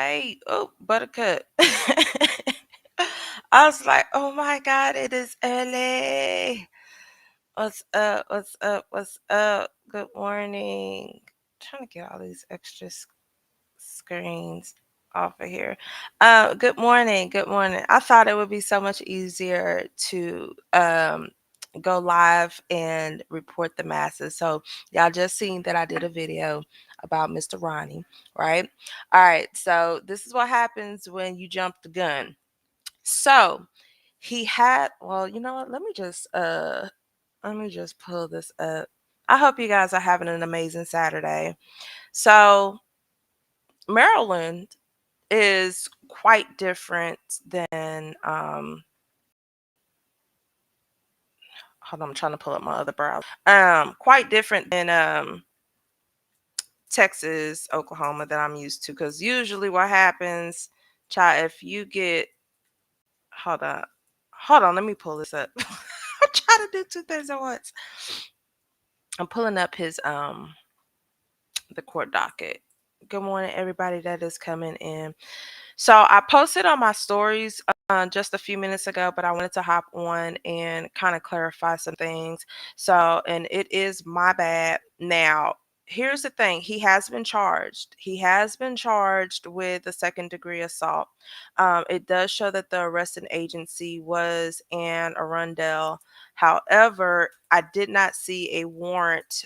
Hey, oh, Buttercup. I was like, oh my God, it is early. What's up? What's up? What's up? Good morning. Trying to get all these extra screens off of here. Good morning. Good morning. I thought it would be so much easier to go live and report the masses. So y'all just seen that I did a video about Mr. Ronnie, right? All right. So this is what happens when you jump the gun. So he had, well, you know what? Let me just pull this up. I hope you guys are having an amazing Saturday. So Maryland is quite different than hold on, I'm trying to pull up my other browser. Quite different than Texas, Oklahoma that I'm used to. Because usually what happens, child, if you get hold on. Hold on, let me pull this up. I'm trying to do two things at once. I'm pulling up his the court docket. Good morning, everybody that is coming in. So I posted on my stories just a few minutes ago, but I wanted to hop on and kind of clarify some things. So, and it is my bad. Now, here's the thing. He has been charged. He has been charged with a second-degree assault. It does show that the arresting agency was Anne Arundel. However, I did not see a warrant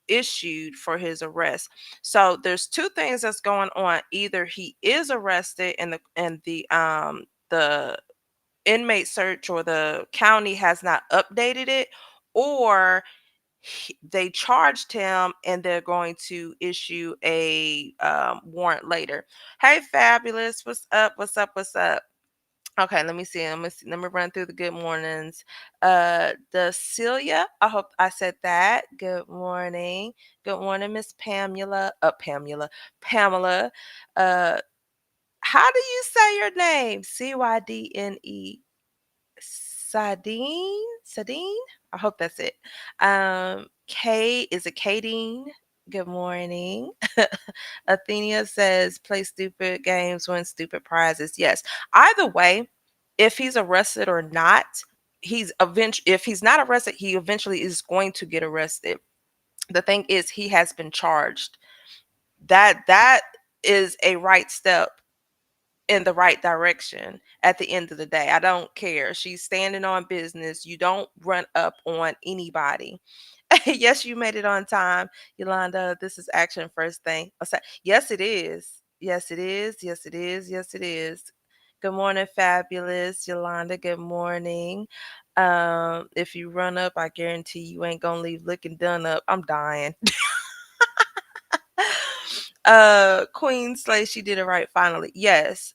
issued for his arrest. So there's two things that's going on. Either he is arrested and the inmate search or the county has not updated it, or they charged him and they're going to issue a warrant later. Hey, fabulous. What's up? What's up? What's up? Okay, let me see. Let me run through the good mornings. The Celia, I hope I said that. Good morning. Good morning, Miss Pamela. Pamela. Uh, how do you say your name? Cydne. Sadine. I hope that's it. K is it Kadeen? Good morning. Athenia says, play stupid games, win stupid prizes. Yes. Either way, if he's arrested or not, if he's not arrested, he eventually is going to get arrested. The thing is, he has been charged. That is a right step in the right direction at the end of the day. I don't care. She's standing on business. You don't run up on anybody. Yes, you made it on time, Yolanda. This is action first thing. Yes, it is. Yes, it is. Yes, it is. Yes, it is. Good morning, fabulous Yolanda. Good morning. If you run up, I guarantee you ain't gonna leave looking done up. I'm dying. Queen Slay, she did it right finally. Yes,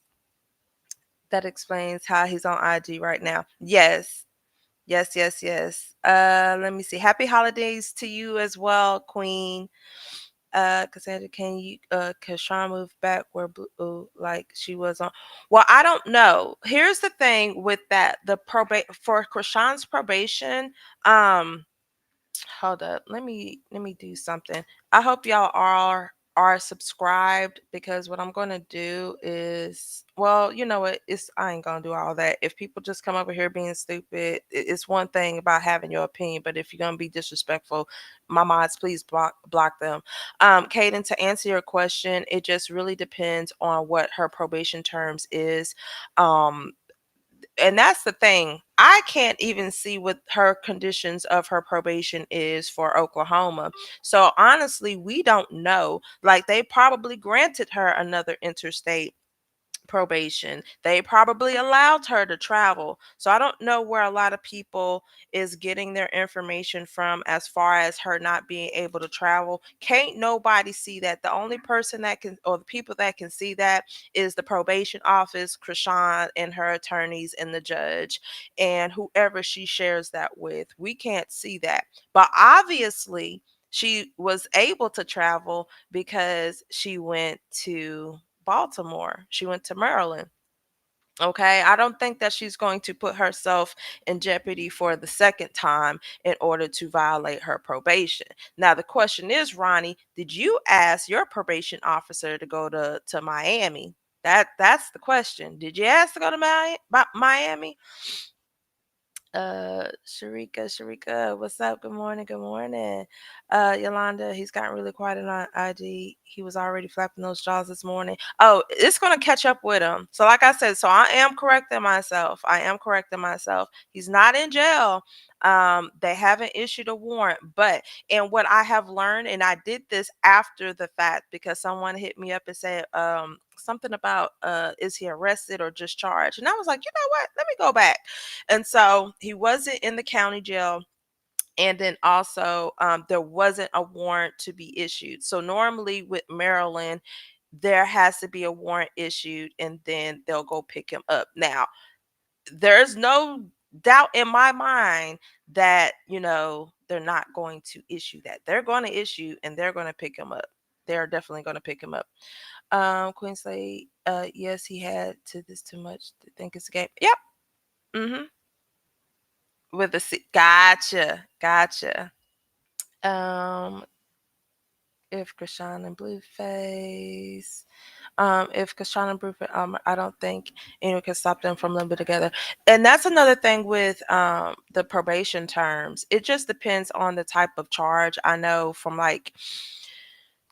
that explains how he's on IG right now. Yes. Yes, yes, yes. Let me see. Happy holidays to you as well, Queen. Cassandra, can Sean move back where blue like she was on? Well, I don't know. Here's the thing with that. The probate for Krishan's probation, hold up. Let me do something. I hope y'all are subscribed, because what I'm gonna do is, well, you know what? I ain't gonna do all that. If people just come over here being stupid, it's one thing about having your opinion, but if you're gonna be disrespectful, my mods, please block them. Kaden, to answer your question, it just really depends on what her probation terms is. Um, and that's the thing. I can't even see what her conditions of her probation is for Oklahoma. So honestly, we don't know. Like, they probably granted her another interstate probation. They probably allowed her to travel. So I don't know where a lot of people is getting their information from as far as her not being able to travel. Can't nobody see that. The only person that can, or the people that can see that, is the probation office, Chrisean and her attorneys, and the judge, and whoever she shares that with. We can't see that. But obviously she was able to travel because she went to Baltimore. She went to Maryland. Okay, I don't think that she's going to put herself in jeopardy for the second time in order to violate her probation. Now, the question is, Ronnie, did you ask your probation officer to go to Miami? That's the question. Did you ask to go to Miami? Sharika, what's up? Good morning, good morning. Yolanda, he's gotten really quiet on IG. He was already flapping those jaws this morning. Oh, it's gonna catch up with him. So, like I said, so I am correcting myself. I am correcting myself. He's not in jail. They haven't issued a warrant, but and what I have learned, and I did this after the fact because someone hit me up and said something about is he arrested or just charged? And I was like, you know what? Let me go back. And so he wasn't in the county jail. And then also, there wasn't a warrant to be issued. So normally with Maryland, there has to be a warrant issued and then they'll go pick him up. Now, there's no doubt in my mind that, they're not going to issue that. They're going to issue and they're going to pick him up. They're definitely going to pick him up. Queen Slade, yes, he had to this too much to think it's a game. Yep. Mm-hmm. With the C. Gotcha. Um, if Chrisean and Blueface, if Chrisean and Blueface, I don't think anyone can stop them from living together. And that's another thing with the probation terms. It just depends on the type of charge. I know from like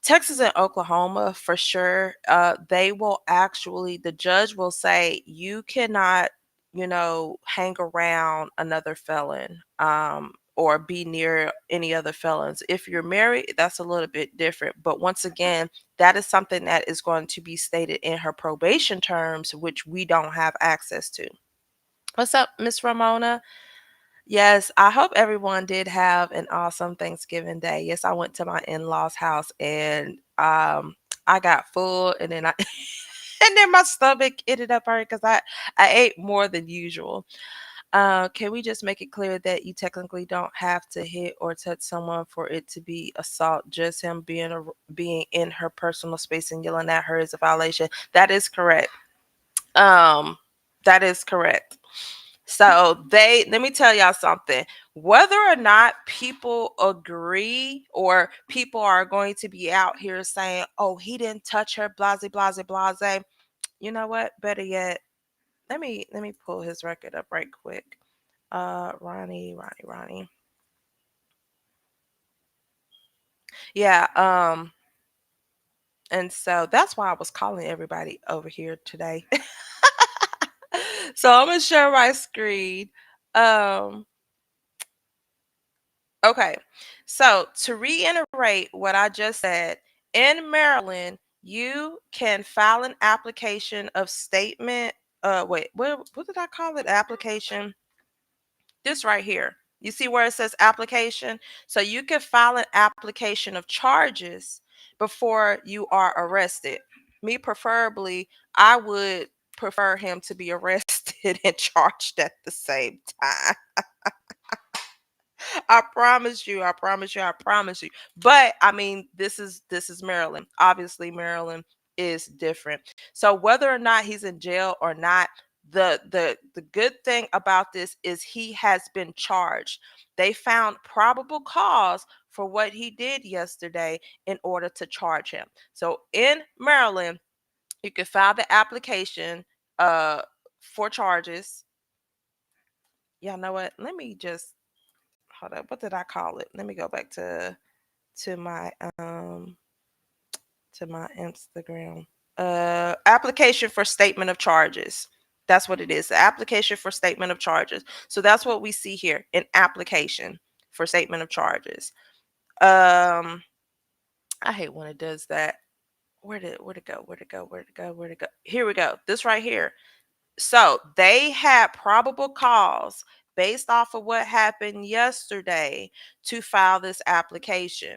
Texas and Oklahoma for sure, the judge will say you cannot, hang around another felon, or be near any other felons. If you're married, that's a little bit different. But once again, that is something that is going to be stated in her probation terms, which we don't have access to. What's up, Miss Ramona? Yes, I hope everyone did have an awesome Thanksgiving day. Yes, I went to my in-laws' house and I got full and then I and then my stomach ended up hurting because I ate more than usual. Can we just make it clear that you technically don't have to hit or touch someone for it to be assault? Just him being in her personal space and yelling at her is a violation. That is correct. Um, that is correct. So let me tell y'all something. Whether or not people agree or people are going to be out here saying, "Oh, he didn't touch her," blase, blase, blase. You know what? Better yet, let me pull his record up right quick. Ronnie. Yeah. And so that's why I was calling everybody over here today. So I'm gonna share my screen. Um, Okay. So to reiterate what I just said, in Maryland, you can file an application of statement. Wait, what did I call it? Application. This right here. You see where it says application? So you can file an application of charges before you are arrested. Me preferably, I would prefer him to be arrested and charged at the same time. I promise you, I promise you, I promise you. But I mean, this is Maryland. Obviously, Maryland is different. So whether or not he's in jail or not, the good thing about this is he has been charged. They found probable cause for what he did yesterday in order to charge him. So in Maryland, you can file the application uh for charges. Y'all know what? Let me just hold up. What did I call it? Let me go back to my to my Instagram. Application for statement of charges. That's what it is. The application for statement of charges. So that's what we see here, an application for statement of charges. I hate when it does that. Where'd it go? Where'd it go? Where'd it go? Where'd it go? Here we go. This right here. So they had probable cause based off of what happened yesterday to file this application.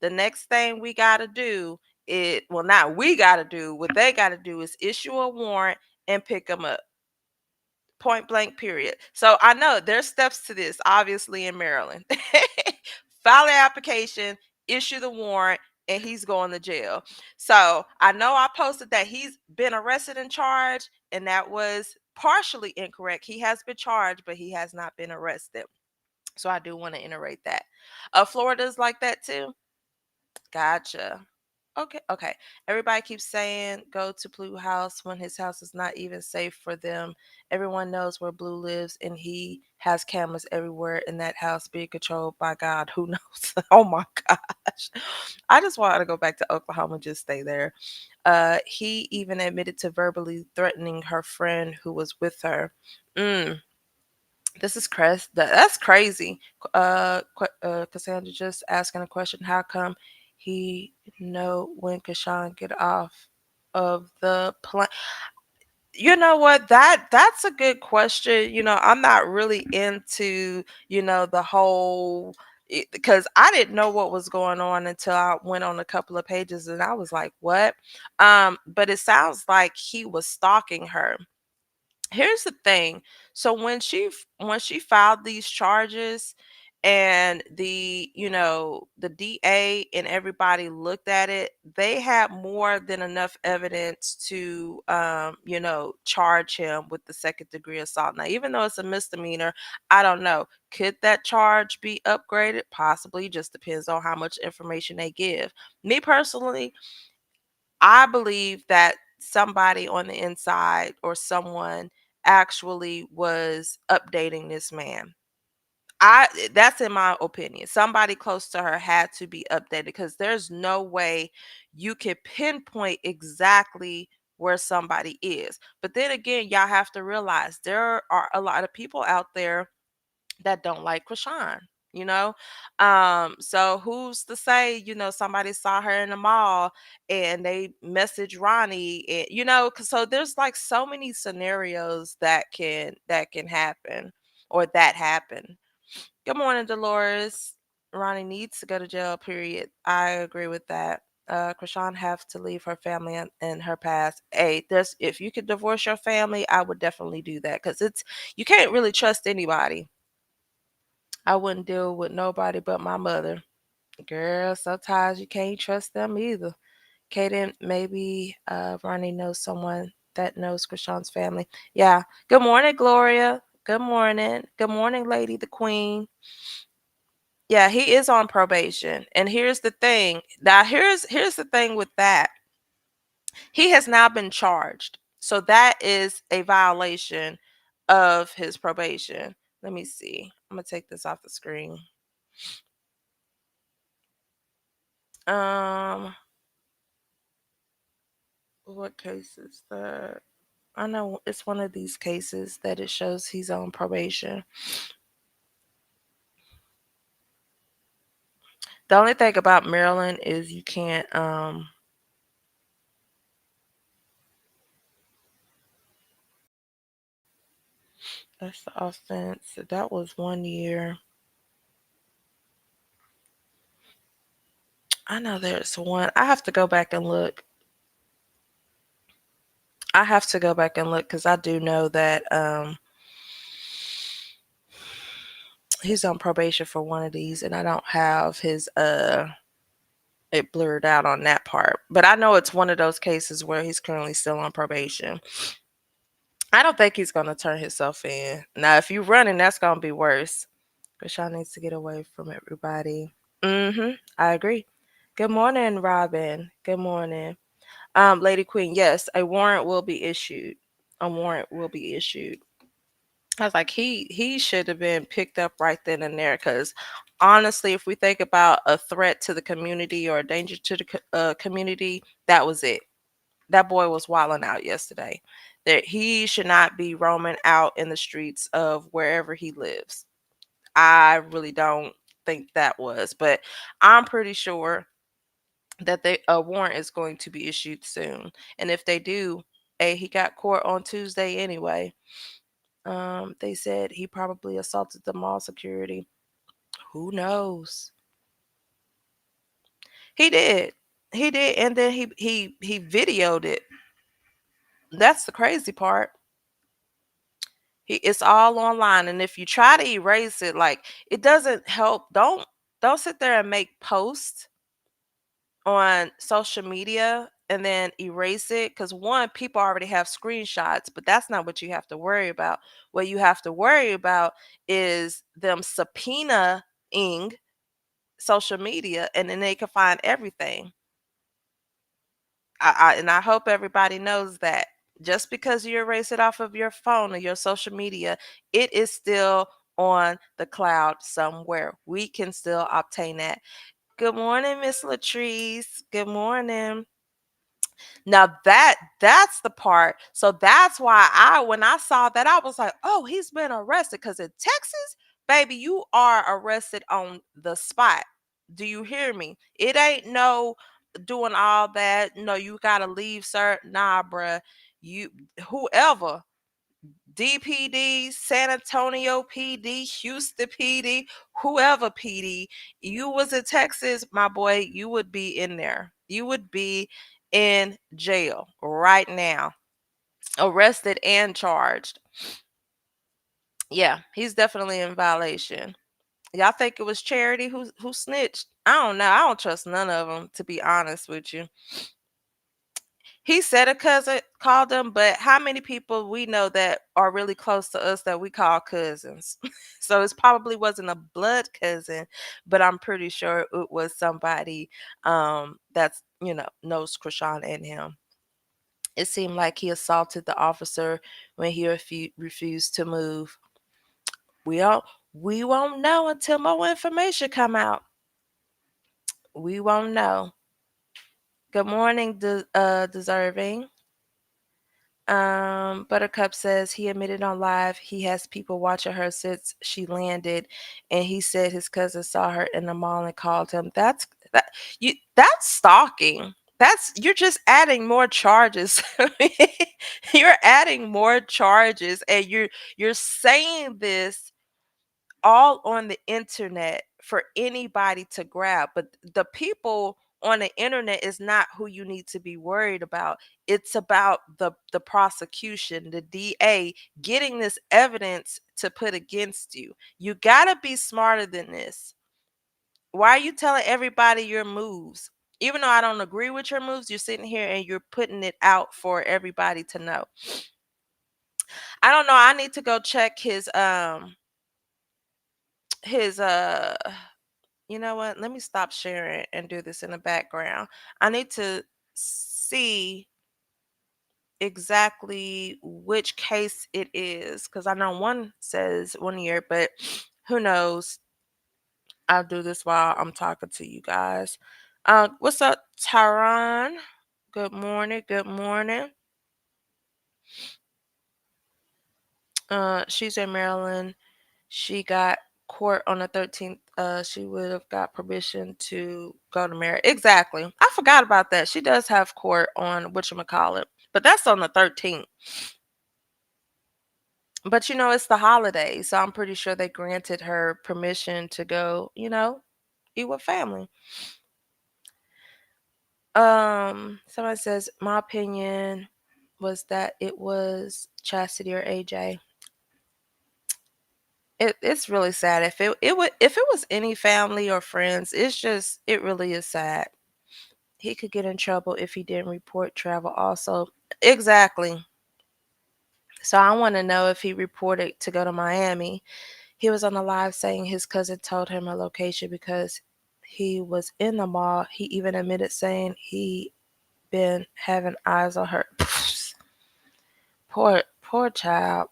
The next thing we got to do is, well, not we got to do, what they got to do is issue a warrant and pick them up. Point blank, period. So I know there's steps to this, obviously, in Maryland. File the application, issue the warrant, and he's going to jail. So I know I posted that he's been arrested and charged, and that was partially incorrect. He has been charged, but he has not been arrested. So I do want to iterate that. Florida's like that too. Gotcha. Okay, okay. Everybody keeps saying go to Blue House when his house is not even safe for them. Everyone knows where Blue lives, and he has cameras everywhere in that house being controlled by God. Who knows? Oh my gosh. I just wanted to go back to Oklahoma and just stay there. He even admitted to verbally threatening her friend who was with her. Mm, this is that's crazy. Cassandra just asking a question. How come he know when Kashawn get off of the plane? You know what? That's a good question. I'm not really into, the whole, because I didn't know what was going on until I went on a couple of pages and I was like, what? But it sounds like he was stalking her. Here's the thing. So when she filed these charges, and the DA and everybody looked at it, they had more than enough evidence to charge him with the second degree assault. Now, even though it's a misdemeanor, I don't know, could that charge be upgraded? Possibly. Just depends on how much information they give. Me personally, I believe that somebody on the inside or someone actually was updating this man. That's in my opinion. Somebody close to her had to be updated, because there's no way you can pinpoint exactly where somebody is. But then again, y'all have to realize there are a lot of people out there that don't like Chrisean, you know? So who's to say, somebody saw her in the mall and they message Ronnie, and 'cause so there's like so many scenarios that can happen, or that happen. Good morning, Dolores. Ronnie needs to go to jail, period. I agree with that. Krishan have to leave her family and her past. Hey, there's if you could divorce your family, I would definitely do that, because you can't really trust anybody. I wouldn't deal with nobody but my mother. Girl, sometimes you can't trust them either. Kaden, maybe Ronnie knows someone that knows Krishan's family. Yeah. Good morning, Gloria. Good morning. Good morning, Lady the Queen. Yeah, he is on probation. And here's the thing. Now here's the thing with that. He has now been charged. So that is a violation of his probation. Let me see. I'm gonna take this off the screen. Um, what case is that? I know it's one of these cases that it shows he's on probation. The only thing about Maryland is you can't that's the offense. That was 1 year. I know there's one. I have to go back and look. I have to go back and look, because I do know that he's on probation for one of these, and I don't have his it blurred out on that part. But I know it's one of those cases where he's currently still on probation. I don't think he's gonna turn himself in. Now, if you running, that's gonna be worse. Krishan needs to get away from everybody. I agree. Good morning, Robin. Good morning. Lady Queen, yes, a warrant will be issued. A warrant will be issued. I was like, he should have been picked up right then and there, because honestly, if we think about a threat to the community or a danger to the community, that was it. That boy was wilding out yesterday. That he should not be roaming out in the streets of wherever he lives. I really don't think that was, but I'm pretty sure that a warrant is going to be issued soon. And if they do, he got court on Tuesday anyway. They said he probably assaulted the mall security. Who knows? He did. He did, and then he videoed it. That's the crazy part. It's all online, and if you try to erase it, like, it doesn't help. Don't sit there and make posts on social media and then erase it, because one, people already have screenshots, but that's not what you have to worry about. What you have to worry about is them subpoenaing social media, and then they can find everything. And I hope everybody knows that just because you erase it off of your phone or your social media, it is still on the cloud somewhere. We can still obtain that. Good morning, Miss Latrice. Good morning. Now that's the part. So that's why when I saw that, I was like, oh, he's been arrested. Because in Texas, baby, you are arrested on the spot. Do you hear me? It ain't no doing all that. No, you gotta leave, sir. Nah, bruh. You whoever. DPD, San Antonio PD, Houston PD, whoever PD, you was in Texas, my boy, you would be in there. You would be in jail right now, arrested and charged. Yeah, he's definitely in violation. Y'all think it was Charity who snitched? I don't know. I don't trust none of them, to be honest with you. He said a cousin called him, but how many people we know that are really close to us that we call cousins? So it probably wasn't a blood cousin, but I'm pretty sure it was somebody that's, knows Chrisean and him. It seemed like he assaulted the officer when he refused to move. We don't we won't know until more information come out. We won't know. Good morning, deserving. Buttercup says he admitted on live he has people watching her since she landed, and he said his cousin saw her in the mall and called him. That's stalking. You're just adding more charges. You're adding more charges, and you're saying this all on the internet for anybody to grab. But the people on the internet is not who you need to be worried about. It's about the prosecution, the DA getting this evidence to put against you. You got to be smarter than this. Why are you telling everybody your moves? Even though I don't agree with your moves, you're sitting here and you're putting it out for everybody to know. I don't know. I need to go check his you know what? Let me stop sharing and do this in the background. I need to see exactly which case it is, because I know one says 1 year, but who knows? I'll do this while I'm talking to you guys. What's up, Tyron? Good morning. Good morning. She's in Maryland. She got court on the 13th. She would have got permission to go to Maryland. Exactly. I forgot about that. She does have court on whatchamacallit, but that's on the 13th. But it's the holiday, so I'm pretty sure they granted her permission to go, eat with family. Somebody says my opinion was that it was Chastity or AJ. It's really sad. If it was any family or friends, it really is sad. He could get in trouble if he didn't report travel also. Exactly. So I want to know if he reported to go to Miami. He was on the live saying his cousin told him her location because he was in the mall. He even admitted saying he been having eyes on her. Poor child.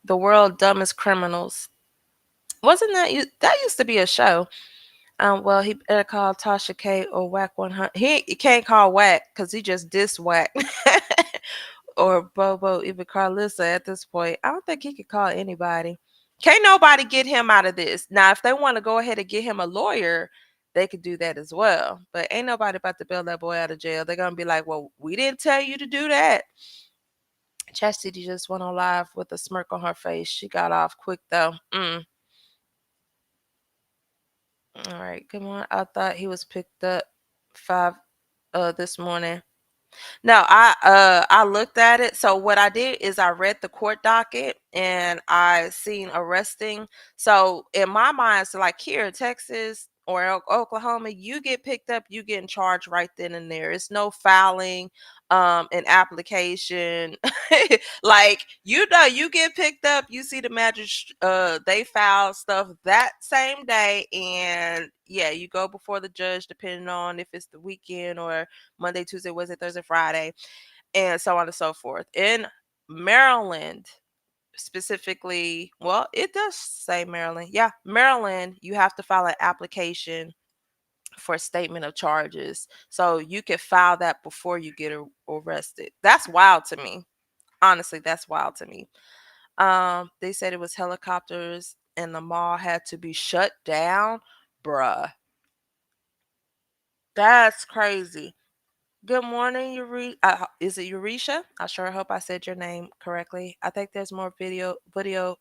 The world dumbest criminals. Wasn't that used to be a show? Well, he better call Tasha K or Whack 100. He can't call Whack because he just dissed Whack. Or Bobo, even Carlissa at this point. I don't think he could call anybody. Can't nobody get him out of this. Now, if they want to go ahead and get him a lawyer, they could do that as well. But ain't nobody about to bail that boy out of jail. They're going to be like, well, we didn't tell you to do that. Chastity just went on live with a smirk on her face. She got off quick, though. All right, good morning. I thought he was picked up 5 this morning. No, I looked at it. So what I did is I read the court docket and I seen arresting. So in my mind, so like here in Texas, or Oklahoma, you get picked up, you get in charge right then and there. It's no filing an application. Like, you get picked up, you see the magistrate, they file stuff that same day, and yeah, you go before the judge depending on if it's the weekend or Monday, Tuesday, Wednesday, Thursday, Friday, and so on and so forth. In Maryland, specifically, well, it does say Maryland. Yeah, Maryland, you have to file an application for a statement of charges. So you could file that before you get arrested. That's wild to me. Honestly, that's wild to me. They said it was helicopters and the mall had to be shut down. Bruh. That's crazy. Good morning, is it Eurisha? I sure hope I said your name correctly. I think there's more video footage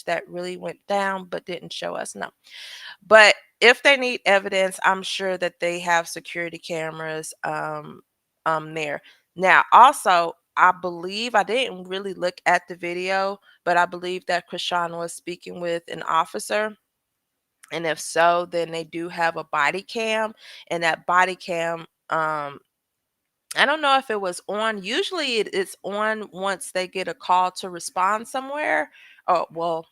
that really went down but didn't show us. No. But if they need evidence, I'm sure that they have security cameras there. Now, also, I believe I didn't really look at the video, but I believe that Chrisean was speaking with an officer. And if so, then they do have a body cam, and that body cam, I don't know if it was on. Usually it's on once they get a call to respond somewhere. Oh, well,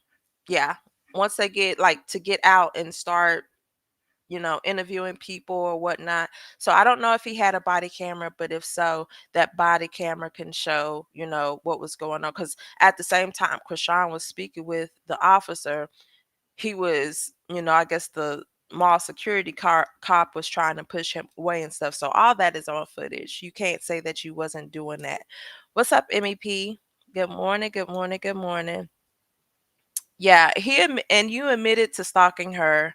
yeah. Once they get like to get out and start, interviewing people or whatnot. So I don't know if he had a body camera, but if so, that body camera can show, what was going on. Because at the same time, Chrisean was speaking with the officer. He was, I guess the mall security cop was trying to push him away and stuff. So all that is on footage. You can't say that you wasn't doing that. What's up, MEP? Good morning. Good morning. Good morning. Yeah, and you admitted to stalking her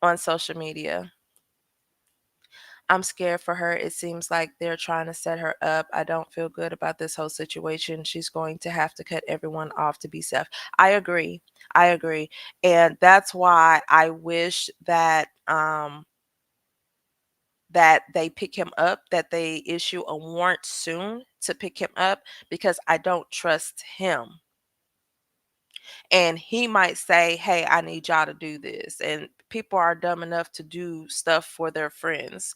on social media. I'm scared for her. It seems like they're trying to set her up. I don't feel good about this whole situation. She's going to have to cut everyone off to be safe. I agree. I agree. And that's why I wish that they pick him up, that they issue a warrant soon to pick him up, because I don't trust him. And he might say, "Hey, I need y'all to do this." And people are dumb enough to do stuff for their friends.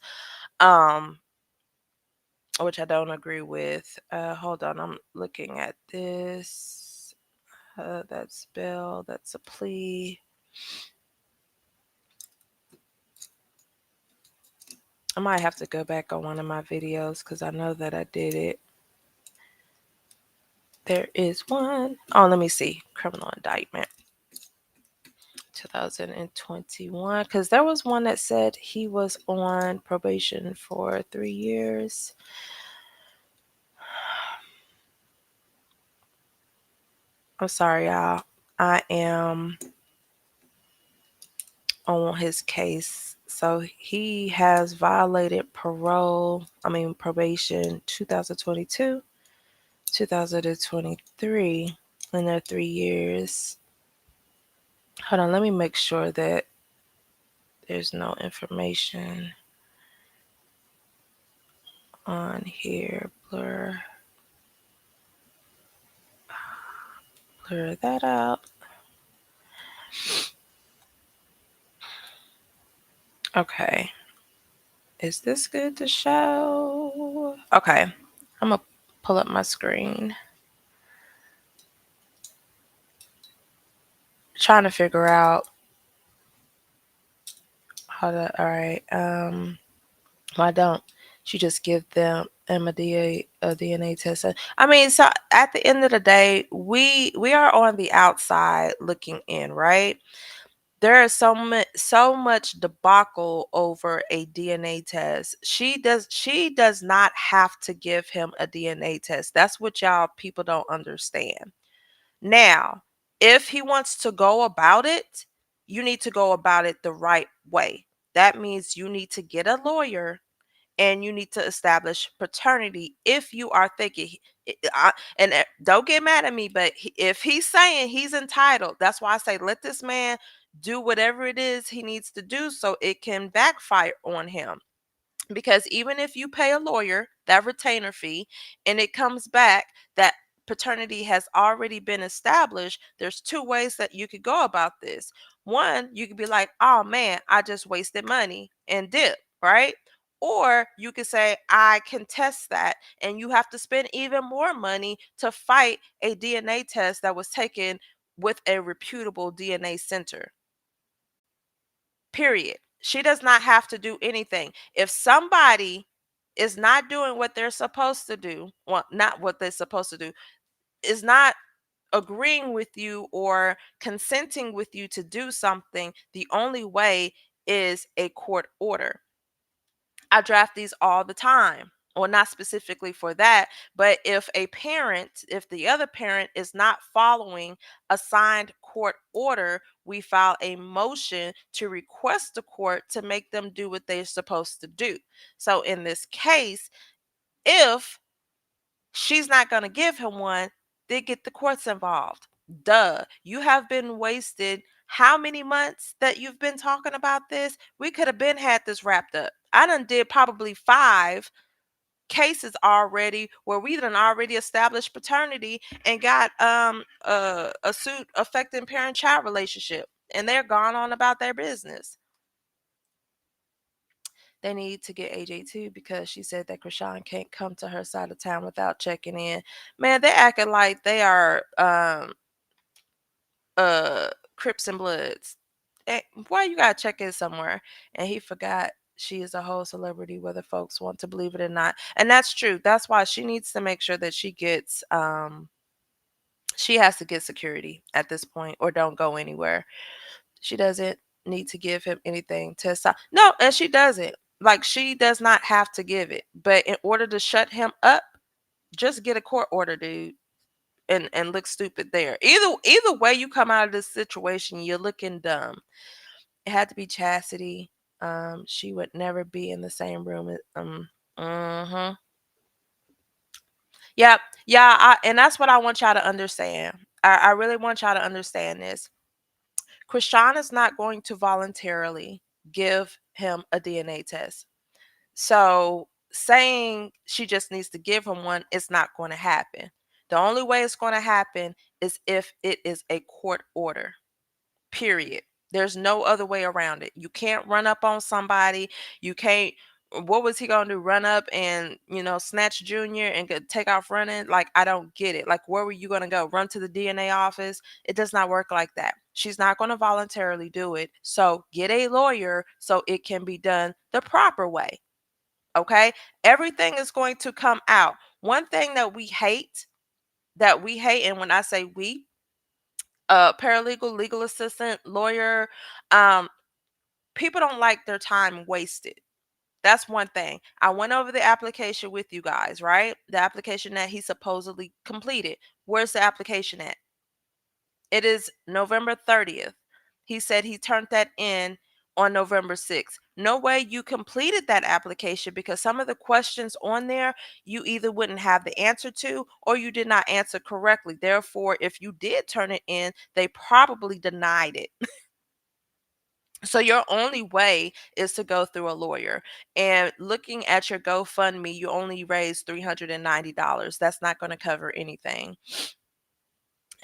Which I don't agree with. Hold on, I'm looking at this. That's bail. That's a plea. I might have to go back on one of my videos because I know that I did it. There is one. Oh, let me see. Criminal indictment 2021. Because there was one that said he was on probation for 3 years. I'm sorry, y'all. I am on his case. So he has violated probation 2022, 2023, in their 3 years. Hold on, let me make sure that there's no information on here. Blur that out. Okay. Is this good to show? Okay. I'm going to pull up my screen. Trying to figure out how to, all right. Why don't you just give them a DNA test? I mean, so at the end of the day, we are on the outside looking in, right? There is so much debacle over a DNA test. She does not have to give him a DNA test. That's what y'all people don't understand. Now, if he wants to go about it, you need to go about it the right way. That means you need to get a lawyer and you need to establish paternity if you are thinking. Don't get mad at me, but if he's saying he's entitled, that's why I say let this man do whatever it is he needs to do so it can backfire on him. Because even if you pay a lawyer that retainer fee and it comes back that paternity has already been established, there's two ways that you could go about this. One, you could be like, oh man, I just wasted money and dip, right? Or you could say, I contest that. And you have to spend even more money to fight a DNA test that was taken with a reputable DNA center. Period. She does not have to do anything. If somebody is not doing what they're supposed to do, well, not what they're supposed to do, is not agreeing with you or consenting with you to do something, the only way is a court order. I draft these all the time. Well, not specifically for that, but if the other parent is not following a signed court order, we file a motion to request the court to make them do what they're supposed to do. So in this case, if she's not going to give him one, they get the courts involved. Duh. You have been wasted how many months that you've been talking about this? We could have been had this wrapped up. I done did probably 5 cases already where we done already established paternity and got a suit affecting parent-child relationship, and they're gone on about their business. They need to get AJ too because she said that Chrisean can't come to her side of town without checking in. Man, they acting like they are Crips and Bloods. Why you gotta check in somewhere? And he forgot she is a whole celebrity, whether folks want to believe it or not. And that's true. That's why she needs to make sure that she has to get security at this point or don't go anywhere. She doesn't need to give him anything to stop. No, and she doesn't. Like, she does not have to give it. But in order to shut him up, just get a court order, dude. And look stupid there. Either way you come out of this situation, you're looking dumb. It had to be Chastity. She would never be in the same room. Mm-hmm. Yep. Yeah. And that's what I want y'all to understand. I really want y'all to understand this. Chrisean is not going to voluntarily give him a DNA test. So saying she just needs to give him one is not going to happen. The only way it's going to happen is if it is a court order. Period. There's no other way around it. You can't run up on somebody. You can't. What was he gonna do? Run up and snatch Junior and take off running? Like, I don't get it. Like, where were you gonna go? Run to the DNA office? It does not work like that. She's not gonna voluntarily do it. So get a lawyer so it can be done the proper way. Okay, everything is going to come out. One thing that we hate, and when I say we, paralegal, legal assistant, lawyer, um, people don't like their time wasted. That's one thing. I went over the application with you guys, right? The application that he supposedly completed. Where's the application at? It is November 30th. He said he turned that in on November 6th. No way you completed that application because some of the questions on there you either wouldn't have the answer to or you did not answer correctly. Therefore, if you did turn it in, they probably denied it. So your only way is to go through a lawyer. And looking at your GoFundMe, you only raised $390. That's not going to cover anything.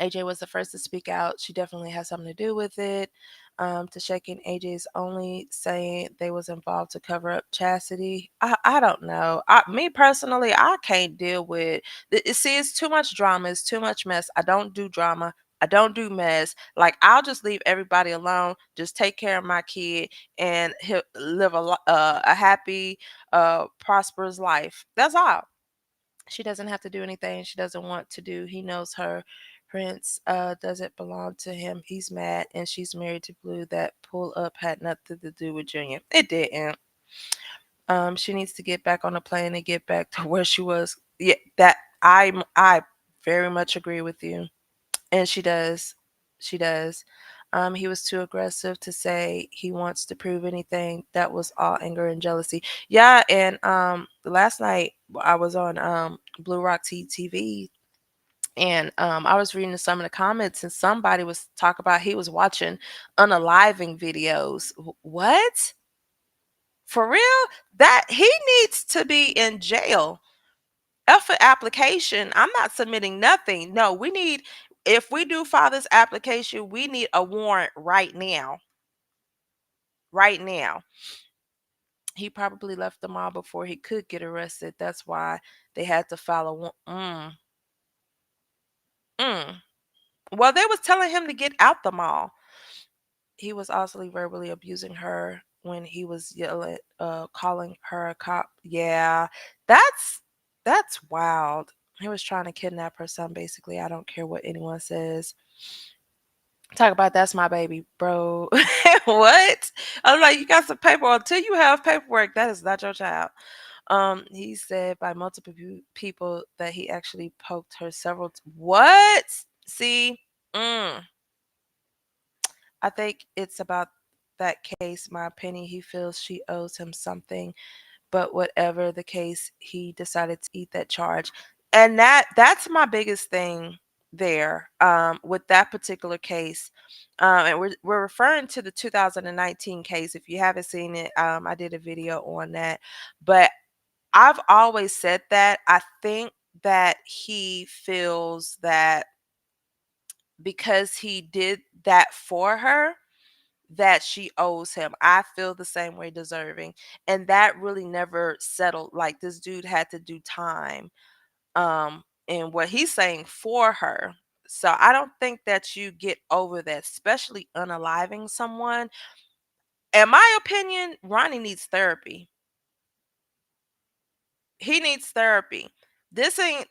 AJ was the first to speak out. She definitely has something to do with it. To check in, AJ's only saying they was involved to cover up Chastity. I don't know. Me personally, I can't deal with it. See, it's too much drama. It's too much mess. I don't do drama. I don't do mess. Like, I'll just leave everybody alone. Just take care of my kid, and he'll live a happy, prosperous life. That's all. She doesn't have to do anything she doesn't want to do. He knows her. Prince doesn't belong to him. He's mad, and she's married to Blue. That pull up had nothing to do with Junior. It didn't. She needs to get back on the plane and get back to where she was. Yeah, that I very much agree with you, and she does. She does. He was too aggressive to say he wants to prove anything. That was all anger and jealousy. Yeah, and last night I was on Blue Rock TV, and I was reading some of the comments, and somebody was talking about he was watching unaliving videos. What? For real? That he needs to be in jail. Effort application. I'm not submitting nothing. No, we need. If we do file this application, we need a warrant right now. Right now. He probably left the mall before he could get arrested. That's why they had to file a mm. Well, they was telling him to get out the mall. He was also verbally abusing her when he was yelling, calling her a cop. Yeah, that's that's wild. He was trying to kidnap her son, basically. I don't care what anyone says. Talk about that's my baby, bro. What? I'm like, you got some paperwork. Until you have paperwork, that is not your child. He said by multiple people that he actually poked her several. What? See, mm, I think it's about that case. My opinion, he feels she owes him something, but whatever the case, he decided to eat that charge, and that's my biggest thing there. With that particular case, and we're referring to the 2019 case. If you haven't seen it, I did a video on that, but I've always said that I think that he feels that because he did that for her, that she owes him. I feel the same way, deserving. And that really never settled. Like, this dude had to do time and what he's saying for her. So I don't think that you get over that, especially unaliving someone. In my opinion, Ronnie needs therapy. He needs therapy. This ain't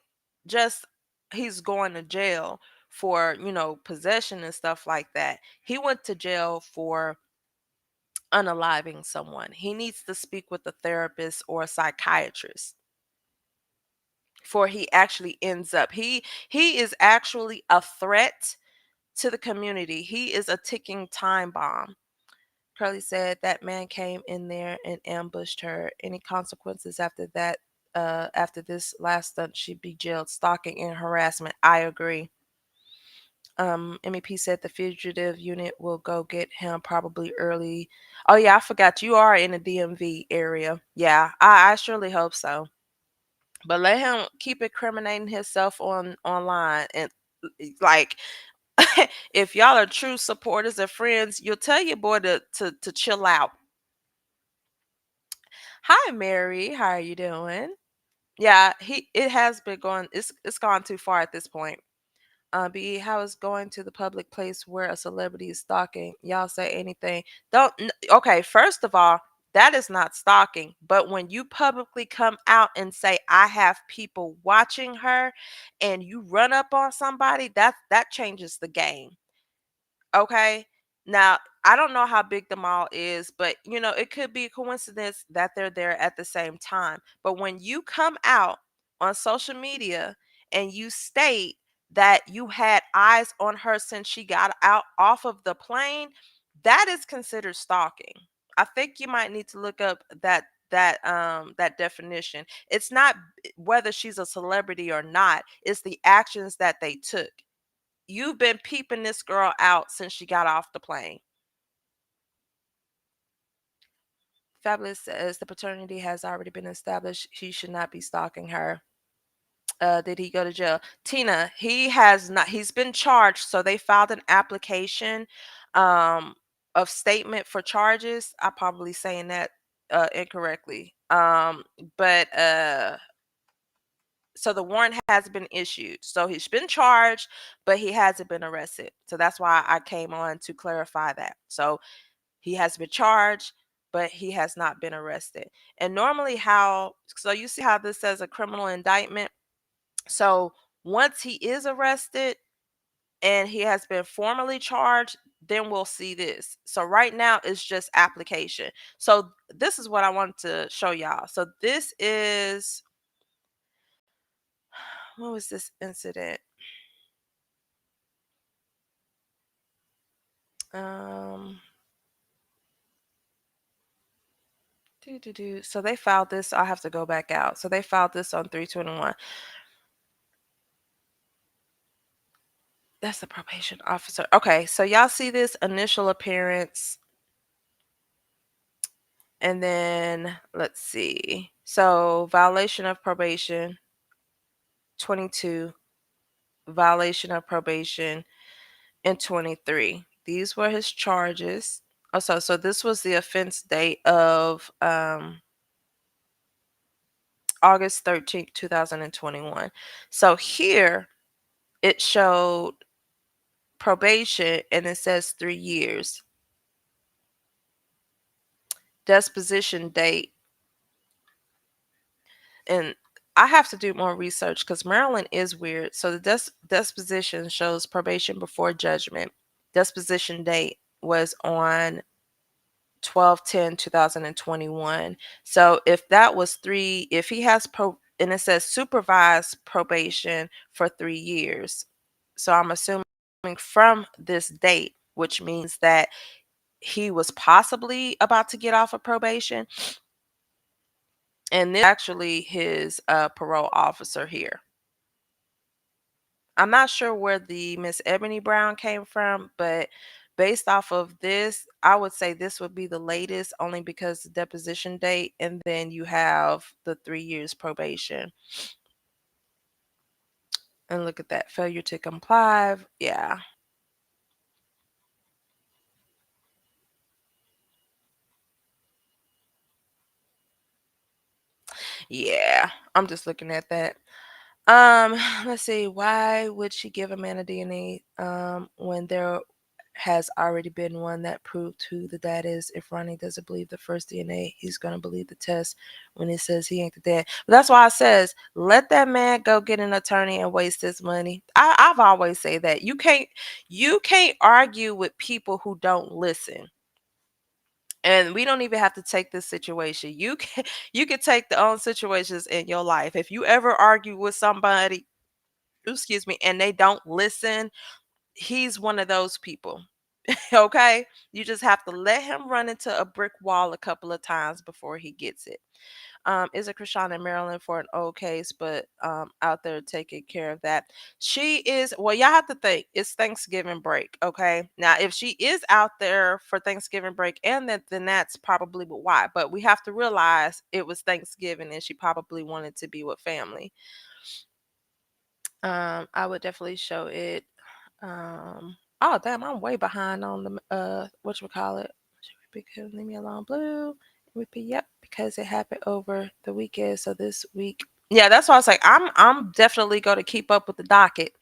just he's going to jail for, possession and stuff like that. He went to jail for unaliving someone. He needs to speak with a therapist or a psychiatrist before he actually ends up. He is actually a threat to the community. He is a ticking time bomb. Curly said that man came in there and ambushed her. Any consequences after that, after this last stunt, she'd be jailed. Stalking and harassment. I agree. MEP said the fugitive unit will go get him probably early. Oh yeah, I forgot you are in the DMV area. Yeah, I surely hope so. But let him keep incriminating himself online and like if y'all are true supporters and friends, you'll tell your boy to chill out. Hi Mary, how are you doing? Yeah, it has been going it's gone too far at this point. B, how is going to the public place where a celebrity is stalking? Y'all say anything. Okay, first of all, that is not stalking. But when you publicly come out and say, I have people watching her and you run up on somebody, that changes the game. Okay. Now, I don't know how big the mall is, but it could be a coincidence that they're there at the same time. But when you come out on social media and you state that you had eyes on her since she got out off of the plane, that is considered stalking. I think you might need to look up that definition. It's not whether she's a celebrity or not, it's the actions that they took. You've been peeping this girl out since she got off the plane. Fabulous says the paternity has already been established. He should not be stalking her. Did he go to jail? Tina, he has not. He's been charged. So they filed an application um, of statement for charges. I'm probably saying that incorrectly. But so the warrant has been issued. So he's been charged, but he hasn't been arrested. So that's why I came on to clarify that. So he has been charged, but he has not been arrested. And normally so you see how this says a criminal indictment. So once he is arrested and he has been formally charged, then we'll see this. So right now it's just application. So this is what I wanted to show y'all. So this is, what was this incident? Um, So they filed this. I have to go back out. So they filed this on 321. That's the probation officer. Okay, so y'all see this initial appearance. And then let's see. So violation of probation, 22. violation of probation in 23. These were his charges. Oh, so this was the offense date of August 13th, 2021. So here it showed probation and it says 3 years. Disposition date, and I have to do more research because Maryland is weird. So the disposition shows probation before judgment. Disposition date was on 12/10/2021. So if that was if he has and it says supervised probation for 3 years. So I'm assuming from this date, which means that he was possibly about to get off of probation. And this is actually his parole officer here. I'm not sure where the Miss Ebony Brown came from, but based off of this, I would say this would be the latest only because the deposition date, and then you have the 3 years probation. And look at that, failure to comply. Yeah. Yeah. I'm just looking at that. Let's see. Why would she give a man a DNA when there has already been one that proved who the dad is? If Ronnie doesn't believe the first DNA, he's gonna believe the test when it says he ain't the dad. But that's why I says let that man go get an attorney and waste his money. I've always say that you can't argue with people who don't listen. And we don't even have to take this situation. You can take the own situations in your life. If you ever argue with somebody, excuse me, and they don't listen, he's one of those people. Okay? You just have to let him run into a brick wall a couple of times before he gets it. Is a Chrisean in Maryland for an old case, but out there taking care of that. She is, well, y'all have to think it's Thanksgiving break. Okay. Now, if she is out there for Thanksgiving break, and then that's probably why. But we have to realize it was Thanksgiving and she probably wanted to be with family. I would definitely show it. Oh damn, I'm way behind on the whatchamacallit. Because leave me alone, blue. Repeat, yep, because it happened over the weekend. So this week, yeah, that's why I was like, I'm definitely going to keep up with the docket.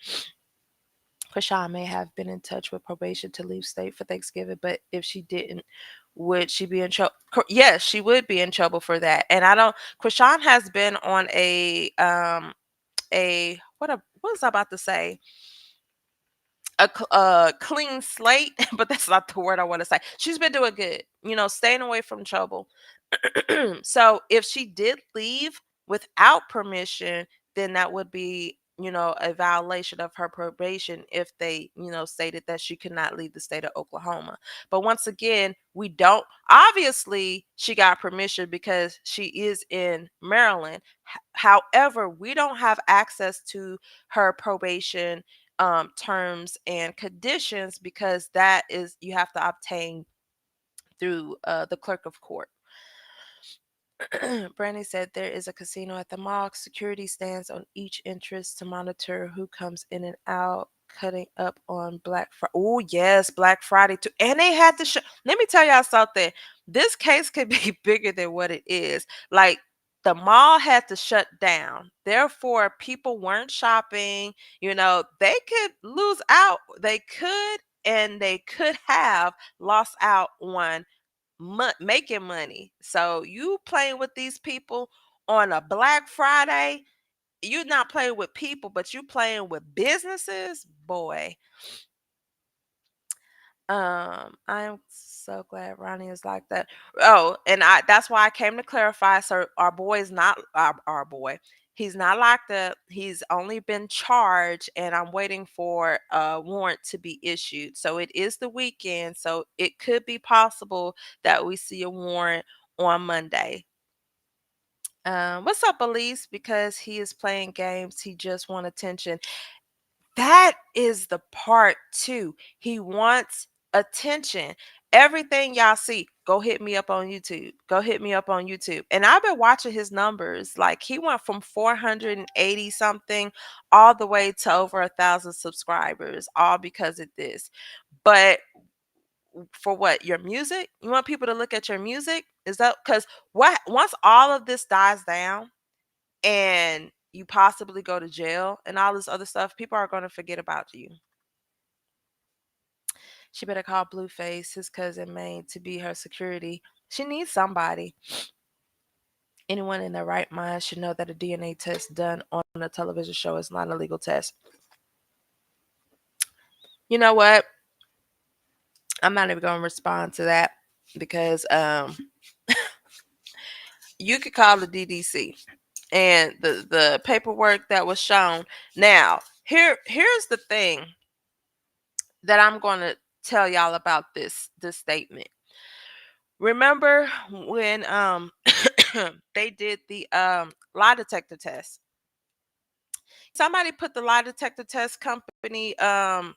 Chrisean may have been in touch with probation to leave state for Thanksgiving, but if she didn't, would she be in trouble? Yes, she would be in trouble for that. And I don't. Chrisean has been on what was I about to say? A clean slate, but that's not the word I want to say. She's been doing good, staying away from trouble. So if she did leave without permission, then that would be, a violation of her probation if they, stated that she could not leave the state of Oklahoma. But once again, we don't, obviously, she got permission because she is in Maryland. However, we don't have access to her probation terms and conditions because that is, you have to obtain through the clerk of court. Brandy said there is a casino at the mall. Security stands on each entrance to monitor who comes in and out. Cutting up on Black Friday. Oh, yes, Black Friday too. And they had to show. Let me tell y'all something. This case could be bigger than what it is. Like, the mall had to shut down. Therefore, people weren't shopping. They could lose out. They could, and they could have lost out on making money. So you playing with these people on a Black Friday, you're not playing with people, but you playing with businesses, boy. I am so glad Ronnie is like that. Oh, and that's why I came to clarify. So our boy is not our boy. He's not locked up. He's only been charged, and I'm waiting for a warrant to be issued. So it is the weekend, so it could be possible that we see a warrant on Monday. What's up, Elise? Because he is playing games, he just want attention. That is the part too. He wants attention. Everything y'all see, go hit me up on YouTube. Go hit me up on YouTube. And I've been watching his numbers. Like he went from 480 something all the way to over 1,000 subscribers, all because of this. But for what? Your music? You want people to look at your music? Is that because what once all of this dies down and you possibly go to jail and all this other stuff, people are going to forget about you. She better call Blueface, his cousin Maine, to be her security. She needs somebody. Anyone in their right mind should know that a DNA test done on a television show is not a legal test. You know what? I'm not even going to respond to that because you could call the DDC and the paperwork that was shown. Now, here's the thing that I'm going to tell y'all about this statement. Remember when they did the lie detector test? Somebody put the lie detector test company in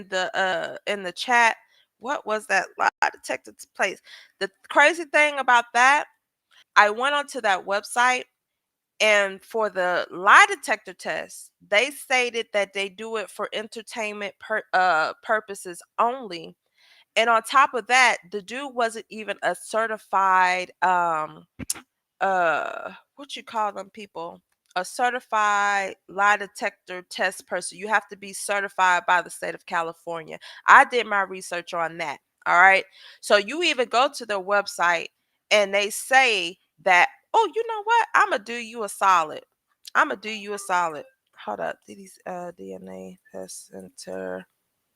the chat. What was that lie detector place? The crazy thing about that, I went onto that website, and for the lie detector test, they stated that they do it for entertainment purposes only. And on top of that, the dude wasn't even a certified what you call them people, a certified lie detector test person. You have to be certified by the state of California. I did my research on that. All right. So you even go to their website and they say that, oh, you know what, I'm gonna do you a solid. I'm gonna do you a solid. Hold up. These DNA test center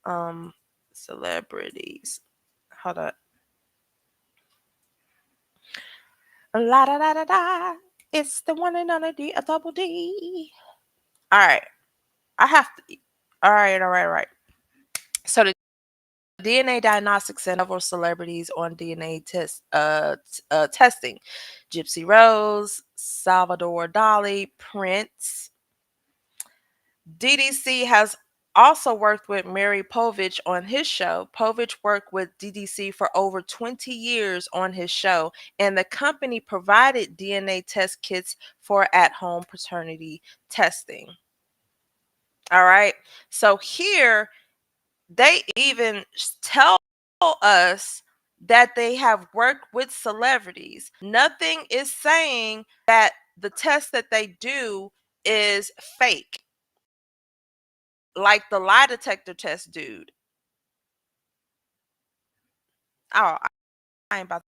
um celebrities. Hold up. La da da da da. It's the one and only D, a double D. All right. I have to. All right. So the DNA diagnostics and several celebrities on DNA testing. Gypsy Rose, Salvador Dali, Prince. DDC has also worked with Mary Povich on his show. Povich worked with DDC for over 20 years on his show, and the company provided DNA test kits for at home paternity testing. All right. So here they even tell us that they have worked with celebrities. Nothing is saying that the test that they do is fake, like the lie detector test dude. Oh, I ain't about.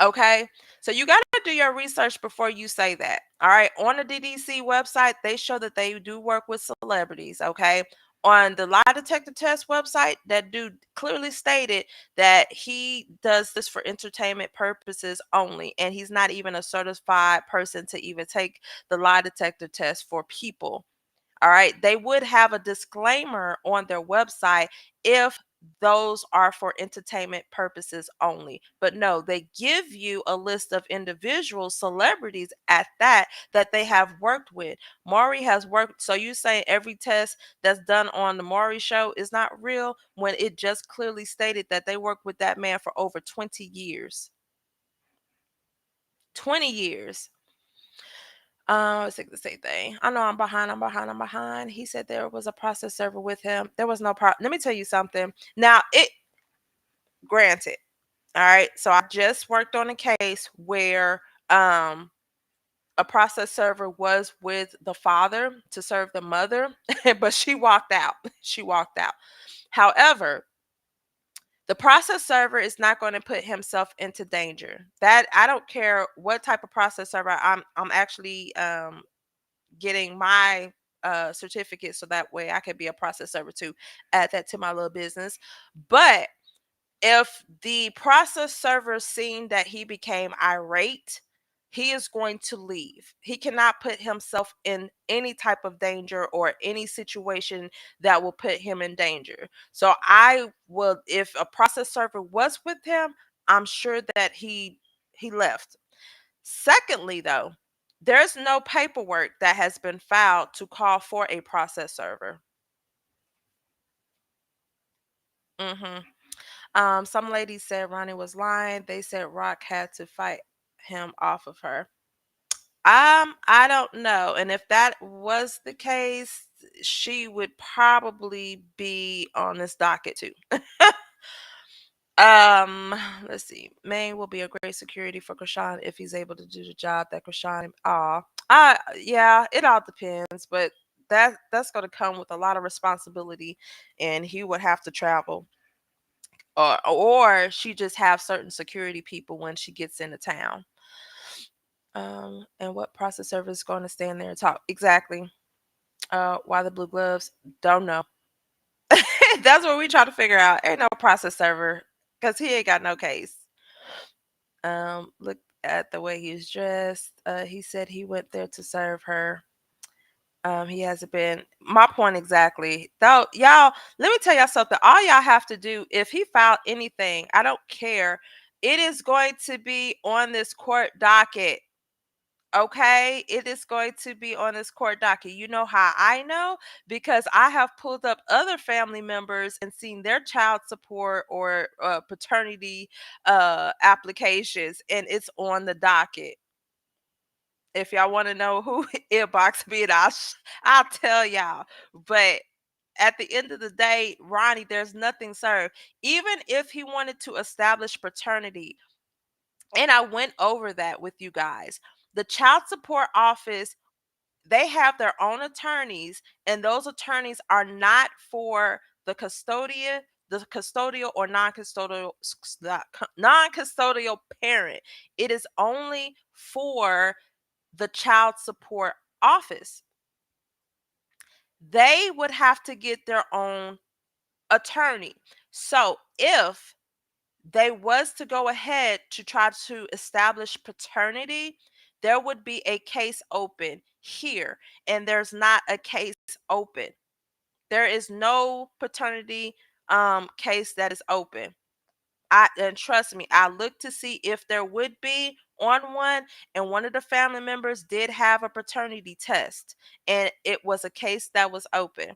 Okay. So you got to do your research before you say that. All right. On the DDC website, they show that they do work with celebrities. Okay. On the lie detector test website, that dude clearly stated that he does this for entertainment purposes only. And he's not even a certified person to even take the lie detector test for people. All right. They would have a disclaimer on their website if those are for entertainment purposes only. But no, they give you a list of individual celebrities at that they have worked with. Maury has worked. So you say every test that's done on the Maury show is not real when it just clearly stated that they worked with that man for over 20 years. 20 years. It's like the same thing. I know I'm behind. He said there was a process server with him. There was no Let me tell you something. Now, granted, all right. So I just worked on a case where a process server was with the father to serve the mother, but she walked out. She walked out. However, the process server is not going to put himself into danger. That I don't care what type of process server. I'm actually getting my certificate so that way I could be a process server too. Add that to my little business. But if the process server seen that he became irate, he is going to leave. He cannot put himself in any type of danger or any situation that will put him in danger. So I will, if a process server was with him, I'm sure that he left. Secondly, though, there's no paperwork that has been filed to call for a process server. hmm Some ladies said Ronnie was lying. They said Rock had to fight him off of her. I don't know. And if that was the case, she would probably be on this docket too. Um, let's see. Maine will be a great security for Chrisean if he's able to do the job that Chrisean. Yeah, it all depends, but that's going to come with a lot of responsibility, and he would have to travel, or she just have certain security people when she gets into town. And what process server is going to stand there and talk exactly? Why the blue gloves? Don't know. That's what we try to figure out. Ain't no process server because he ain't got no case. Look at the way he's dressed. He said he went there to serve her. He hasn't been. My point exactly. Though, y'all, let me tell y'all something. All y'all have to do, if he filed anything, I don't care. It is going to be on this court docket. Okay, it is going to be on this court docket. You know how I know? Because I have pulled up other family members and seen their child support or paternity applications, and it's on the docket. If y'all want to know who inbox me, I'll tell y'all. But at the end of the day, Ronnie, there's nothing served. Even if he wanted to establish paternity, and I went over that with you guys. The child support office, they have their own attorneys, and those attorneys are not for the custodial or non-custodial parent. It is only for the child support office. They would have to get their own attorney. So if they was to go ahead to try to establish paternity, there would be a case open here, and there's not a case open. There is no paternity case that is open. And trust me, I looked to see if there would be on one, and one of the family members did have a paternity test, and it was a case that was open.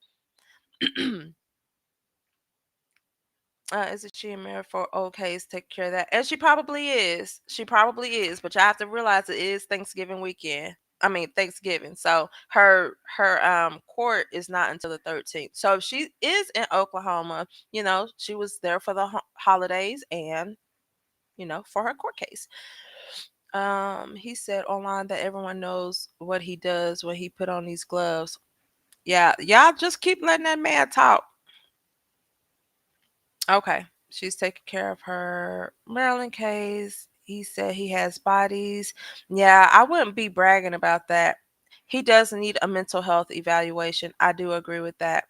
Is it she and Mary for okay, take care of that? And she probably is. She probably is, but you have to realize it is Thanksgiving weekend. I mean Thanksgiving. So her court is not until the 13th. So if she is in Oklahoma, she was there for the holidays and for her court case. He said online that everyone knows what he does when he put on these gloves. Yeah, y'all just keep letting that man talk. Okay. She's taking care of her Maryland case. He said he has bodies. Yeah, I wouldn't be bragging about that. He does need a mental health evaluation. I do agree with that.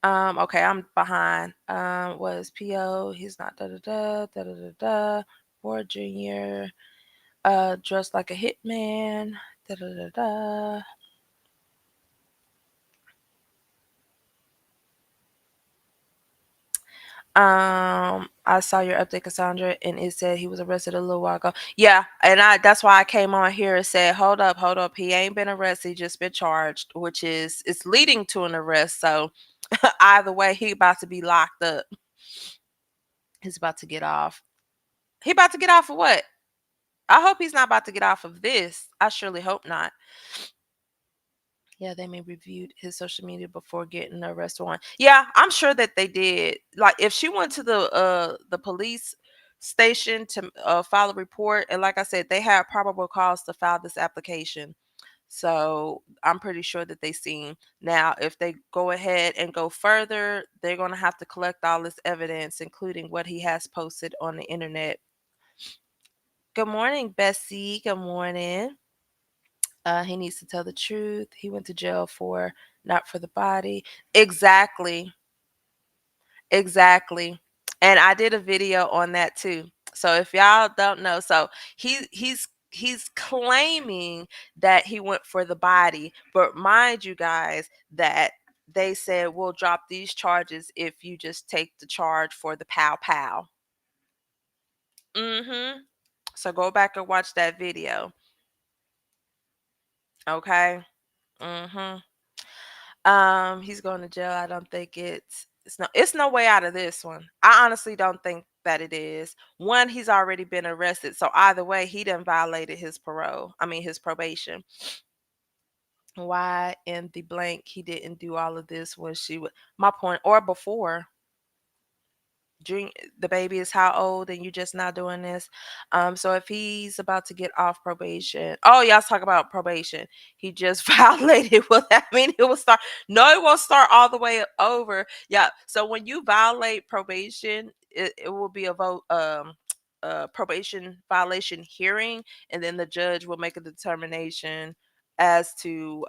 Okay, I'm behind. Was PO? He's not da da da da da da da. Ward Junior. Dressed like a hitman. Da da da da. I saw your update, Cassandra, and it said he was arrested a little while ago. Yeah, and that's why I came on here and said, hold up, hold up. He ain't been arrested, he just been charged, which is it's leading to an arrest. So either way, he about to be locked up. He's about to get off. He about to get off of what? I hope he's not about to get off of this. I surely hope not. Yeah, they may reviewed his social media before getting the arrest warrant. Yeah, I'm sure that they did. Like if she went to the police station to file a report, and like I said, they had probable cause to file this application. So I'm pretty sure that they seen. Now, if they go ahead and go further, they're gonna have to collect all this evidence, including what he has posted on the internet. Good morning, Bessie. Good morning. He needs to tell the truth. He went to jail for not for the body. Exactly. Exactly. And I did a video on that too. So if y'all don't know, so he's claiming that he went for the body, but mind you guys that they said we'll drop these charges if you just take the charge for the pow pow. Mhm. So go back and watch that video. Okay. Mhm. He's going to jail. I don't think it's It's no way out of this one. I honestly don't think that it is. One, he's already been arrested, so either way, he done violated his parole. I mean his probation. Why in the blank he didn't do all of this when she was my point, or before. Drink the baby is how old and you just not doing this. So if he's about to get off probation, oh y'all talk about probation, he just violated. Well, that mean it will start? No, it won't start all the way over. Yeah, so when you violate probation, it will be a vote, probation violation hearing, and then the judge will make a determination as to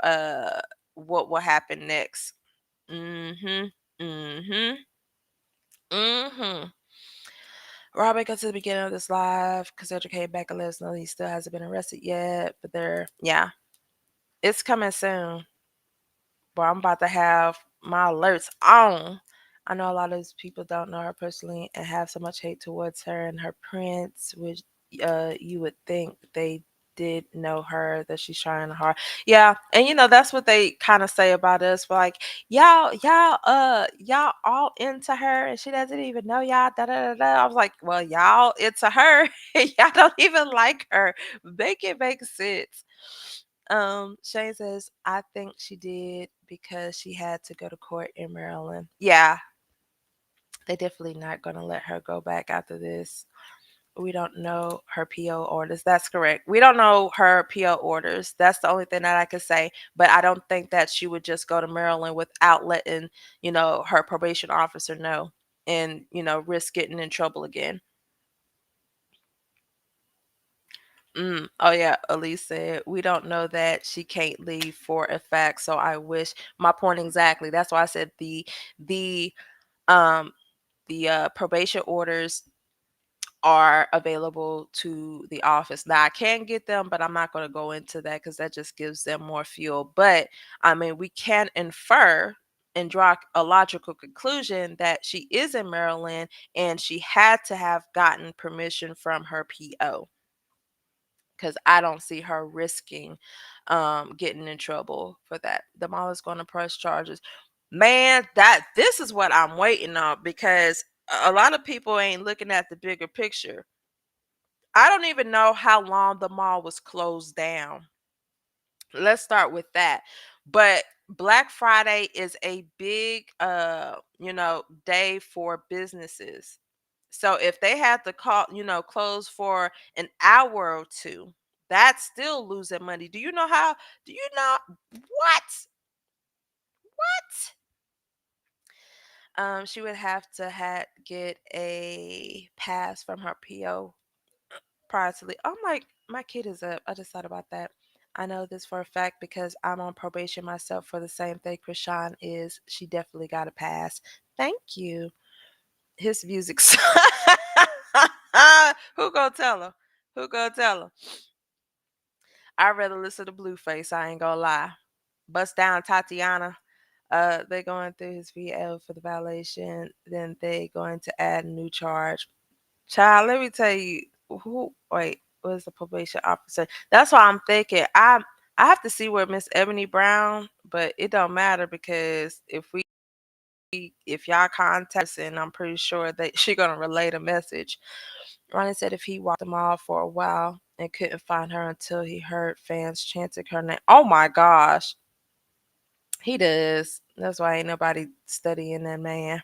what will happen next. Mm-hmm. Mm-hmm. Mm-hmm. Robert got to the beginning of this live. Cassandra came back and let us know he still hasn't been arrested yet. But yeah, it's coming soon. But I'm about to have my alerts on. I know a lot of these people don't know her personally and have so much hate towards her and her prints, which you would think they did know her, that she's trying hard. Yeah, and that's what they kind of say about us. But like, y'all all into her and she doesn't even know y'all. Da da da da. I was like, well, y'all into her. Y'all don't even like her. Make it make sense. Shane says, I think she did because she had to go to court in Maryland. Yeah, they definitely not gonna let her go back after this. We don't know her PO orders. That's correct. We don't know her PO orders. That's the only thing that I could say. But I don't think that she would just go to Maryland without letting, her probation officer know and, risk getting in trouble again. Oh yeah, Elise said we don't know that she can't leave for a fact. So I wish my point exactly. That's why I said the um probation orders are available to the office. Now I can get them, but I'm not going to go into that because that just gives them more fuel. But I mean, we can infer and draw a logical conclusion that she is in Maryland and she had to have gotten permission from her PO, because I don't see her risking getting in trouble for that. The mall is going to press charges. Man, this is what I'm waiting on, because a lot of people ain't looking at the bigger picture. I don't even know how long the mall was closed down. Let's start with that. But Black Friday is a big day for businesses. So if they had to close for an hour or two, that's still losing money. Do you know what? What? She would have to get a pass from her PO prior to leave. Oh my kid is up. I just thought about that. I know this for a fact because I'm on probation myself for the same thing Chrisean is. She definitely got a pass. Thank you. His music's who gonna tell him? Who gonna tell him? I'd rather listen to Blueface, I ain't gonna lie. Bust down Tatiana. They're going through his VL for the violation. Then they going to add a new charge. Child, let me tell you who. Wait, was the probation officer? That's why I'm thinking. I have to see where Miss Ebony Brown, but it don't matter because if y'all contact us, and I'm pretty sure that she gonna relay the message. Ronnie said if he walked the mall for a while and couldn't find her until he heard fans chanting her name. Oh my gosh. He does. That's why ain't nobody studying that man.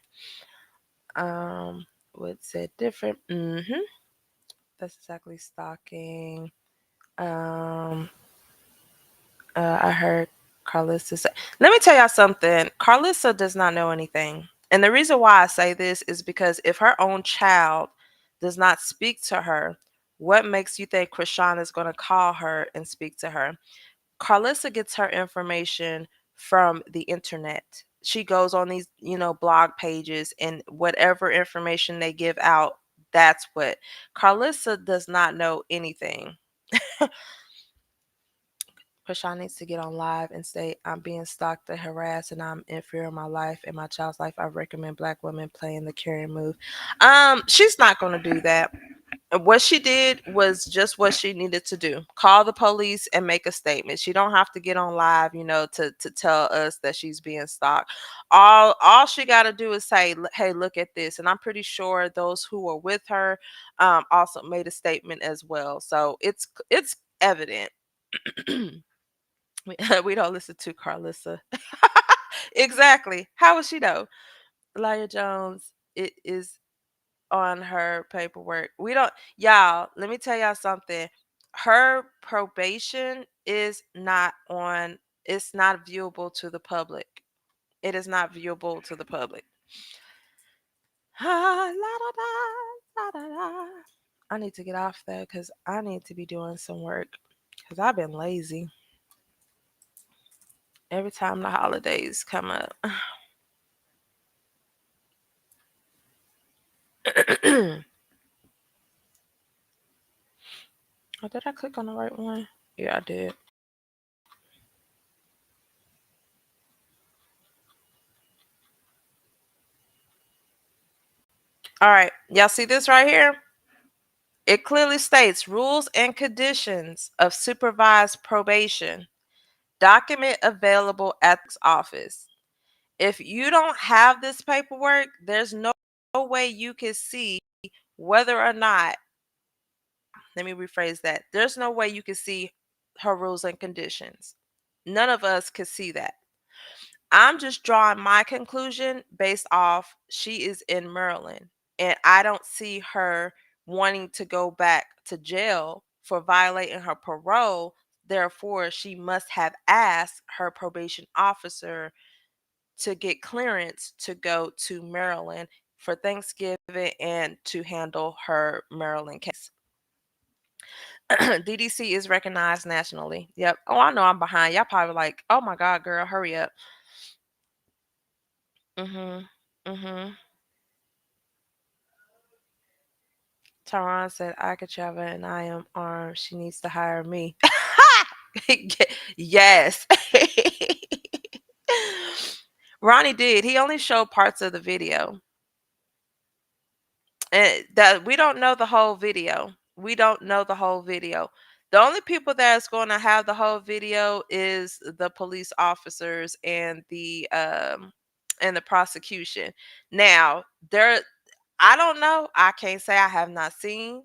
What's it different? Mm-hmm. That's exactly stalking. Um, I heard Carlissa say. Let me tell y'all something. Carlissa does not know anything. And the reason why I say this is because if her own child does not speak to her, what makes you think Chrisean is going to call her and speak to her? Carlissa gets her information from the internet. She goes on these, blog pages, and whatever information they give out, that's what. Carlissa does not know anything. Krishan needs to get on live and say, I'm being stalked and harassed and I'm in fear of my life and my child's life. I recommend black women playing the carrying move. She's not gonna do that. What she did was just what she needed to do. Call the police and make a statement. She don't have to get on live, to tell us that she's being stalked. All she got to do is say, "Hey, look at this." And I'm pretty sure those who were with her also made a statement as well. So it's evident. We don't listen to Carlissa. Exactly. How would she know? Laya Jones, it is on her paperwork. We don't, y'all, let me tell y'all something. Her probation is not on, it's not viewable to the public. It is not viewable to the public. Ah, la, da, da, da, da, da. I need to get off that because I need to be doing some work because I've been lazy every time the holidays come up. Oh, did I click on the right one? Yeah, I did. All right. Y'all see this right here? It clearly states rules and conditions of supervised probation. Document available at the office. If you don't have this paperwork, there's no way you can see whether or not, let me rephrase that. There's no way you can see her rules and conditions. None of us could see that. I'm just drawing my conclusion based off she is in Maryland and I don't see her wanting to go back to jail for violating her parole. Therefore, she must have asked her probation officer to get clearance to go to Maryland for Thanksgiving and to handle her Maryland case. DDC is recognized nationally. Yep. Oh, I know I'm behind. Y'all probably like, oh my God, girl, hurry up. Mhm. Mhm. Taron said, I could travel and I am armed. She needs to hire me. Yes. Ronnie did. He only showed parts of the video. And that we don't know the whole video. We don't know the whole video. The only people that's going to have the whole video is the police officers and the prosecution. Now, there I don't know. I can't say I have not seen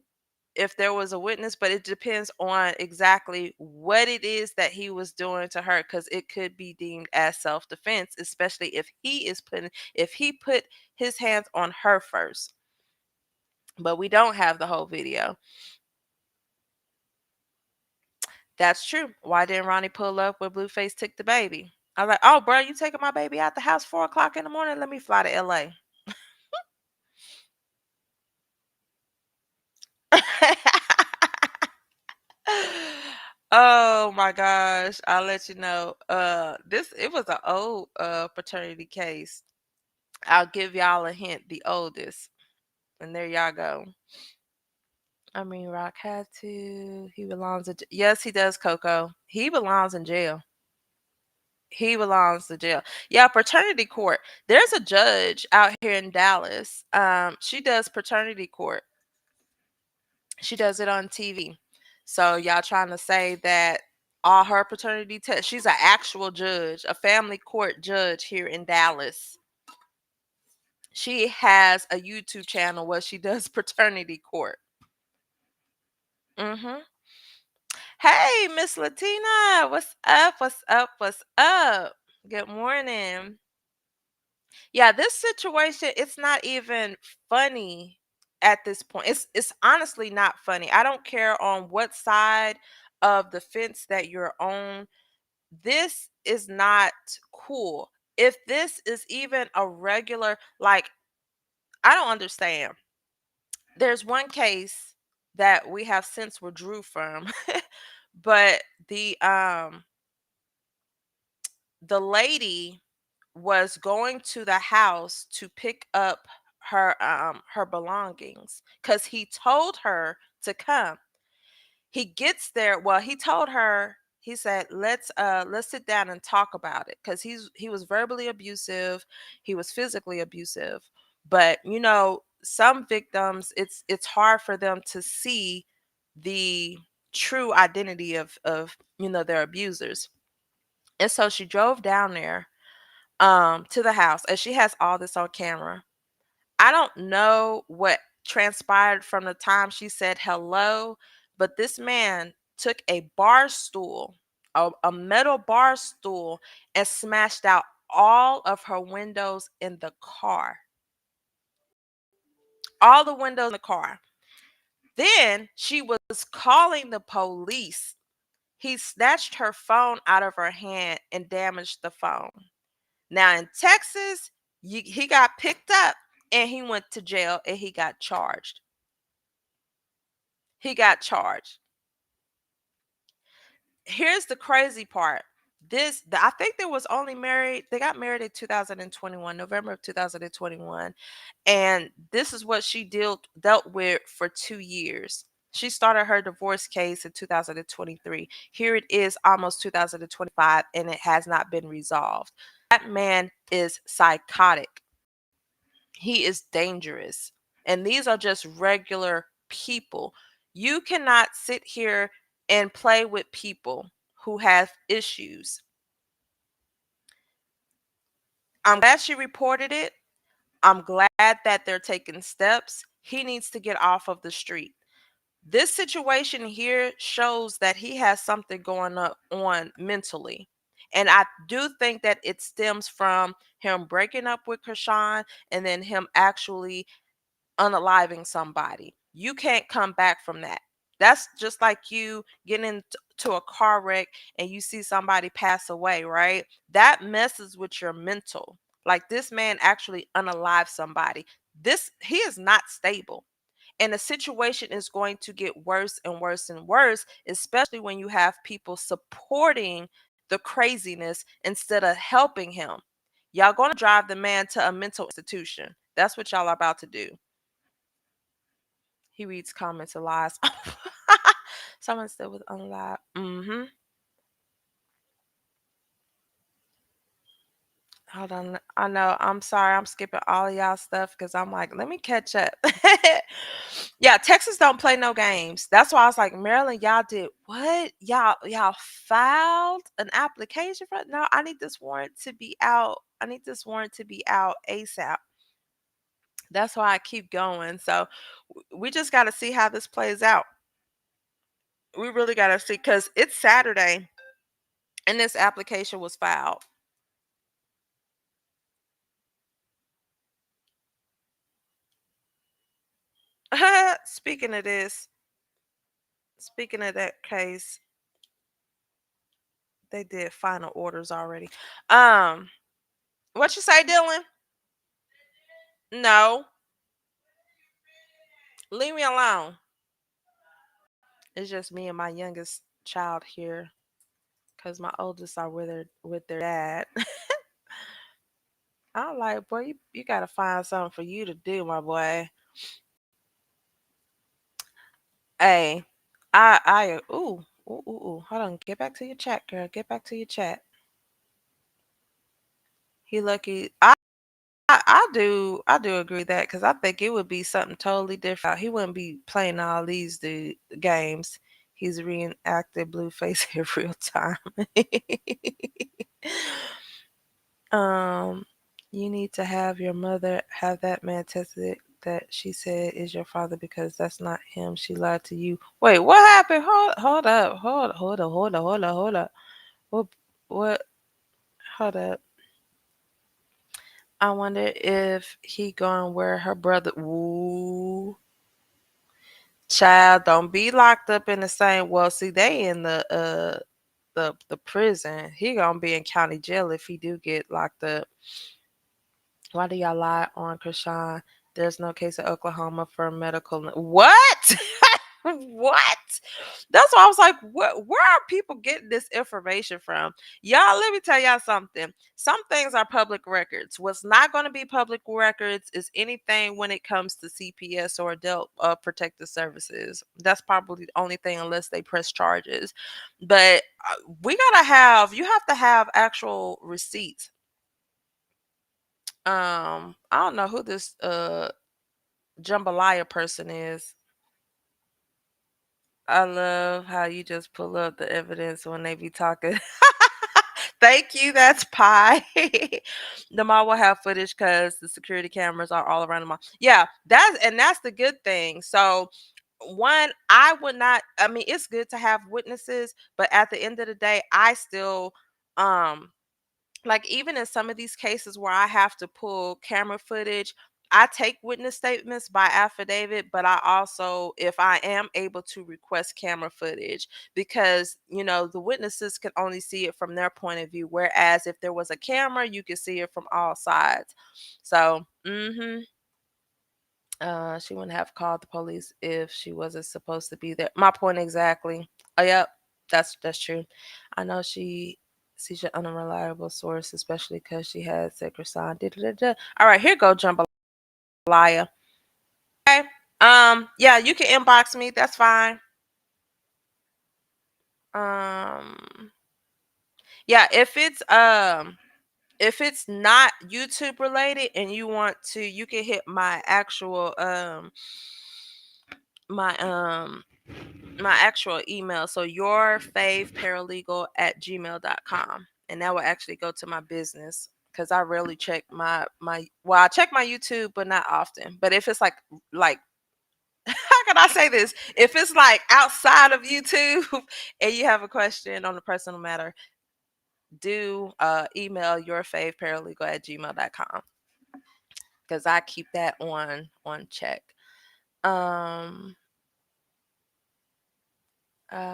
if there was a witness, but it depends on exactly what it is that he was doing to her because it could be deemed as self-defense, especially if he put his hands on her first. But we don't have the whole video. That's true. Why didn't Ronnie pull up when Blueface took the baby? I was like, oh, bro, you taking my baby out the house 4 o'clock in the morning? Let me fly to LA. Oh my gosh. I'll let you know. This it was an old paternity case. I'll give y'all a hint, the oldest. And there y'all go. I mean, Rock had to. He belongs in yes, he does, Coco. He belongs in jail. He belongs to jail. Yeah, paternity court. There's a judge out here in Dallas. She does paternity court. She does it on TV. So y'all trying to say that all her paternity tests, she's an actual judge, a family court judge here in Dallas. She has a YouTube channel where she does paternity court. Mm-hmm. Hey, Miss Latina, what's up? What's up? What's up? Good morning. Yeah, this situation, it's not even funny at this point. It's honestly not funny. I don't care on what side of the fence that you're on. This is not cool. If this is even a regular, like, I don't understand. There's one case that we have since withdrew from, but the lady was going to the house to pick up her belongings because he told her to come. He gets there. Well, he told her he said, let's sit down and talk about it, because he was verbally abusive, he was physically abusive. But some victims, it's hard for them to see the true identity of their abusers. And so she drove down there to the house, and she has all this on camera. I don't know what transpired from the time she said hello, but this man took a bar stool, a metal bar stool, and smashed out all of her windows in the car. All the windows in the car. Then she was calling the police. He snatched her phone out of her hand and damaged the phone. Now in Texas, he got picked up and he went to jail and he got charged. He got charged. Here's the crazy part. I think they got married in 2021, November of 2021. And this is what she dealt with for 2 years. She started her divorce case in 2023. Here it is, almost 2025, and it has not been resolved. That man is psychotic. He is dangerous. And these are just regular people. You cannot sit here and play with people who have issues. I'm glad she reported it. I'm glad that they're taking steps. He needs to get off of the street. This situation here shows that he has something going on mentally. And I do think that it stems from him breaking up with Chrisean and then him actually unaliving somebody. You can't come back from that. That's just like you getting into a car wreck and you see somebody pass away, right? That messes with your mental. Like this man actually unalived somebody. He is not stable. And the situation is going to get worse and worse and worse, especially when you have people supporting the craziness instead of helping him. Y'all going to drive the man to a mental institution. That's what y'all are about to do. He reads comments and lies. Someone still with unlocked. Hold on. I know. I'm sorry. I'm skipping all of y'all stuff because I'm like, let me catch up. Yeah, Texas don't play no games. That's why I was like, Maryland, y'all did what? Y'all filed an application for it? No, I need this warrant to be out. I need this warrant to be out ASAP. That's why I keep going. So we just got to see how this plays out. We really got to see, because it's Saturday and this application was filed. Speaking of this, speaking of that case, they did final orders already. Um, what you say, Dylan? No, leave me alone. It's just me and my youngest child here, because my oldest are with their dad. I'm like, boy, you gotta find something for you to do, my boy. Hey, ooh, hold on, get back to your chat, girl. Get back to your chat. He lucky. I do agree with that, because I think it would be something totally different. He wouldn't be playing all these games. He's reenacted Blueface in real time. um, you need to have your mother have that man tested that she said is your father, because that's not him. She lied to you. Wait, what happened? Hold up. Hold up. What? Hold up. I wonder if he gonna wear her brother. Ooh, child, don't be locked up in the same. Well, see, they in the prison. He gonna be in county jail if he do get locked up. Why do y'all lie on Chrisean? There's no case in Oklahoma for medical. What? What? That's why I was like, what? Where are people getting this information from? Y'all, let me tell y'all something. Some things are public records. What's not going to be public records is anything when it comes to CPS or adult protective services. That's probably the only thing, unless they press charges. But you have to have actual receipts. I don't know who this jambalaya person is. I love how you just pull up the evidence when they be talking. Thank you. That's pie. The mall will have footage because the security cameras are all around the mall. Yeah, that's the good thing. So one, I would not. I mean, it's good to have witnesses, but at the end of the day, I still um like, even in some of these cases where I have to pull camera footage, I take witness statements by affidavit, but I also, if I am able to, request camera footage, because the witnesses can only see it from their point of view, whereas if there was a camera, you could see it from all sides. So she wouldn't have called the police if she wasn't supposed to be there. My point exactly. Oh, yep, that's true. I know she's an unreliable source, especially because she had said Chrisean. All right, here go jambalaya. Okay. Yeah, you can inbox me. That's fine. Um, yeah, if it's not YouTube related and you want to, you can hit my actual my um my actual email. So yourfavparalegal@gmail.com. And that will actually go to my business, because I rarely check I check my YouTube, but not often. But if it's like how can I say this? If it's like outside of YouTube and you have a question on a personal matter, do email yourfavparalegal@gmail.com, because I keep that on check. Um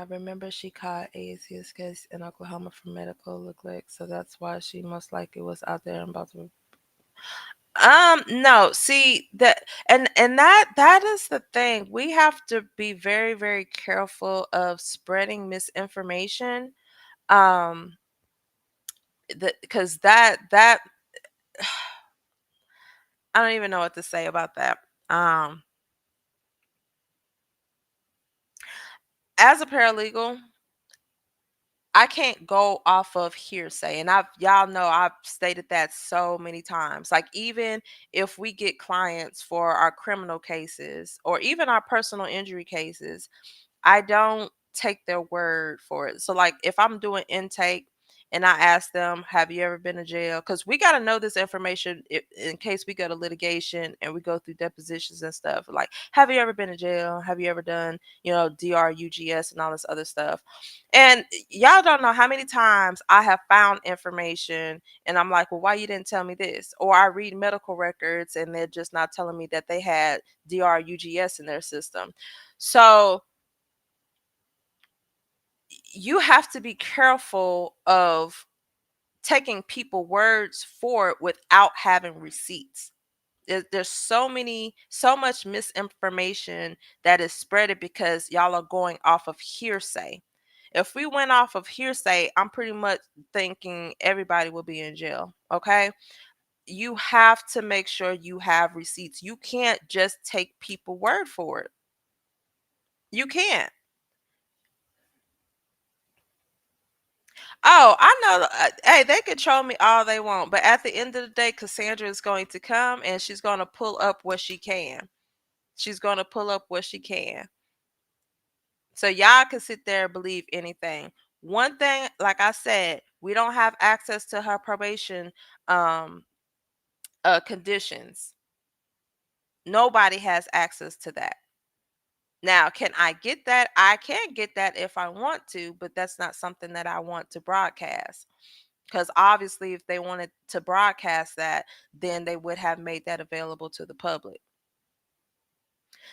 remember she caught AAC's case in Oklahoma for medical neglect, so that's why she most likely was out there in Baltimore. No, see that, and that is the thing. We have to be very, very careful of spreading misinformation. Um, because that I don't even know what to say about that. Um, as a paralegal, I can't go off of hearsay. And y'all know I've stated that so many times. Like, even if we get clients for our criminal cases or even our personal injury cases, I don't take their word for it. So, like, if I'm doing intake and I ask them, "Have you ever been to jail?" Because we got to know this information in case we go to litigation and we go through depositions and stuff. Like, have you ever been to jail? Have you ever done, DRUGS and all this other stuff? And y'all don't know how many times I have found information and I'm like, "Well, why you didn't tell me this?" Or I read medical records and they're just not telling me that they had DRUGS in their system. So you have to be careful of taking people words for it without having receipts. There's so much misinformation that is spreaded because y'all are going off of hearsay. If we went off of hearsay, I'm pretty much thinking everybody will be in jail. Okay. You have to make sure you have receipts. You can't just take people word for it. You can't. Oh, I know. Hey, they can troll me all they want, but at the end of the day, Cassandra is going to come and she's going to pull up what she can. She's going to pull up what she can. So y'all can sit there and believe anything. One thing, like I said, we don't have access to her probation um conditions. Nobody has access to that. Now, can I get that? I can get that if I want to, but that's not something that I want to broadcast. Because obviously, if they wanted to broadcast that, then they would have made that available to the public.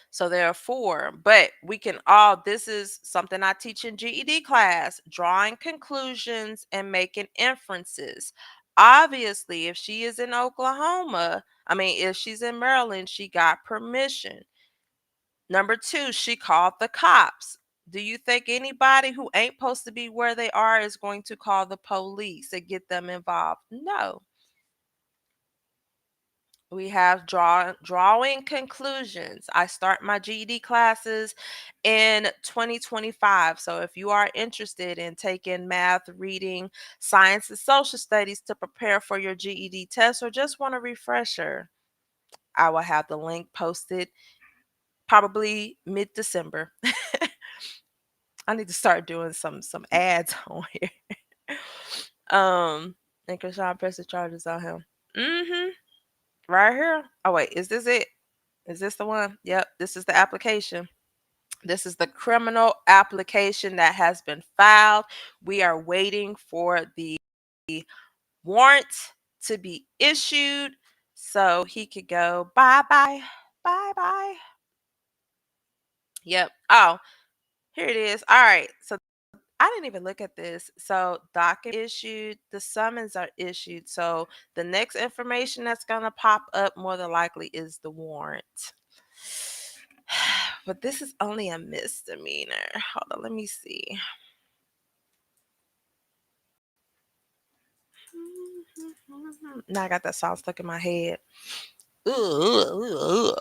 So therefore, but we can all, this is something I teach in GED class, drawing conclusions and making inferences. Obviously, if she is in Oklahoma, I mean, if she's in Maryland, she got permission. Number two, she called the cops. Do you think anybody who ain't supposed to be where they are is going to call the police and get them involved? No. We have drawing conclusions. I start my GED classes in 2025. So if you are interested in taking math, reading, science, and social studies to prepare for your GED test or just want a refresher, I will have the link posted probably mid-December. I need to start doing some ads on here. And Chrisean press the charges on him. Right here. Oh wait, is this it? Is this the one? Yep, this is the application. This is the criminal application that has been filed. We are waiting for the warrant to be issued so he could go bye bye. Bye bye. Yep. Oh, here it is. All right. So I didn't even look at this. So docket issued, the summons are issued. So the next information that's gonna pop up more than likely is the warrant. But this is only a misdemeanor. Hold on, let me see. Now I got that song stuck in my head. Ugh.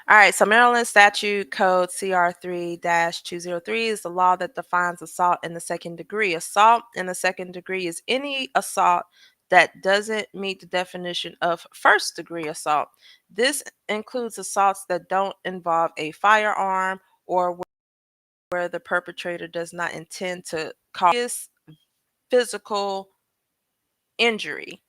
All right, so Maryland Statute Code CR3-203 is the law that defines assault in the second degree. Assault in the second degree is any assault that doesn't meet the definition of first degree assault. This includes assaults that don't involve a firearm or where the perpetrator does not intend to cause physical injury.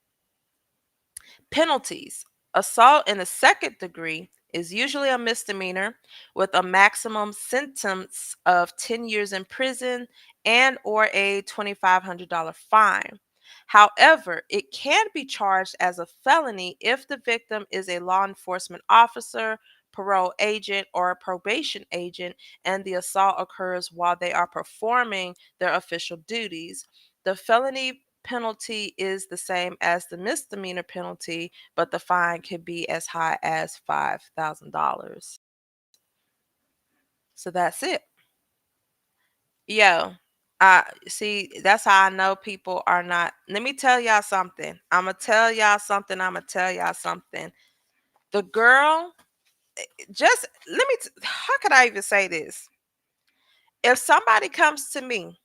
Penalties. Assault in the second degree is usually a misdemeanor with a maximum sentence of 10 years in prison and or a $2,500 fine. However, it can be charged as a felony if the victim is a law enforcement officer, parole agent, or a probation agent, and the assault occurs while they are performing their official duties. The felony penalty is the same as the misdemeanor penalty, but the fine could be as high as $5,000. So that's it. Yo, I see that's how I know people are not. Let me tell y'all something. I'm gonna tell y'all something. I'm gonna tell y'all something. The girl, just let me, how could I even say this? If somebody comes to me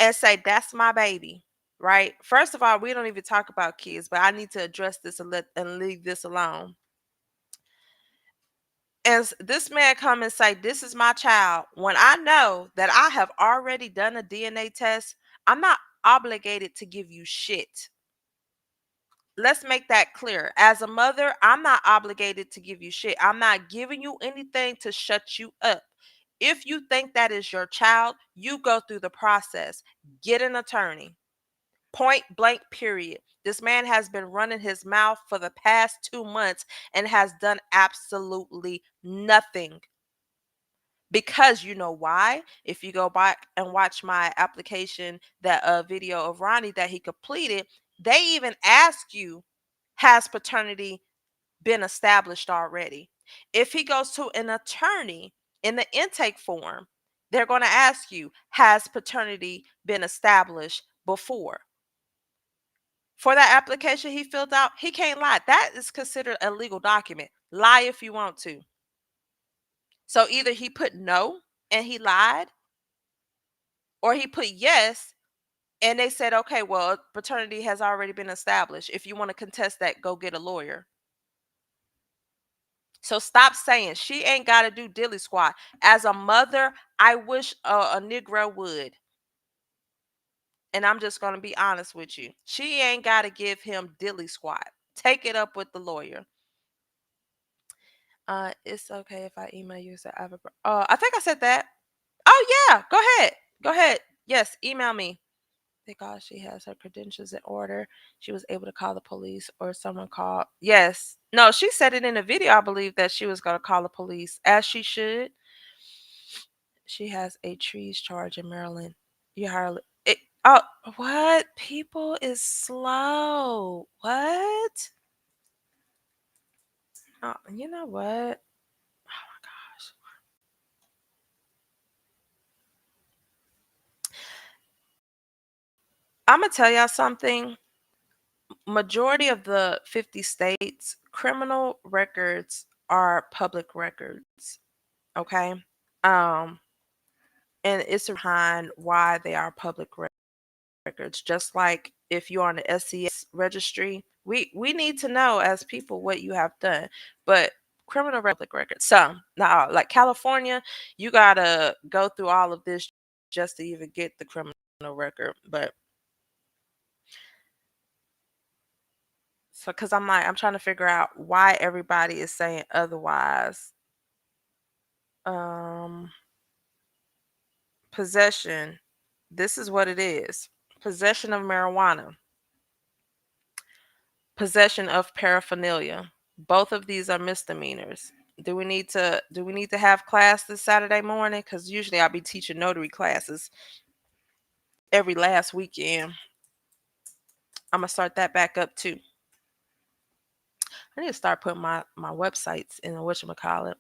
and say, that's my baby, right? First of all, we don't even talk about kids, but I need to address this and leave this alone. As this man come and say, this is my child, when I know that I have already done a DNA test, I'm not obligated to give you shit. Let's make that clear. As a mother, I'm not obligated to give you shit. I'm not giving you anything to shut you up. If you think that is your child, you go through the process. Get an attorney. Point blank, period. This man has been running his mouth for the past 2 months and has done absolutely nothing. Because you know why? If you go back and watch my application, that video of Ronnie that he completed, they even ask you, has paternity been established already? If he goes to an attorney in the intake form, they're going to ask you, has paternity been established before? For that application he filled out, he can't lie. That is considered a legal document. Lie if you want to. So either he put no and he lied, or he put yes and they said, okay, well, paternity has already been established. If you want to contest that, go get a lawyer. So stop saying she ain't got to do dilly squat. As a mother, I wish a Negro would. And I'm just going to be honest with you. She ain't got to give him dilly squat. Take it up with the lawyer. It's okay if I email you. So I think I said that. Oh yeah, go ahead. Go ahead. Yes, email me. Because she has her credentials in order, she was able to call the police or someone called. Yes. No, she said it in a video, I believe, that she was going to call the police, as she should. She has a trees charge in Maryland. You hardly. Oh, what? People is slow. What? You know what? Oh my gosh. I'm gonna tell y'all something. Majority of the 50 states, criminal records are public records. Okay. Um, and it's behind why they are public records. Just like if you're on the SCS registry, we need to know as people what you have done. But criminal public records, some now like California, you gotta go through all of this just to even get the criminal record. But so, because I'm trying to figure out why everybody is saying otherwise. Um, Possession. This is what it is: possession of marijuana, possession of paraphernalia. Both of these are misdemeanors. Do we need to have class this Saturday morning? Because usually I'll be teaching notary classes every last weekend. I'm gonna start that back up too. I need to start putting my websites in the whatchamacallit.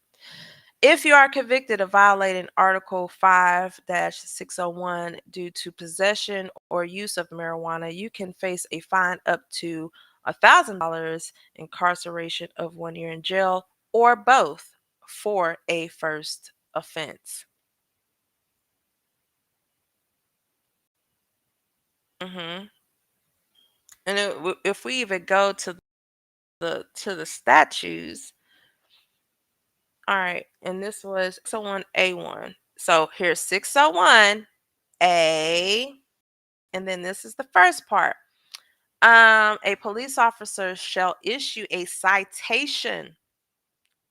If you are convicted of violating Article 5-601 due to possession or use of marijuana, you can face a fine up to $1,000, incarceration of 1 year in jail, or both for a first offense. hmm And if we even go to the statutes, all right, and this was 601A1. So here's 601A, and then this is the first part. A police officer shall issue a citation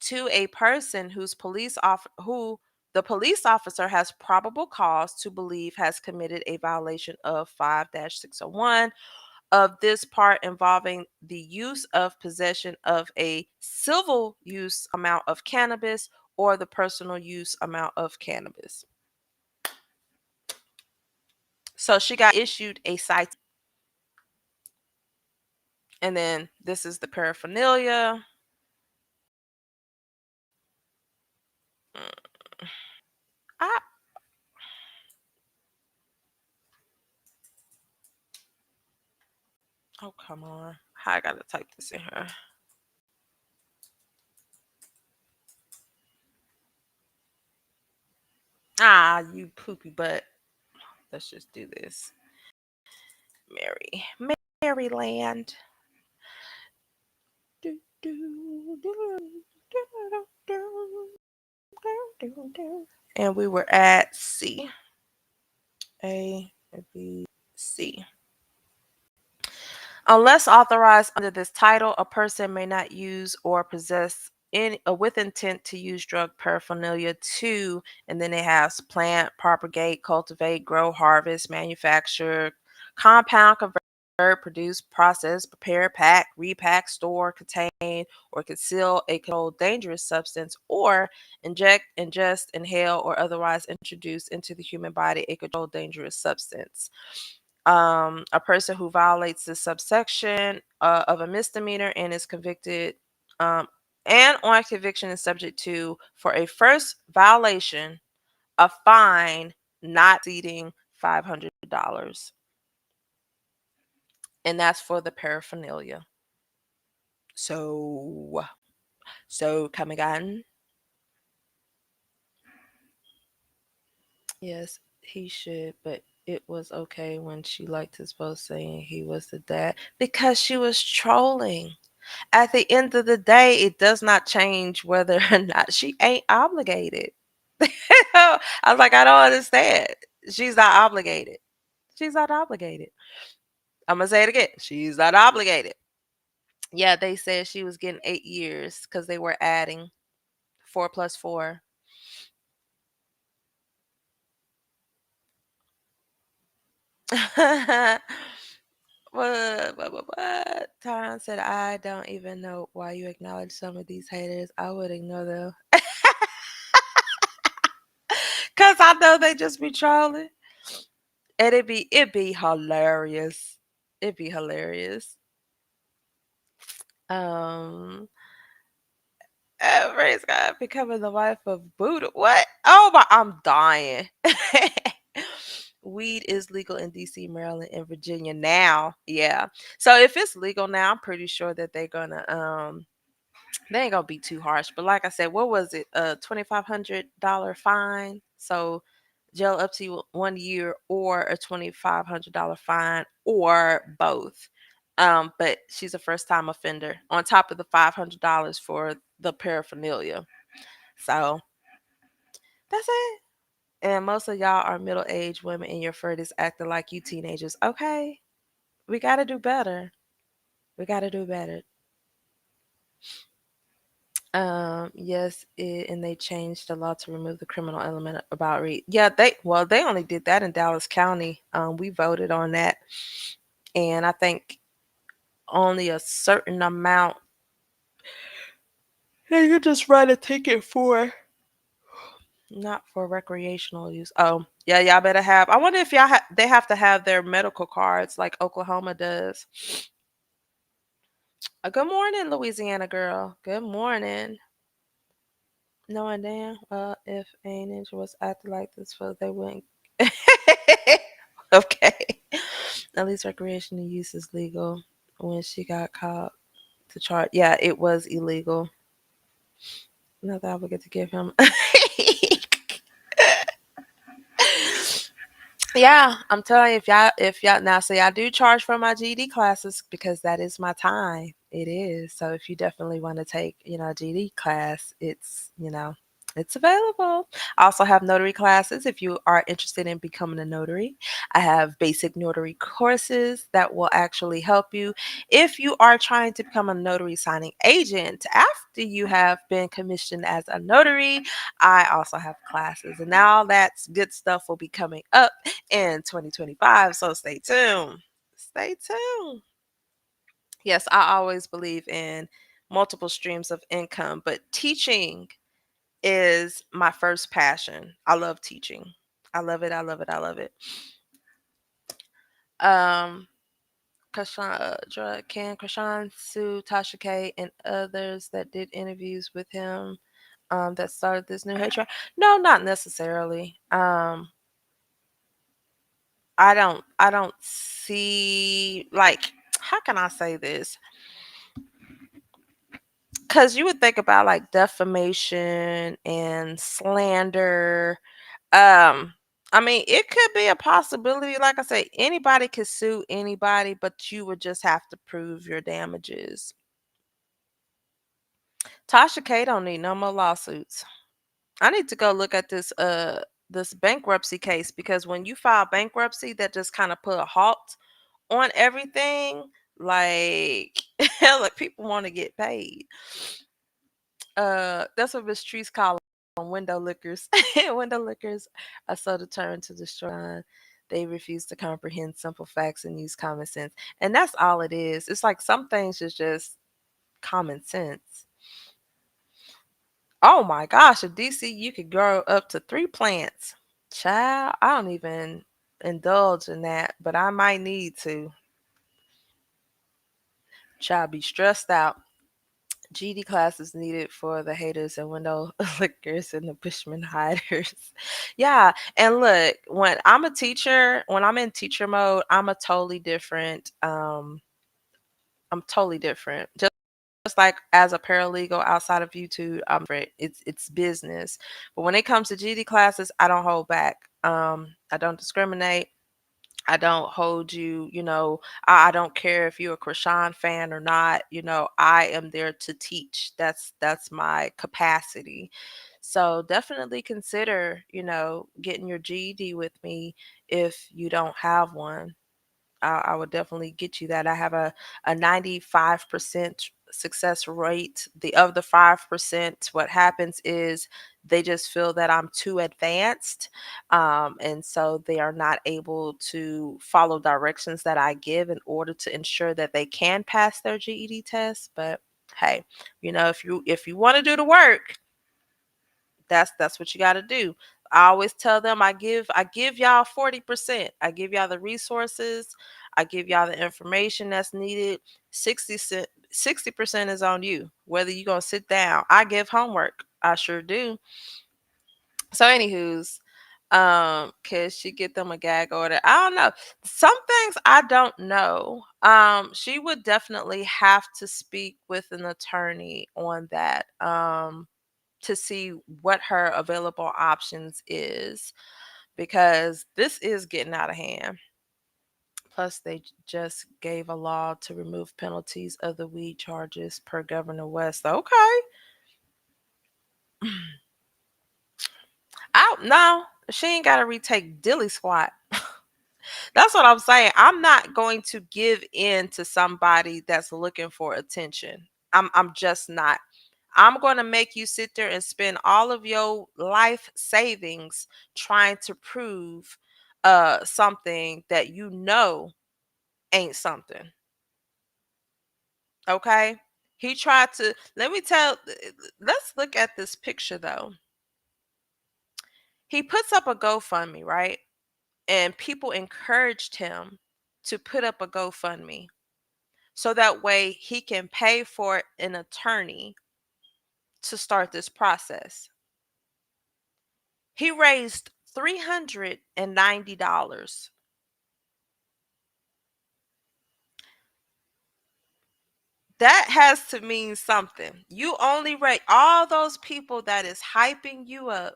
to a person who the police officer has probable cause to believe has committed a violation of 5-601 of this part involving the use of possession of a civil use amount of cannabis or the personal use amount of cannabis. So she got issued a citation. And then this is the paraphernalia. Mm, I, oh, come on. How I gotta type this in here. Ah, you poopy butt. Let's just do this. Mary. Maryland. Do, do, do, do, do, and we were at C. A, B, C. Unless authorized under this title, a person may not use or possess any with intent to use drug paraphernalia to, and then it has plant, propagate, cultivate, grow, harvest, manufacture, compound, convert, produce, process, prepare, pack, repack, store, contain, or conceal a controlled dangerous substance, or inject, ingest, inhale, or otherwise introduce into the human body a controlled dangerous substance. A person who violates this subsection of a misdemeanor and is convicted, um, and on conviction is subject to, for a first violation, a fine not exceeding $500, and that's for the paraphernalia. So, come again. Yes, he should, but it was okay when she liked his post saying he was the dad because she was trolling. At the end of the day, it does not change whether or not she ain't obligated. I was like, I don't understand. She's not obligated. She's not obligated. I'm gonna say it again. She's not obligated. Yeah, they said she was getting 8 years because they were adding 4 plus 4. What? Tyron said, I don't even know why you acknowledge some of these haters. I would ignore them. Cause I know they just be trolling. And it'd be hilarious. It'd be hilarious. Um Praise God. Becoming the wife of Buddha. What? Oh my, I'm dying. Weed is legal in DC, Maryland, and Virginia now. Yeah. So if it's legal now, I'm pretty sure that they're gonna they ain't gonna be too harsh. But like I said, what was it? A $2,500 fine. So jail up to 1 year, or a $2,500 fine, or both. But she's a first time offender on top of the $500 for the paraphernalia. So that's it. And most of y'all are middle aged women in your 30s acting like you teenagers. Okay, we got to do better. We got to do better. Yes, and they changed the law to remove the criminal element about read. Yeah, they only did that in Dallas County. We voted on that, and I think only a certain amount they could just write a ticket for, not for recreational use. Oh, yeah, y'all better have. I wonder if they have to have their medical cards like Oklahoma does. Good morning, Louisiana girl. Good morning. Knowing damn well if a ninja was acting like this, for they wouldn't. Okay. At least recreational use is legal. When she got caught to charge, yeah, it was illegal. Not that I would get to give him. Yeah, I'm telling you, if y'all now say I do charge for my GED classes because that is my time. It is. So if you definitely want to take, a GED class, it's available. I also have notary classes if you are interested in becoming a notary. I have basic notary courses that will actually help you if you are trying to become a notary signing agent after you have been commissioned as a notary. I also have classes, and now that's good stuff will be coming up in 2025. So stay tuned. Stay tuned. Yes, I always believe in multiple streams of income, but teaching is my first passion. I love teaching. I love it. I love it. I love it. Um, Chrisean Sue, Tasha K, and others that did interviews with him that started this new hate trial. No, not necessarily. I don't see, like, how can I say this? Because you would think about like defamation and slander. Um, I mean, it could be a possibility. Like I say, anybody could sue anybody, but you would just have to prove your damages. Tasha K don't need no more lawsuits. I need to go look at this bankruptcy case, because when you file bankruptcy, that just kind of put a halt on everything. Like, like people want to get paid. That's what Miss Trees call on window lickers. Window lickers are so determined to destroy. They refuse to comprehend simple facts and use common sense. And that's all it is. It's like some things is just common sense. Oh my gosh, in DC you could grow up to 3 plants. Child, I don't even indulge in that, but I might need to. Child be stressed out. GD class is needed for the haters and window lickers and the Bushman hiders. Yeah. And look, when I'm in teacher mode, I'm totally different. Just like as a paralegal outside of YouTube, I'm different. It's business. But when it comes to GD classes, I don't hold back. I don't discriminate. I don't hold you, I don't care if you're a Chrisean fan or not, I am there to teach. That's my capacity. So definitely consider, getting your GED with me if you don't have one. I would definitely get you that. I have a 95% success rate. The of the 5%, what happens is they just feel that I'm too advanced. And so they are not able to follow directions that I give in order to ensure that they can pass their GED test. But hey, if you want to do the work, that's what you got to do. I always tell them I give y'all 40%. I give y'all the resources, I give y'all the information that's needed. 60% is on you. Whether you gonna sit down. I give homework. I sure do. So anywho's, could she get them a gag order? I don't know. Some things I don't know. She would definitely have to speak with an attorney on that. To see what her available options is, because this is getting out of hand. Plus, they just gave a law to remove penalties of the weed charges per Governor West. Okay. Out no, she ain't got to retake dilly squat. That's what I'm saying. I'm not going to give in to somebody that's looking for attention. I'm just not. I'm going to make you sit there and spend all of your life savings trying to prove something that you know ain't something. Okay? He tried to let me tell let's look at this picture though. He puts up a GoFundMe, right? And people encouraged him to put up a GoFundMe so that way he can pay for an attorney to start this process. He raised $390. That has to mean something. You only rate all those people that is hyping you up,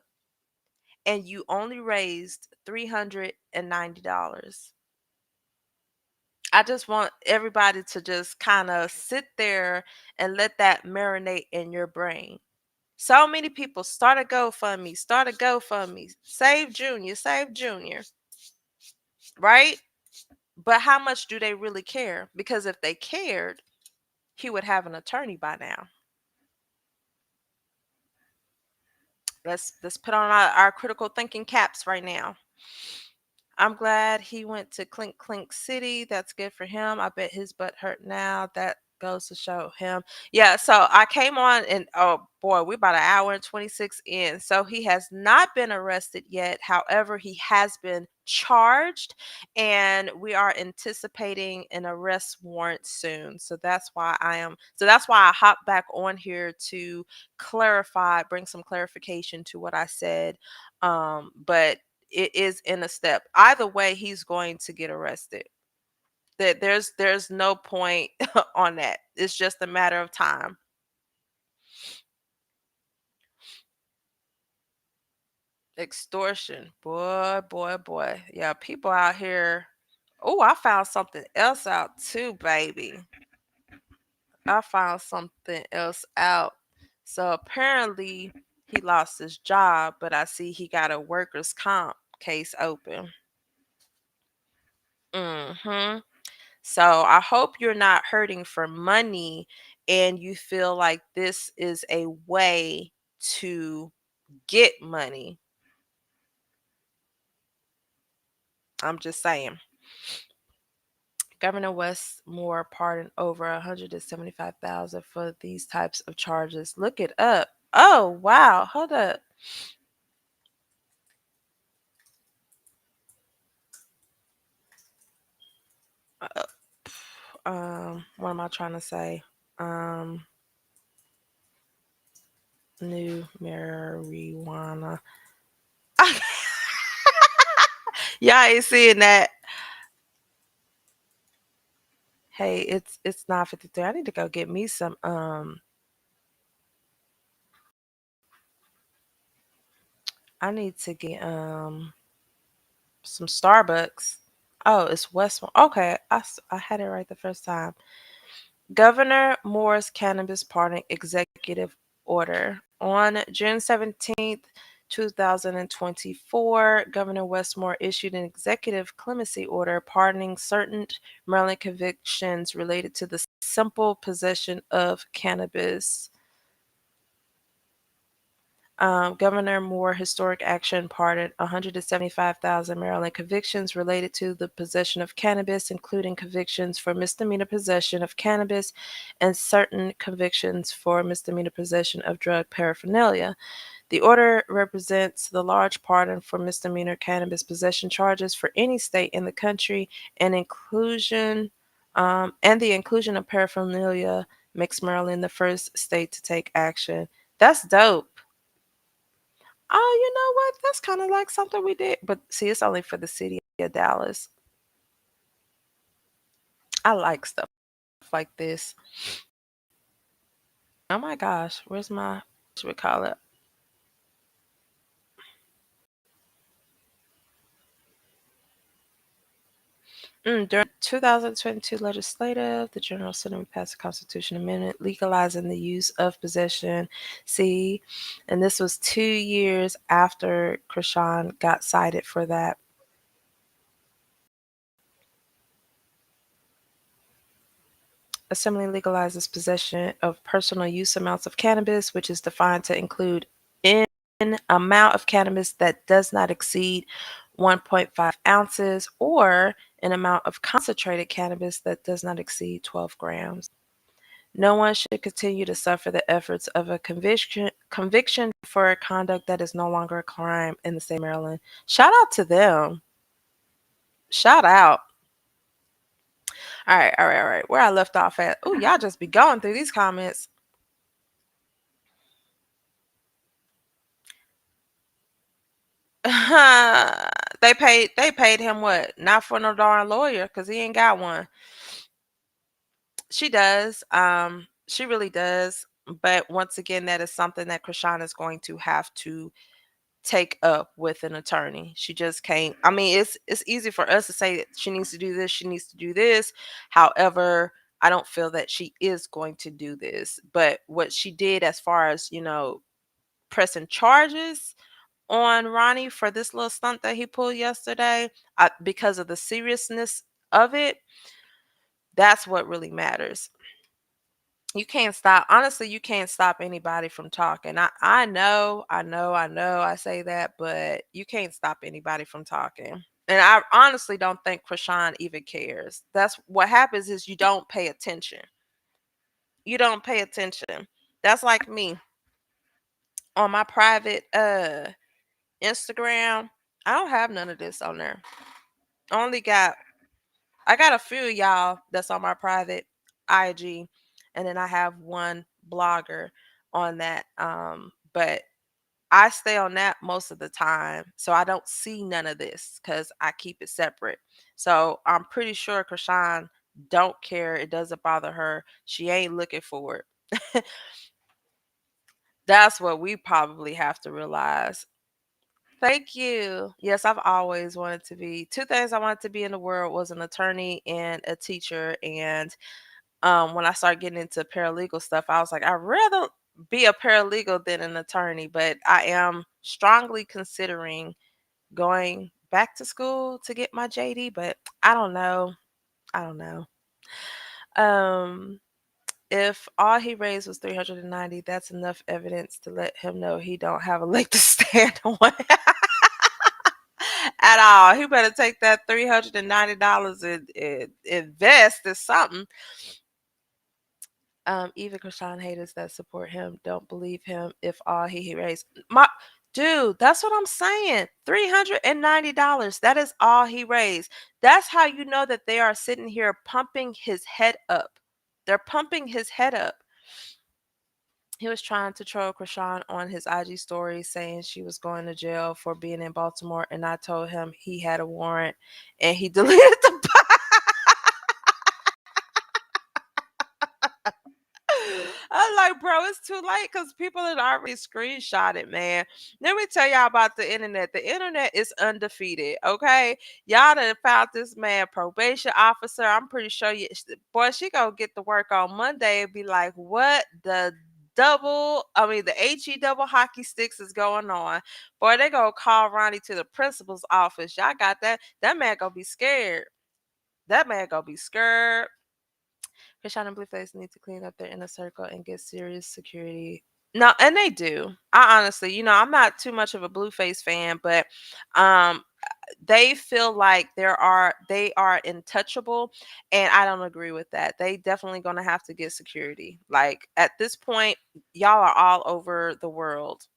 and you only raised $390. I just want everybody to just kind of sit there and let that marinate in your brain. So many people start a GoFundMe, save Junior, right? But how much do they really care? Because if they cared, he would have an attorney by now. Let's put on our critical thinking caps right now. I'm glad he went to Clink Clink City. That's good for him. I bet his butt hurt now. That goes to show him. Yeah, so I came on and oh boy, we're about an hour and 26 in. So he has not been arrested yet. However, he has been charged and we are anticipating an arrest warrant soon. So that's why I hopped back on here to clarify, bring some clarification to what I said. But it is in a step. Either way, he's going to get arrested. That there's no point on that. It's just a matter of time. Extortion. Boy, boy, boy. Yeah, people out here. Oh, I found something else out too, baby. I found something else out. So apparently he lost his job, but I see he got a workers' comp case open. Mm-hmm. So I hope you're not hurting for money and you feel like this is a way to get money. I'm just saying. Governor Westmore pardoned over 175,000 for these types of charges. Look it up. Oh, wow. Hold up. Uh, what am I trying to say? Um, New marijuana. Y'all ain't seeing that. Hey, it's 9:53. I need to go get me some I need to get some Starbucks. Oh, it's Westmore. Okay, I had it right the first time. Governor Moore's cannabis pardon executive order. On June 17th, 2024, Governor Westmore issued an executive clemency order pardoning certain Maryland convictions related to the simple possession of cannabis. Governor Moore historic action pardoned 175,000 Maryland convictions related to the possession of cannabis, including convictions for misdemeanor possession of cannabis and certain convictions for misdemeanor possession of drug paraphernalia. The order represents the large pardon for misdemeanor cannabis possession charges for any state in the country, and the inclusion of paraphernalia makes Maryland the first state to take action. That's dope. Oh, you know what? That's kind of like something we did, but see, it's only for the city of Dallas. I like stuff like this. Oh my gosh, where's my, should we call it? During 2022 legislative, the General Assembly passed a constitution amendment legalizing the use of possession. See, and this was 2 years after Chrisean got cited for that. Assembly legalizes possession of personal use amounts of cannabis, which is defined to include in amount of cannabis that does not exceed 1.5 ounces or an amount of concentrated cannabis that does not exceed 12 grams. No one should continue to suffer the efforts of a conviction for a conduct that is no longer a crime in the state of Maryland. Shout out to them. Shout out. All right, all right, all right. Where I left off at. Oh, y'all just be going through these comments. They paid him what? Not for no darn lawyer, because he ain't got one. She does. She really does. But once again, that is something that Chrisean is going to have to take up with an attorney. She just can't. I mean, it's easy for us to say that she needs to do this, she needs to do this. However, I don't feel that she is going to do this. But what she did as far as, pressing charges on Ronnie for this little stunt that he pulled yesterday, because of the seriousness of it, that's what really matters. You can't stop, honestly, you can't stop anybody from talking. I know I say that, but you can't stop anybody from talking. And I honestly don't think Chrisean even cares. That's what happens, is you don't pay attention. You don't pay attention. That's like me on my private Instagram. I don't have none of this on there. I only got I got a few of y'all that's on my private IG, and then I have one blogger on that. But I stay on that most of the time, so I don't see none of this because I keep it separate. So I'm pretty sure Chrisean don't care. It doesn't bother her. She ain't looking for it. That's what we probably have to realize. Thank you. Yes, I've always wanted to be, two things I wanted to be in the world was an attorney and a teacher. And when I started getting into paralegal stuff, I was like, I'd rather be a paralegal than an attorney. But I am strongly considering going back to school to get my JD, but I don't know. I don't know. Um, if all he raised was 390, that's enough evidence to let him know he don't have a leg to stand on. At all. He better take that $390 and invest in something. Even Chrisean haters that support him don't believe him if all he raised. My dude, that's what I'm saying. $390. That is all he raised. That's how you know that they are sitting here pumping his head up. They're pumping his head up. He was trying to troll Chrisean on his IG story saying she was going to jail for being in Baltimore, and I told him he had a warrant and he deleted the I'm like, bro, it's too late because people had already screenshot it, man. Let me tell y'all about the internet. The internet is undefeated, okay? Y'all done found this man probation officer. I'm pretty sure boy, she gonna get to work on Monday and be like, what the the HE double hockey sticks is going on. Boy, they gonna call Ronnie to the principal's office. Y'all got that? That man gonna be scared. That man gonna be scared. Chrisean and Blueface need to clean up their inner circle and get serious security. No, and they do. I honestly, I'm not too much of a Blueface fan, but um they feel like they are untouchable, and I don't agree with that. They definitely gonna have to get security. Like at this point, y'all are all over the world.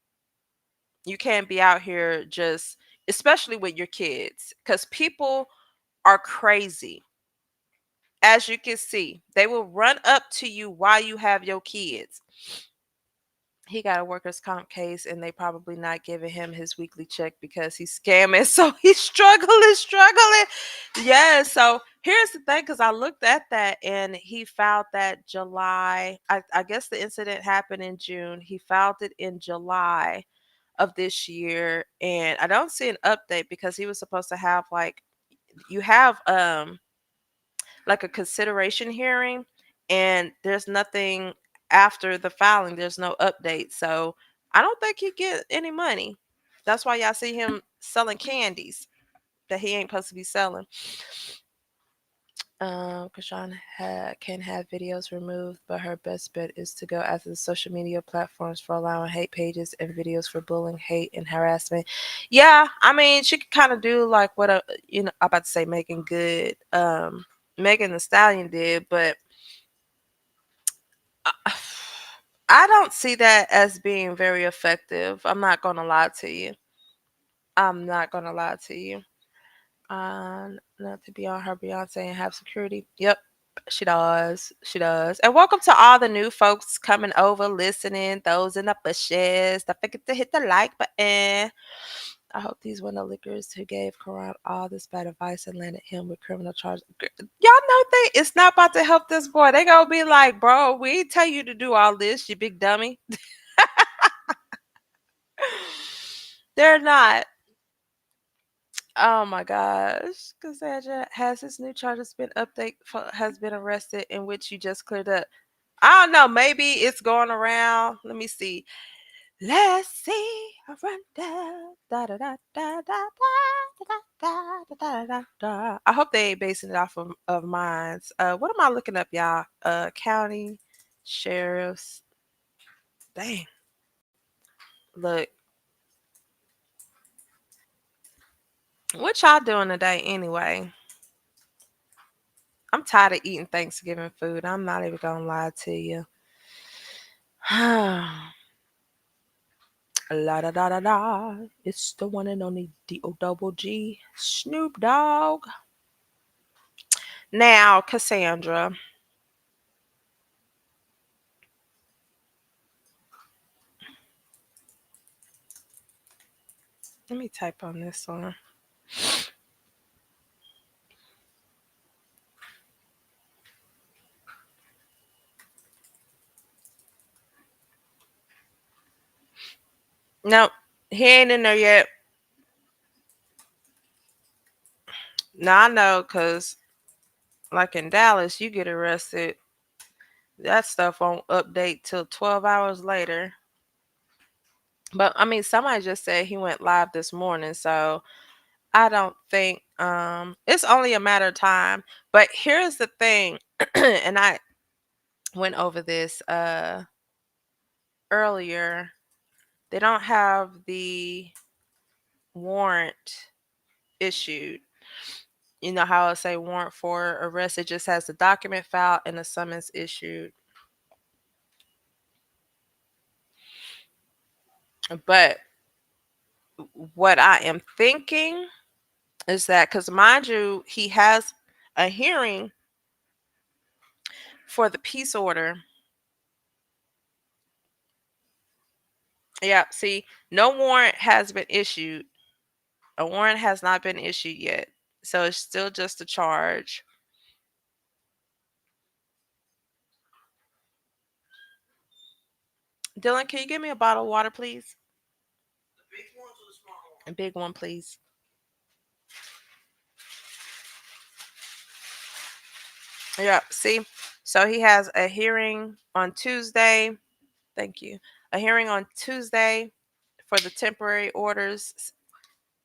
You can't be out here just, especially with your kids, because people are crazy. As you can see, they will run up to you while you have your kids. He got a workers' comp case, and they probably not giving him his weekly check because he's scamming. So he's struggling. Yeah. So here's the thing, because I looked at that, and he filed that July. I guess the incident happened in June. He filed it in July of this year, and I don't see an update because he was supposed to have, like, you have like a consideration hearing, and there's nothing after the filing. There's no update, so I don't think he get any money. That's why y'all see him selling candies that he ain't supposed to be selling. Chrisean can have videos removed, but her best bet is to go after the social media platforms for allowing hate pages and videos for bullying, hate, and harassment. Yeah, I mean, she could kind of do like what I'm about to say Megan Good, Megan the Stallion did, but I, I don't see that as being very effective. I'm not gonna lie to you. I'm not gonna lie to you. Not to be on her Beyonce and have security. Yep, she does. She does. And welcome to all the new folks coming over, listening, those in the bushes. Don't forget to hit the like button. I hope these were the lickers who gave Karan all this bad advice and landed him with criminal charges. Y'all know it's not about to help this boy. They gonna be like, bro, we ain't tell you to do all this, you big dummy. They're not. Oh my gosh. Cassandra, has his new charges been has been arrested in which you just cleared up? I don't know. Maybe it's going around. Let me see. Let's see a rundown. Da da da da da da da da da da da. I hope they ain't basing it off of mines. What am I looking up, y'all? County sheriffs. Dang. Look, what y'all doing today anyway? I'm tired of eating Thanksgiving food. I'm not even gonna lie to you. La da da da da. It's the one and only D-O-double-G, Snoop Dogg. Now, Cassandra. Let me type on this one. Nope, he ain't in there yet. Now I know, cause like in Dallas, you get arrested, that stuff won't update till 12 hours later. But I mean, somebody just said he went live this morning, so I don't think it's only a matter of time. But here's the thing, and I went over this earlier. They don't have the warrant issued. You know how I say warrant for arrest? It just has the document filed and a summons issued. But what I am thinking is that, because mind you, he has a hearing for the peace order. Yeah, see, no warrant has been issued. A warrant has not been issued yet. So it's still just a charge. Dylan, can you give me a bottle of water, please? A big one, please. Yeah, see? So he has a hearing on Tuesday. Thank you. A hearing on Tuesday for the temporary orders.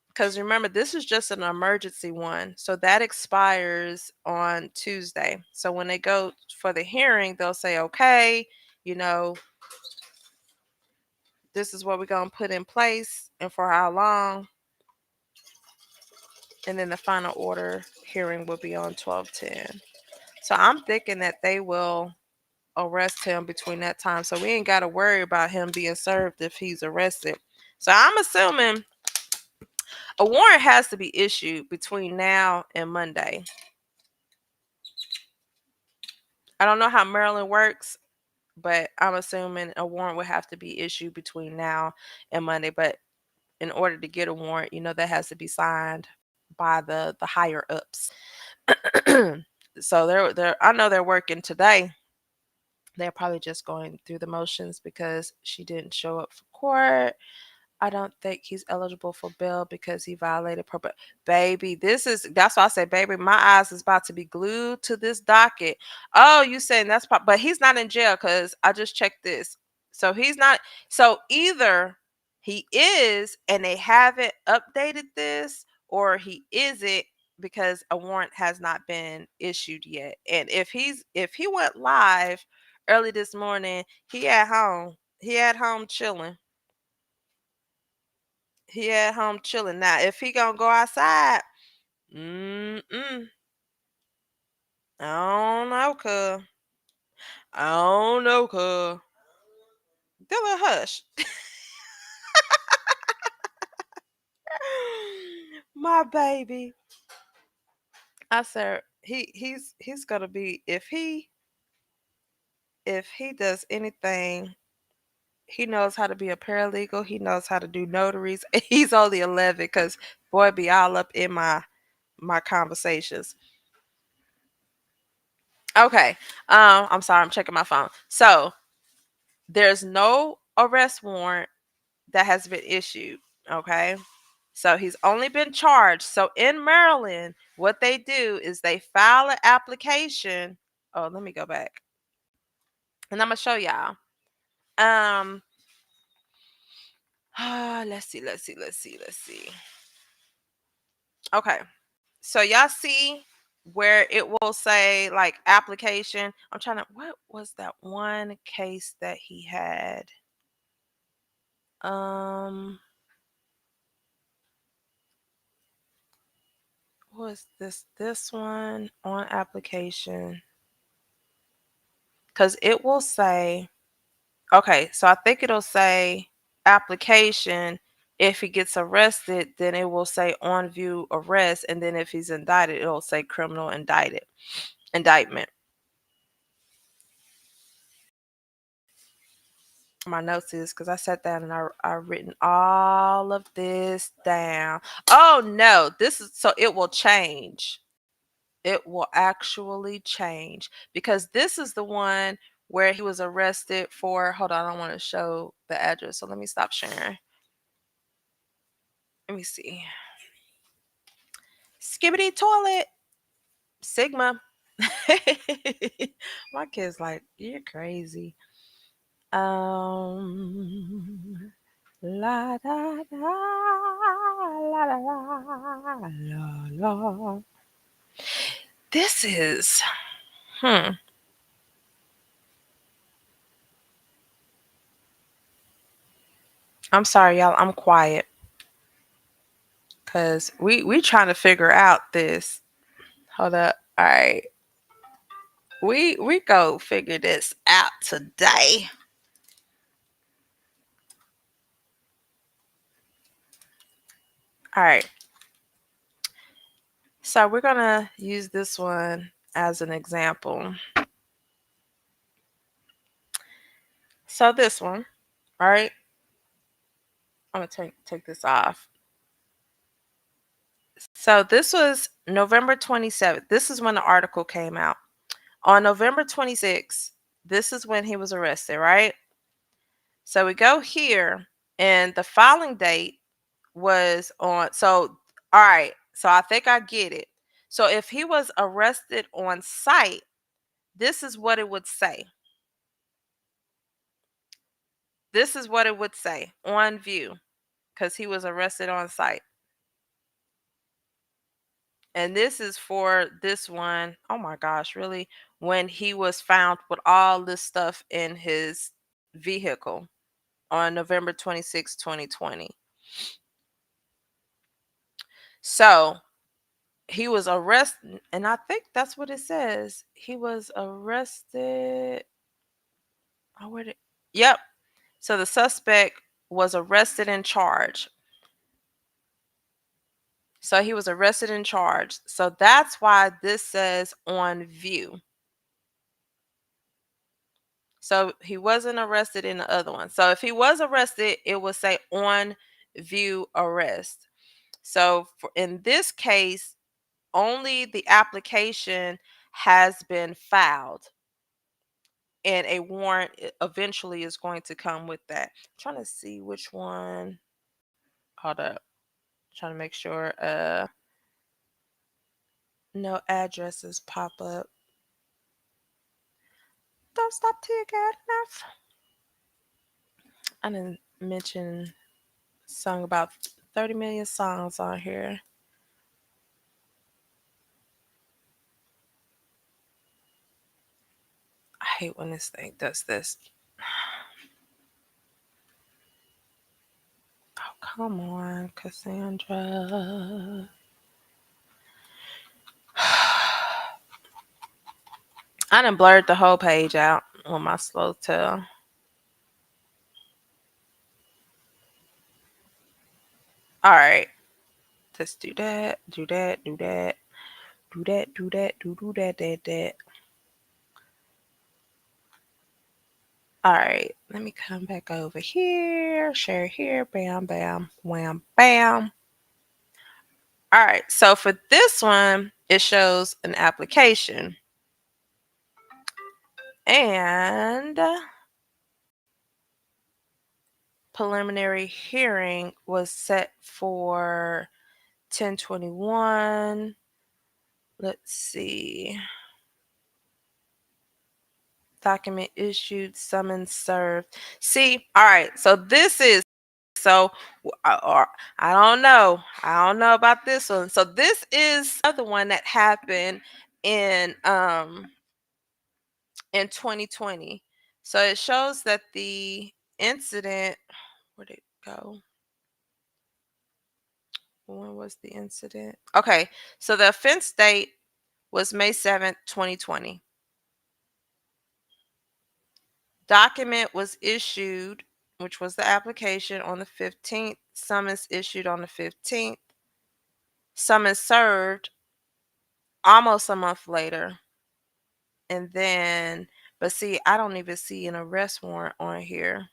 Because remember, this is just an emergency one. So that expires on Tuesday. So when they go for the hearing, they'll say, okay, you know, this is what we're going to put in place and for how long. And then the final order hearing will be on 12/10. So I'm thinking that they will arrest him between that time. So we ain't got to worry about him being served if he's arrested. So I'm assuming a warrant has to be issued between now and Monday. I don't know how Maryland works, but I'm assuming a warrant would have to be issued between now and Monday. But in order to get a warrant, that has to be signed by the higher ups. So they're I know they're working today. They're probably just going through the motions because she didn't show up for court. I don't think he's eligible for bail because he violated probation. Baby, that's why I say, baby, my eyes is about to be glued to this docket. Oh, you saying but he's not in jail because I just checked this. So he's not. So either he is and they haven't updated this, or he isn't because a warrant has not been issued yet. And if he went live early this morning, he at home. He at home chilling. He at home chilling. Now, if he gonna go outside, mm-mm. I don't know, cuz. I don't know, cuz. Dylan, hush. My baby. I said he's gonna be if he does anything, he knows how to be a paralegal. He knows how to do notaries. He's only 11 because boy be all up in my conversations. Okay. I'm sorry, I'm checking my phone. So there's no arrest warrant that has been issued. Okay. So he's only been charged. So in Maryland, what they do is they file an application. Oh, let me go back. And I'm gonna show y'all. Um let's see. Okay. So y'all see where it will say like application. I'm trying to what was that one case that he had? Um was this one on application? Because it will say, okay, so I think it'll say application. If he gets arrested, then it will say on view arrest, and then if he's indicted, it'll say criminal indictment. My notes is because I sat down and I written all of this down. Oh no, this is so it will change. It will actually change because this is the one where he was arrested for. Hold on, I want to show the address. So let me stop sharing. Let me see. Skibbity toilet. Sigma. My kid's like, you're crazy. La da da la la la la la. This is I'm sorry, y'all. I'm quiet because we trying to figure out this. Hold up. All right. We go figure this out today. All right. So we're gonna use this one as an example. So this one, all right. I'm gonna take this off. So this was November 27th. This is when the article came out. On November 26th, this is when he was arrested, right? So we go here, and the filing date was on. So, all right. So I think I get it. So if he was arrested on site, this is what it would say. This is what it would say on view because he was arrested on site. And this is for this one. Oh my gosh, really? When he was found with all this stuff in his vehicle on November 26, 2020. So he was arrested, and I think that's what it says. He was arrested. Oh, where did? Yep. So the suspect was arrested and charged. So he was arrested and charged. So that's why this says on view. So he wasn't arrested in the other one. So if he was arrested, it would say on view arrest. So in this case, only the application has been filed, and a warrant eventually is going to come with that. I'm trying to see which one. Hold up. Trying to make sure no addresses pop up. Don't stop till you get enough. I didn't mention sung about 30 million songs on here. I hate when this thing does this. Oh, come on, Cassandra. I done blurred the whole page out on my slow tail. All right. Let's do that, do that, do that, do that, do that, do that. All right. Let me come back over here. Share here. Bam, bam, wham, bam. All right. So for this one, it shows an application. And preliminary hearing was set for 10/21. Let's see. Document issued, summons served. See, all right. So this is or I don't know. I don't know about this one. So this is another one that happened in 2020. So it shows that the incident, where'd it go? When was the incident? Okay, so the offense date was May 7th, 2020. Document was issued, which was the application, on the 15th. Summons issued on the 15th. Summons served almost a month later. And then, but see, I don't even see an arrest warrant on here.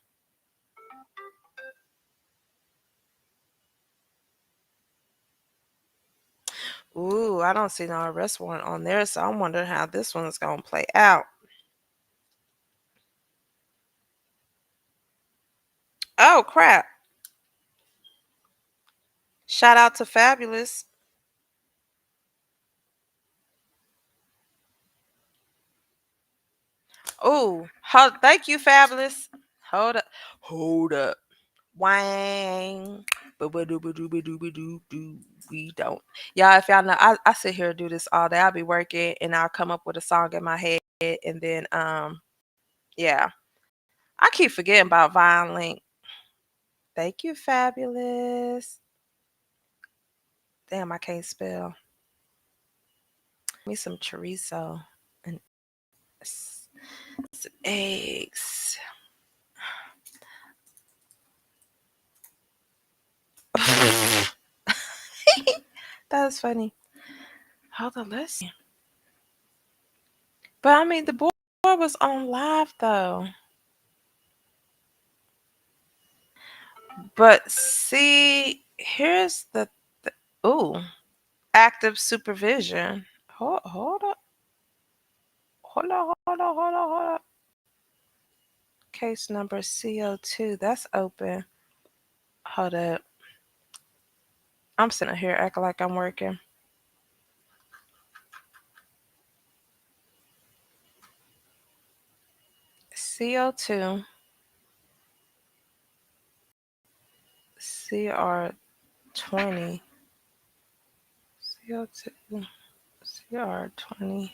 Ooh, I don't see no arrest warrant on there, so I'm wondering how this one's going to play out. Oh, crap. Shout out to Fabulous. Oh, thank you, Fabulous. Hold up. Hold up. Wang. We don't. Y'all, if y'all know, I sit here and do this all day. I'll be working and I'll come up with a song in my head, and then yeah. I keep forgetting about Violent. Thank you, Fabulous. Damn, I can't spell. Me some chorizo and some eggs. That was funny. Hold on, let's see. But I mean, the boy was on live though. But see, here's the ooh, active supervision. Hold up. Hold up. Case number CO2. That's open. Hold up. I'm sitting here acting like I'm working. CO2. CR20. CO2. CR20.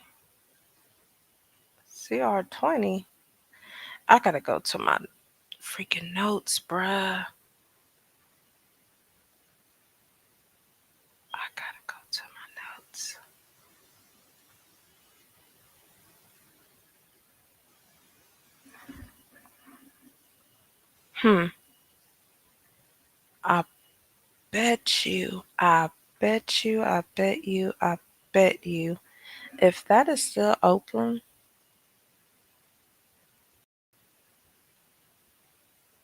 CR20. I gotta go to my freaking notes, bruh. I gotta go to my notes. Hmm. bet you, I bet you, I bet you, I bet you, if that is still open,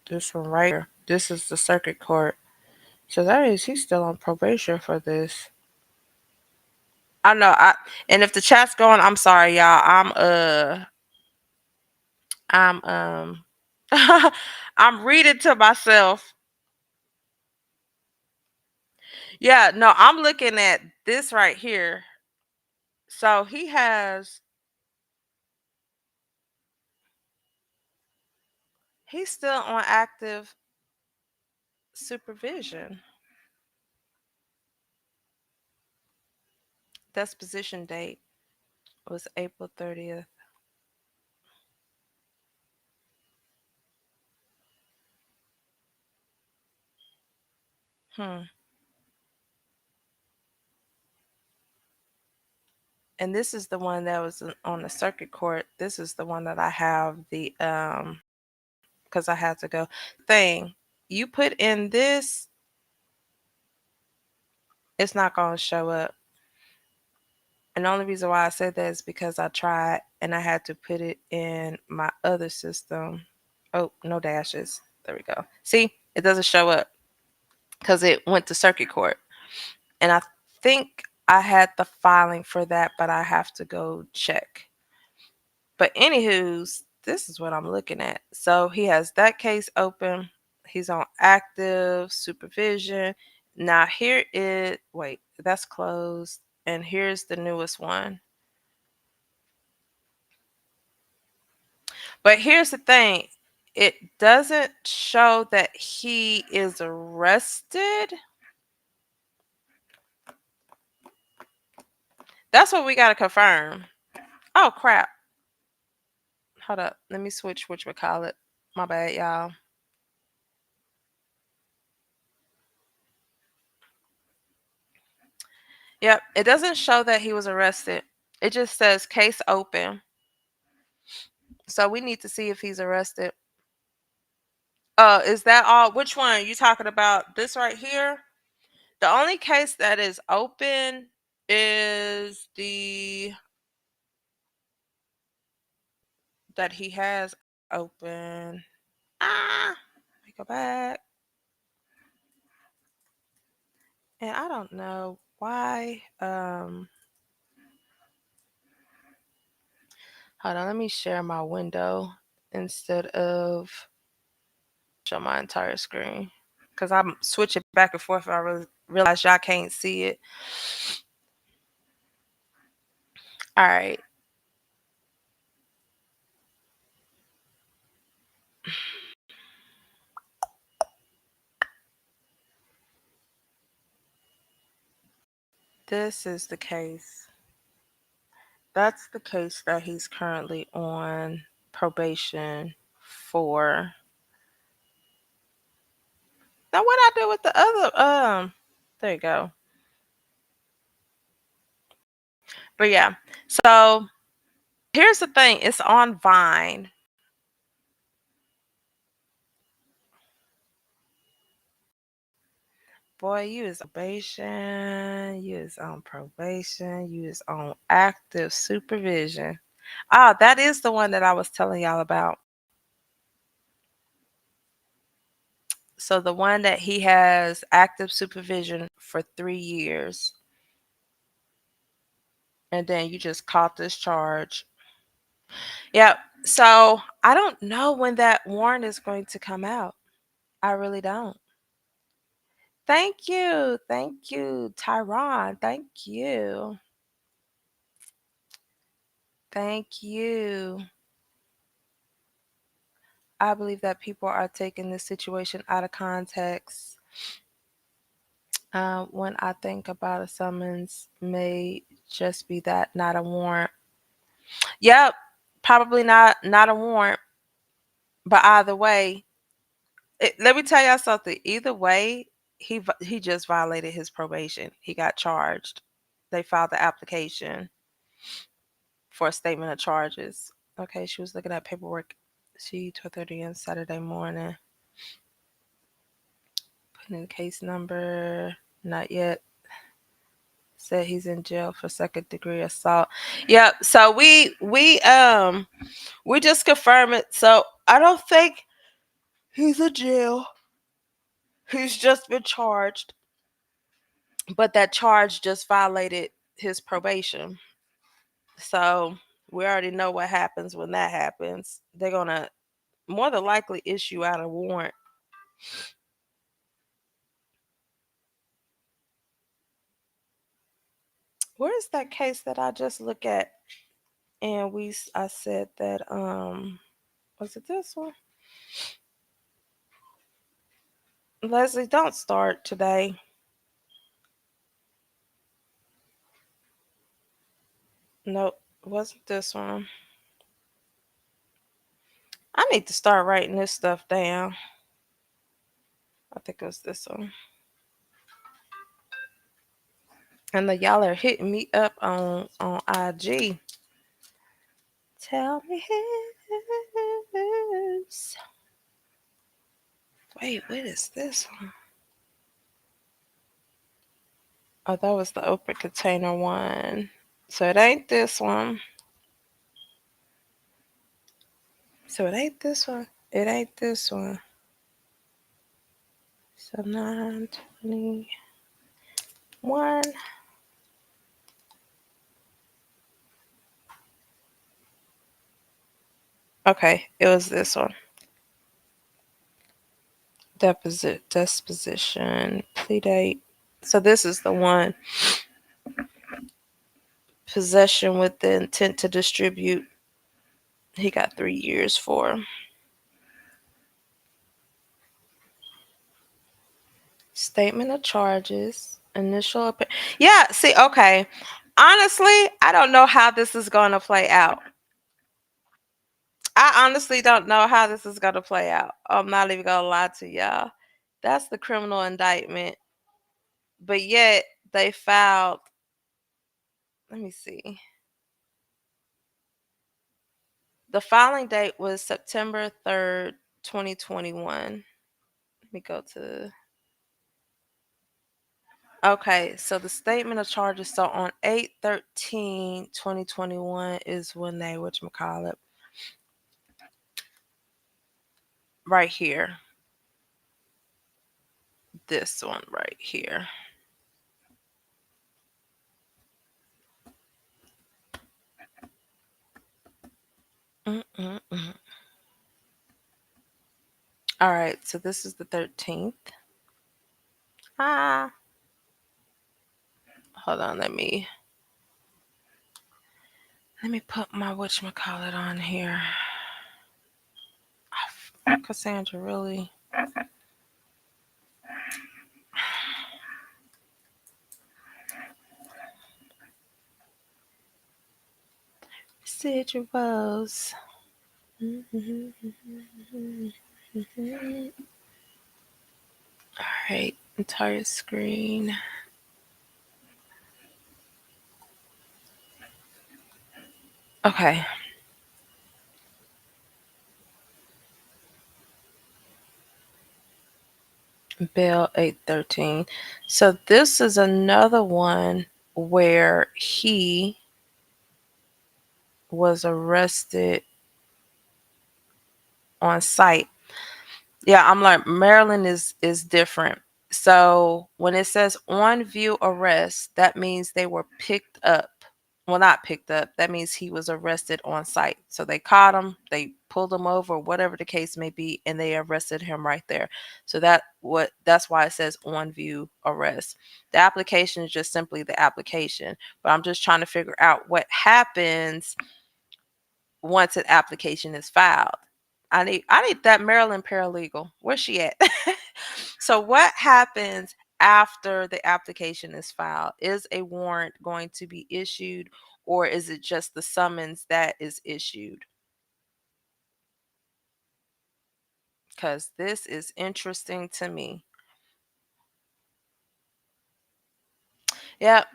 this one right here, this is the circuit court. So that means he's still on probation for this. I know. And if the chat's going, I'm sorry, y'all. I'm I'm reading to myself. Yeah, no, I'm looking at this right here. So he's still on active supervision. Disposition date was April 30th. Hmm. And this is the one that was on the circuit court. This is the one that I have the because I had to go thing. You put in this, it's not gonna show up. And the only reason why I said that is because I tried and I had to put it in my other system. Oh, no dashes. There we go. See, it doesn't show up because it went to circuit court. And I think I had the filing for that, but I have to go check. But anywho's, this is what I'm looking at. So he has that case open. He's on active supervision. Now here is wait, that's closed. And here's the newest one. But here's the thing. It doesn't show that he is arrested. That's what we gotta confirm. Oh crap. Hold up. Let me switch which we call it. My bad, y'all. Yep, it doesn't show that he was arrested. It just says case open. So we need to see if he's arrested. Is that all? Which one? You talking about this right here? The only case that is open is the that he has open. Let me go back. And I don't know why. Hold on, let me share my window instead of show my entire screen. Because I'm switching back and forth and I really realize y'all can't see it. All right. This is the case. That's the case that he's currently on probation for. Now what I do with the other there you go. But yeah. So here's the thing, it's on Vine. Boy, you is probation, you is on probation, you is on active supervision. Ah, that is the one that I was telling y'all about. So the one that he has active supervision for 3 years. And then you just caught this charge. Yep. So I don't know when that warrant is going to come out. I really don't. Thank you. Thank you, Tyron. Thank you. Thank you. I believe that people are taking this situation out of context. When I think about a summons, may just be that, not a warrant. Yep, probably not a warrant. But either way, let me tell y'all something. Either way, he just violated his probation. He got charged. They filed the application for a statement of charges. Okay, she was looking at paperwork. She 12:30 on Saturday morning. Put in case number. Not yet. Said he's in jail for second degree assault. Yep. So we just confirm it. So I don't think he's in jail. He's just been charged, but that charge just violated his probation. So we already know what happens when that happens. They're gonna more than likely issue out a warrant. Where is that case that I just look at? And I said that was it this one? Leslie, don't start today. Nope, it wasn't this one. I need to start writing this stuff down. I think it was this one. And the y'all are hitting me up on IG. Tell me who's. Wait, what is this one? Oh, that was the open container one. So it ain't this one. So it ain't this one. It ain't this one. So 921. Okay, it was this one. Disposition, plea date. So this is the one. Possession with the intent to distribute. He got 3 years for. Statement of charges. Initial. Yeah, see, okay. Honestly, I don't know how this is going to play out. I honestly don't know how this is going to play out. I'm not even going to lie to y'all. That's the criminal indictment. But yet, they filed. Let me see. The filing date was September 3rd, 2021. Let me go to. Okay, so the statement of charges. So on 8/13/2021 is when they, whatchamacallit, right here. This one right here. Mm-mm-mm. All right, so this is the 13th. Ah, hold on, let me put my whatchamacallit on here. Oh, Cassandra, really? Residuals. All right, entire screen. Okay. Bail 8/13. So this is another one where he was arrested on site. Yeah, I'm like Maryland is different. So when it says on view arrest, that means they were picked up. Well, not picked up. That means he was arrested on site. So they caught him, they pulled him over, whatever the case may be, and they arrested him right there. So that's why it says on view arrest. The application is just simply the application. But I'm just trying to figure out what happens once an application is filed. I need that Maryland paralegal. Where's she at? So what happens after the application is filed? Is a warrant going to be issued, or is it just the summons that is issued? Because this is interesting to me. Yep.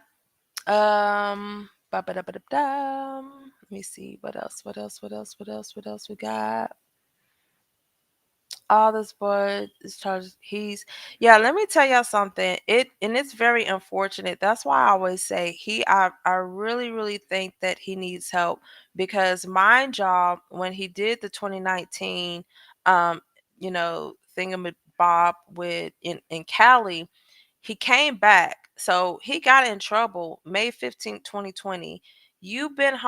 Let me see what else. What else we got. All this boy is charged. Yeah. Let me tell y'all something. It's very unfortunate. That's why I always say I really really think that he needs help because my job when he did the 2019, um, thingamabob with in Cali, he came back. So he got in trouble May 15th, 2020. You got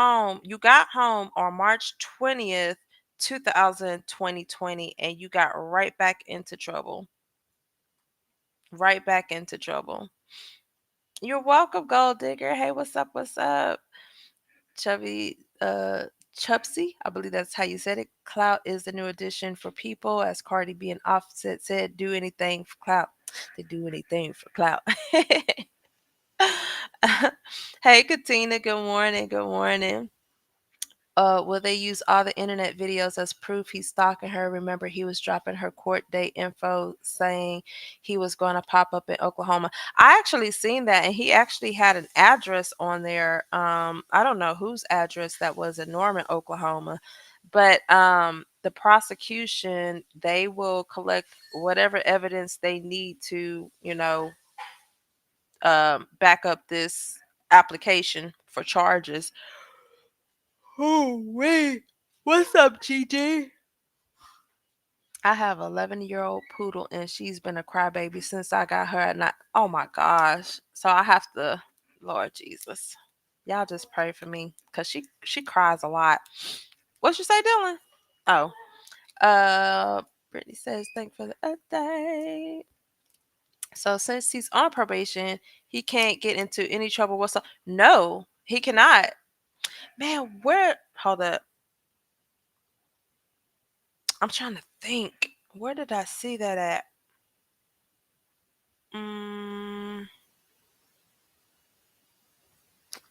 home on March 20th, 2020, and you got right back into trouble. Right back into trouble. You're welcome, Gold Digger. Hey, what's up? What's up? Chubby Chubsy, I believe that's how you said it. Clout is the new addition for people, as Cardi B and Offset said, do anything for clout. They do anything for clout. Hey, Katina, good morning. Good morning. Will they use all the internet videos as proof he's stalking her? Remember, he was dropping her court date info saying he was going to pop up in Oklahoma. I actually seen that, and he actually had an address on there. I don't know whose address that was in Norman, Oklahoma, but the prosecution, they will collect whatever evidence they need to, back up this application for charges. Oh, wait. What's up, GG? I have an 11-year-old poodle and she's been a crybaby since I got her at night. Oh my gosh. So I have to, Lord Jesus. Y'all just pray for me because she cries a lot. What you say, Dylan? Oh. Brittany says, thank for the update. So since he's on probation, he can't get into any trouble whatsoever. No, he cannot. Man, where hold up. I'm trying to think. Where did I see that at? Mm,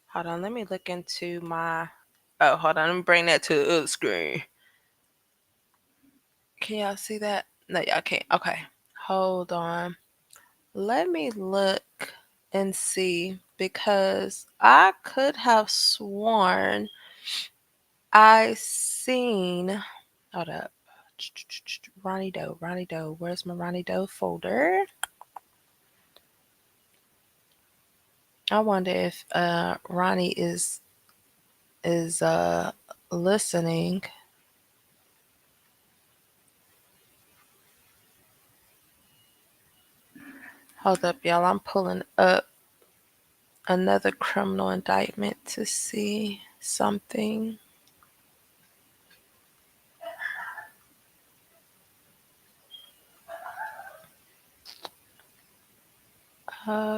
hold on. Let me look into my. Oh, hold on. Let me bring that to the other screen. Can y'all see that? No, y'all can't. Okay. Hold on. Let me look and see because I could have sworn I seen. Hold up. Ronny Doe. Ronny Doe. Where's my Ronny Doe folder? I wonder if Ronnie is listening. Hold up, y'all. I'm pulling up another criminal indictment to see something.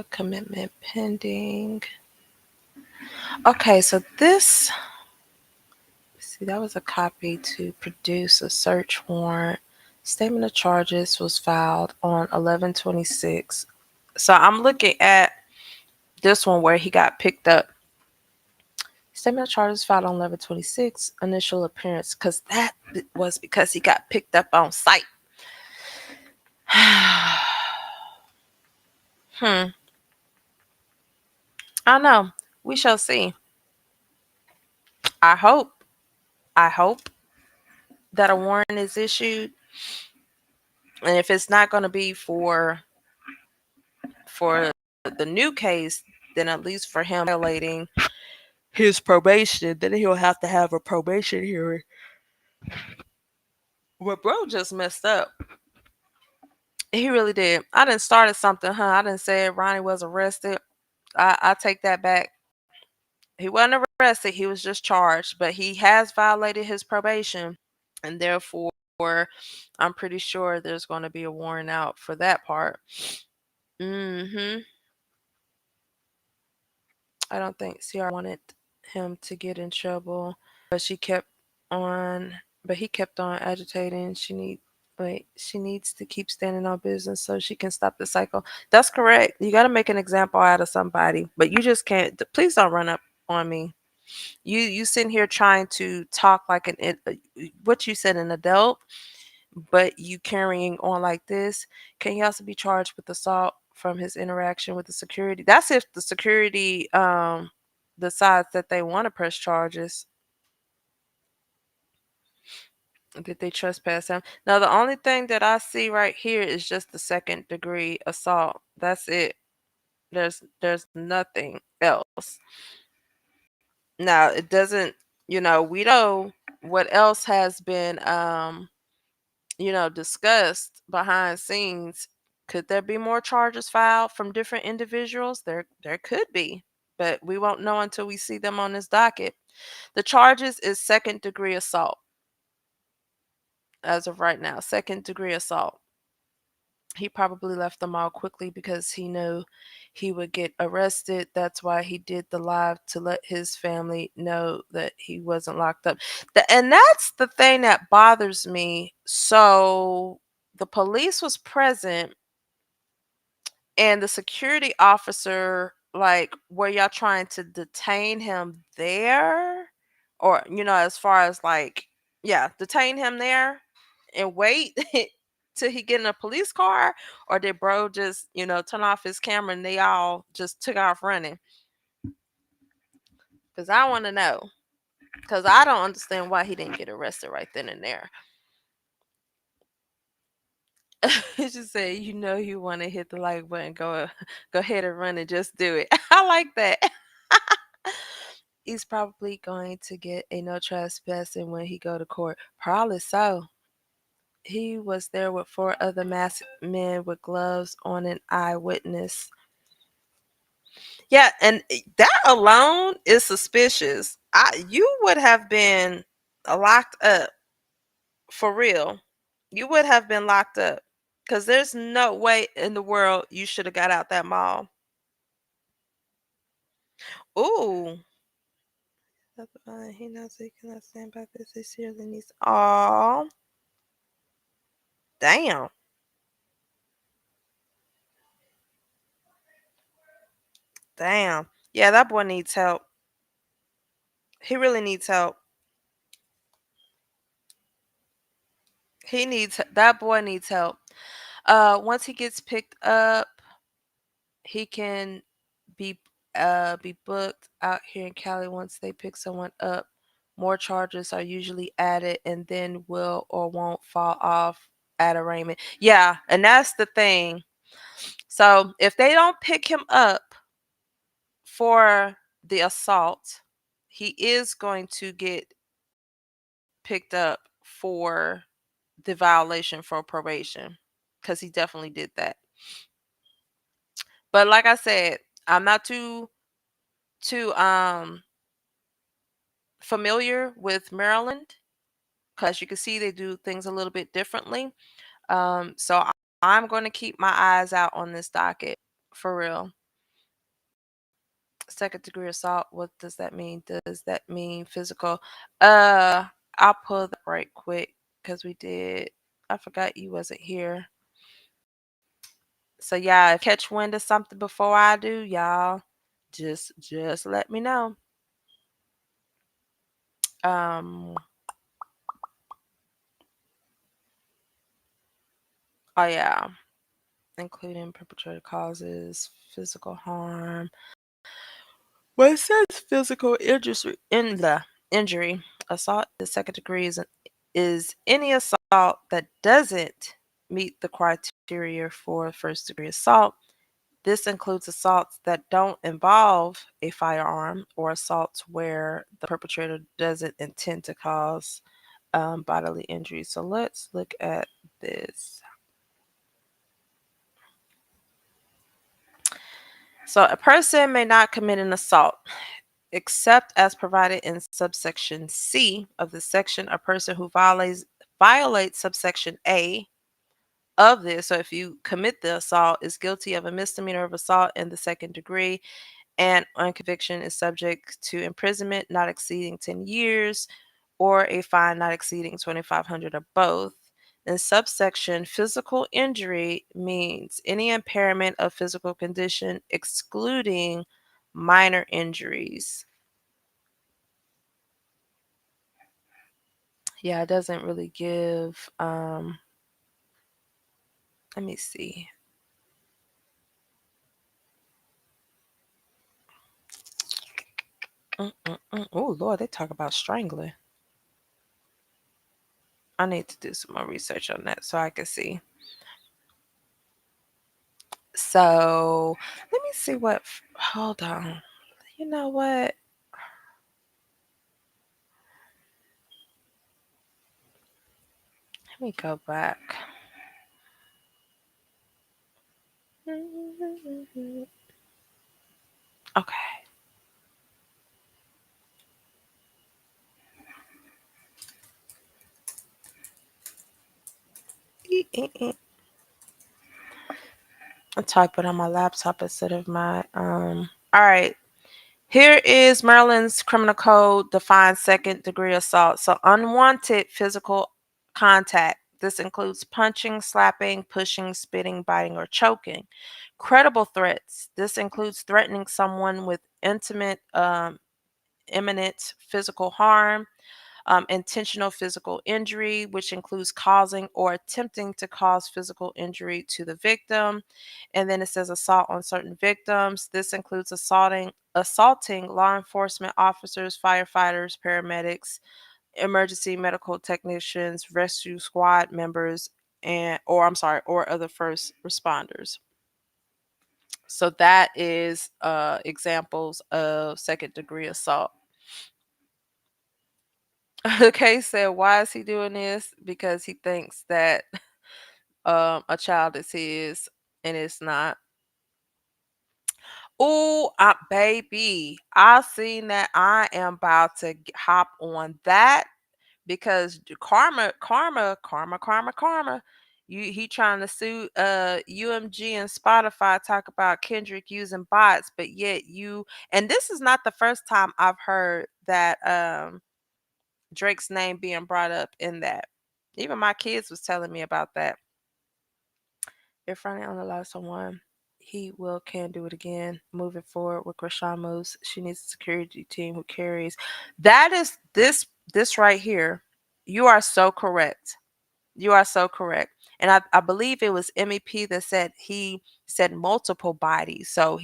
Commitment pending. Okay, so this, see, that was a copy to produce a search warrant. Statement of charges was filed on 11/26. So I'm looking at this one where he got picked up. Statement of charges filed on 11/26. Initial appearance, because that was because he got picked up on site. I don't know. We shall see. I hope. I hope that a warrant is issued, and if it's not going to be for the new case, then at least for him violating his probation, then he'll have to have a probation hearing. Well, bro just messed up. He really did. I didn't started something, huh? I didn't say Ronnie was arrested. I take that back. He wasn't arrested. He was just charged, but he has violated his probation, and therefore, I'm pretty sure there's going to be a warrant out for that part. Mm-hmm. I don't think CR wanted him to get in trouble, but she kept on. But he kept on agitating. She needs to keep standing on business so she can stop the cycle. That's correct. You got to make an example out of somebody, but you just can't. Please don't run up on me. You sitting here trying to talk like what you said an adult, but you carrying on like this. Can he also be charged with assault from his interaction with the security? That's if the security decides that they want to press charges. Did they trespass him? Now, the only thing that I see right here is just the second degree assault. That's it. There's nothing else. Now, it doesn't, we know what else has been discussed behind scenes. Could there be more charges filed from different individuals? There could be, but we won't know until we see them on this docket. The charges is second degree assault as of right now. Second degree assault. He probably left them all quickly because he knew he would get arrested. That's why he did the live to let his family know that he wasn't locked up. And that's the thing that bothers me. So the police was present and the security officer, like, were y'all trying to detain him there? Or, as far as like, yeah, detain him there and wait till he get in a police car? Or did bro just, turn off his camera and they all just took off running? Because I want to know. Because I don't understand why he didn't get arrested right then and there. He just said, you want to hit the like button, go ahead and run and just do it. I like that. He's probably going to get a no trespassing when he go to court. Probably so. He was there with four other masked men with gloves on, an eyewitness. Yeah, and that alone is suspicious. You would have been locked up for real. You would have been locked up because there's no way in the world you should have got out that mall. Ooh. He knows he cannot stand by this. He seriously needs. Aw. Damn. Damn. Yeah, that boy needs help. He really needs help. That boy needs help. Once he gets picked up, he can be be booked out here in Cali. Once they pick someone up, more charges are usually added and then will or won't fall off at arraignment. Yeah, and that's the thing. So if they don't pick him up for the assault, he is going to get picked up for the violation for probation because he definitely did that. But like I said, I'm not too familiar with Maryland because you can see they do things a little bit differently. So I'm going to keep my eyes out on this docket for real. Second degree assault. What does that mean? Does that mean physical? Uh, I'll pull that right quick because we did. I forgot you wasn't here. So yeah, if you catch wind of something before I do, y'all, just let me know. Um. Oh yeah, including perpetrator causes physical harm. Well, it says physical injury in the injury. Assault the second degree is any assault that doesn't meet the criteria for first degree assault. This includes assaults that don't involve a firearm or assaults where the perpetrator doesn't intend to cause bodily injury. So let's look at this. So a person may not commit an assault except as provided in subsection C of the section. A person who violates subsection A of this, so if you commit the assault, is guilty of a misdemeanor of assault in the second degree, and on conviction is subject to imprisonment not exceeding 10 years or a fine not exceeding 2,500 or both. In subsection physical injury means any impairment of physical condition excluding minor injuries. Yeah, it doesn't really give let me see. Oh Lord, they talk about strangling. I need to do some more research on that so I can see. So let me see what. Hold on. You know what? Let me go back. Okay. I type it on my laptop instead of my. All right. Here is Maryland's criminal code defines second degree assault. So unwanted physical contact. This includes punching, slapping, pushing, spitting, biting, or choking. Credible threats. This includes threatening someone with imminent physical harm, intentional physical injury, which includes causing or attempting to cause physical injury to the victim. And then it says assault on certain victims. This includes assaulting law enforcement officers, firefighters, paramedics, emergency medical technicians, rescue squad members, or other first responders. So that is examples of second degree assault. Okay, said, why is he doing this? Because he thinks that a child is his and it's not. Oh, baby, I seen that. I am about to hop on that because karma. He trying to sue UMG and Spotify, talk about Kendrick using bots, but yet and this is not the first time I've heard that Drake's name being brought up in that. Even my kids was telling me about that. If Ronnie only lost someone, he can do it again. Moving forward with Chrisean moves, she needs a security team who carries. That is this right here. You are so correct. You are so correct. And I believe it was MEP that said he said multiple bodies. So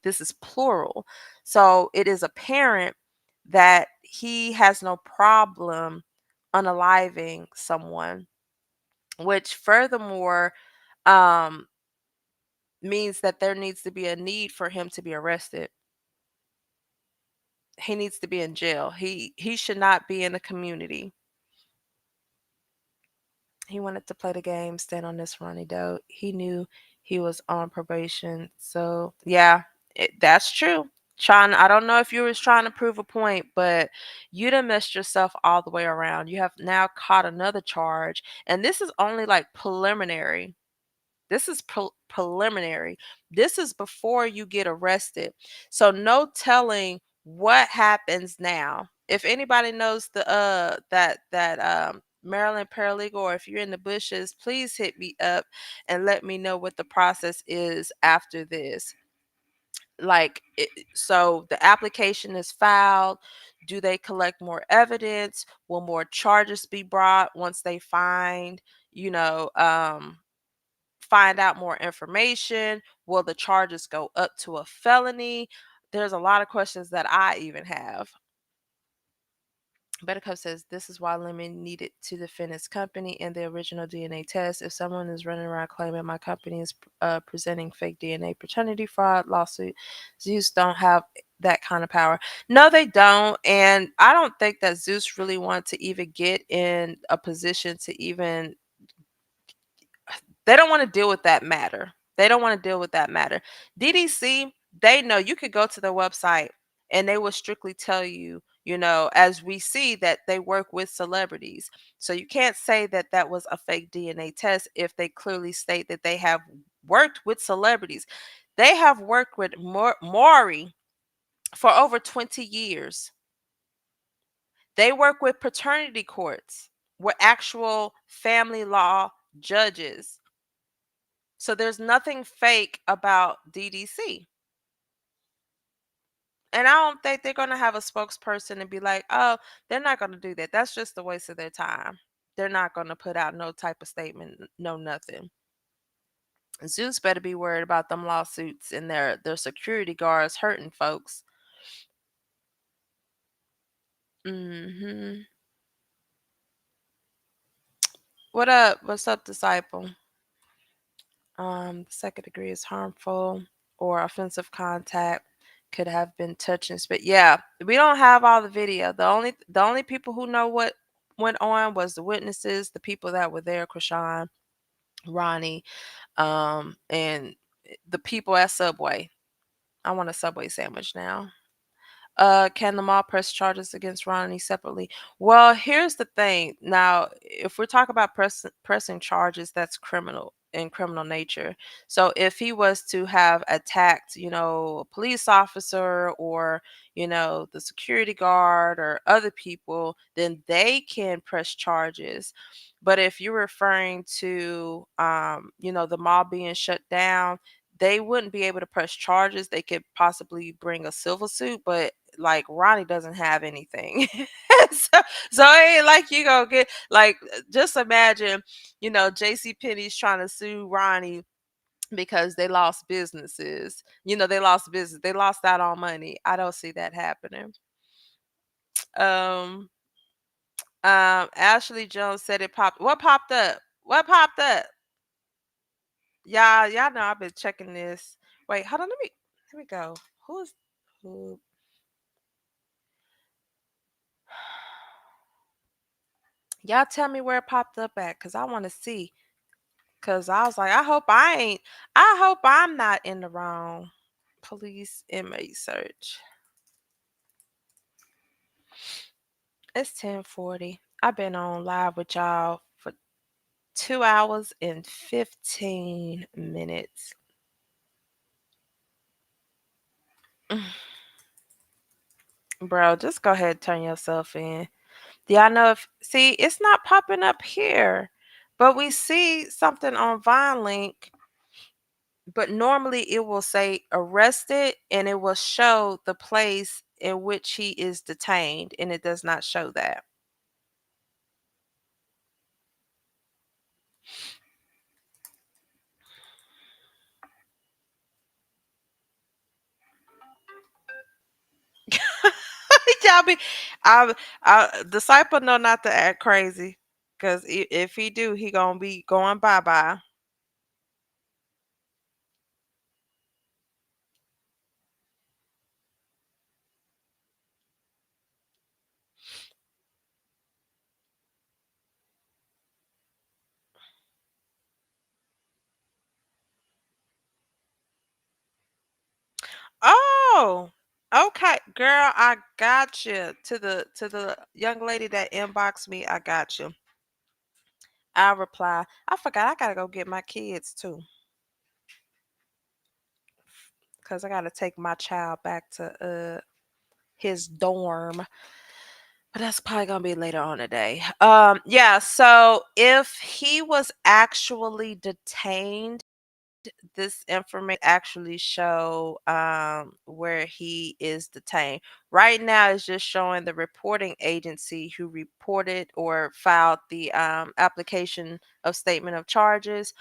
this is plural. So it is apparent that he has no problem unaliving someone, which furthermore um means that there needs to be a need for him to be arrested. He needs to be in jail. He should not be in the community. He wanted to play the game, stand on this Ronny Doe. He knew he was on probation. So yeah, that's true. I don't know if you was trying to prove a point, but you done messed yourself all the way around. You have now caught another charge, and this is only like preliminary. This is preliminary. This is before you get arrested. So no telling what happens now. If anybody knows the Maryland paralegal, or if you're in the bushes, please hit me up and let me know what the process is after this. So the application is filed. Do they collect more evidence? Will more charges be brought once they you know, find out more information? Will the charges go up to a felony? There's a lot of questions that I even have. Buttercup says this is why Lemon needed to defend his company in the original DNA test. If someone is running around claiming my company is presenting fake DNA paternity fraud lawsuit, Zeus don't have that kind of power. No, they don't. And I don't think that Zeus really wanted to even get in a position to even they don't want to deal with that matter. They don't want to deal with that matter. DDC, they know you could go to their website and they will strictly tell you, as we see that they work with celebrities. So you can't say that that was a fake DNA test if they clearly state that they have worked with celebrities. They have worked with Maury for over 20 years. They work with paternity courts, with actual family law judges. So there's nothing fake about DDC. And I don't think they're going to have a spokesperson and be like, oh, they're not going to do that. That's just a waste of their time. They're not going to put out no type of statement, no nothing. Zeus better be worried about them lawsuits and their security guards hurting folks. Hmm. What up? What's up, disciple? The second degree is harmful or offensive contact could have been touching spit. Yeah, we don't have all the video. The only people who know what went on was the witnesses, the people that were there, Chrisean, Ronnie, and the people at Subway. I want a Subway sandwich now. Can the mall press charges against Ronnie separately? Well, here's the thing. Now, if we're talking about pressing charges, that's criminal in criminal nature. So if he was to have attacked, a police officer or, the security guard or other people, then they can press charges. But if you're referring to, the mall being shut down, they wouldn't be able to press charges. They could possibly bring a civil suit, but like Ronnie doesn't have anything. So it ain't like you gonna get like just imagine, JC Penney's trying to sue Ronnie because they lost businesses. They lost business. They lost out on money. I don't see that happening. Um Ashley Jones said it popped. What popped up? What popped up? Y'all know I've been checking this. Wait, hold on, let me go. Who's who? Y'all tell me where it popped up at, cause I want to see. Cause I was like, I hope I'm not in the wrong. Police inmate search. It's 10:40. I've been on live with y'all for 2 hours and 15 minutes. Bro, just go ahead and turn yourself in. Do y'all know if see it's not popping up here. But we see something on Vine Link, but normally it will say arrested and it will show the place in which he is detained, and it does not show that. Y'all be, I disciple know not to act crazy, cause if he do, he gonna be going bye bye. Oh, okay, girl, I got you. To the young lady that inboxed me, I got you. I'll reply. I forgot I gotta go get my kids too, cause I gotta take my child back to his dorm. But that's probably gonna be later on today. Yeah, so if he was actually detained, this information actually show where he is detained. Right now it's just showing the reporting agency who reported or filed the application of statement of charges.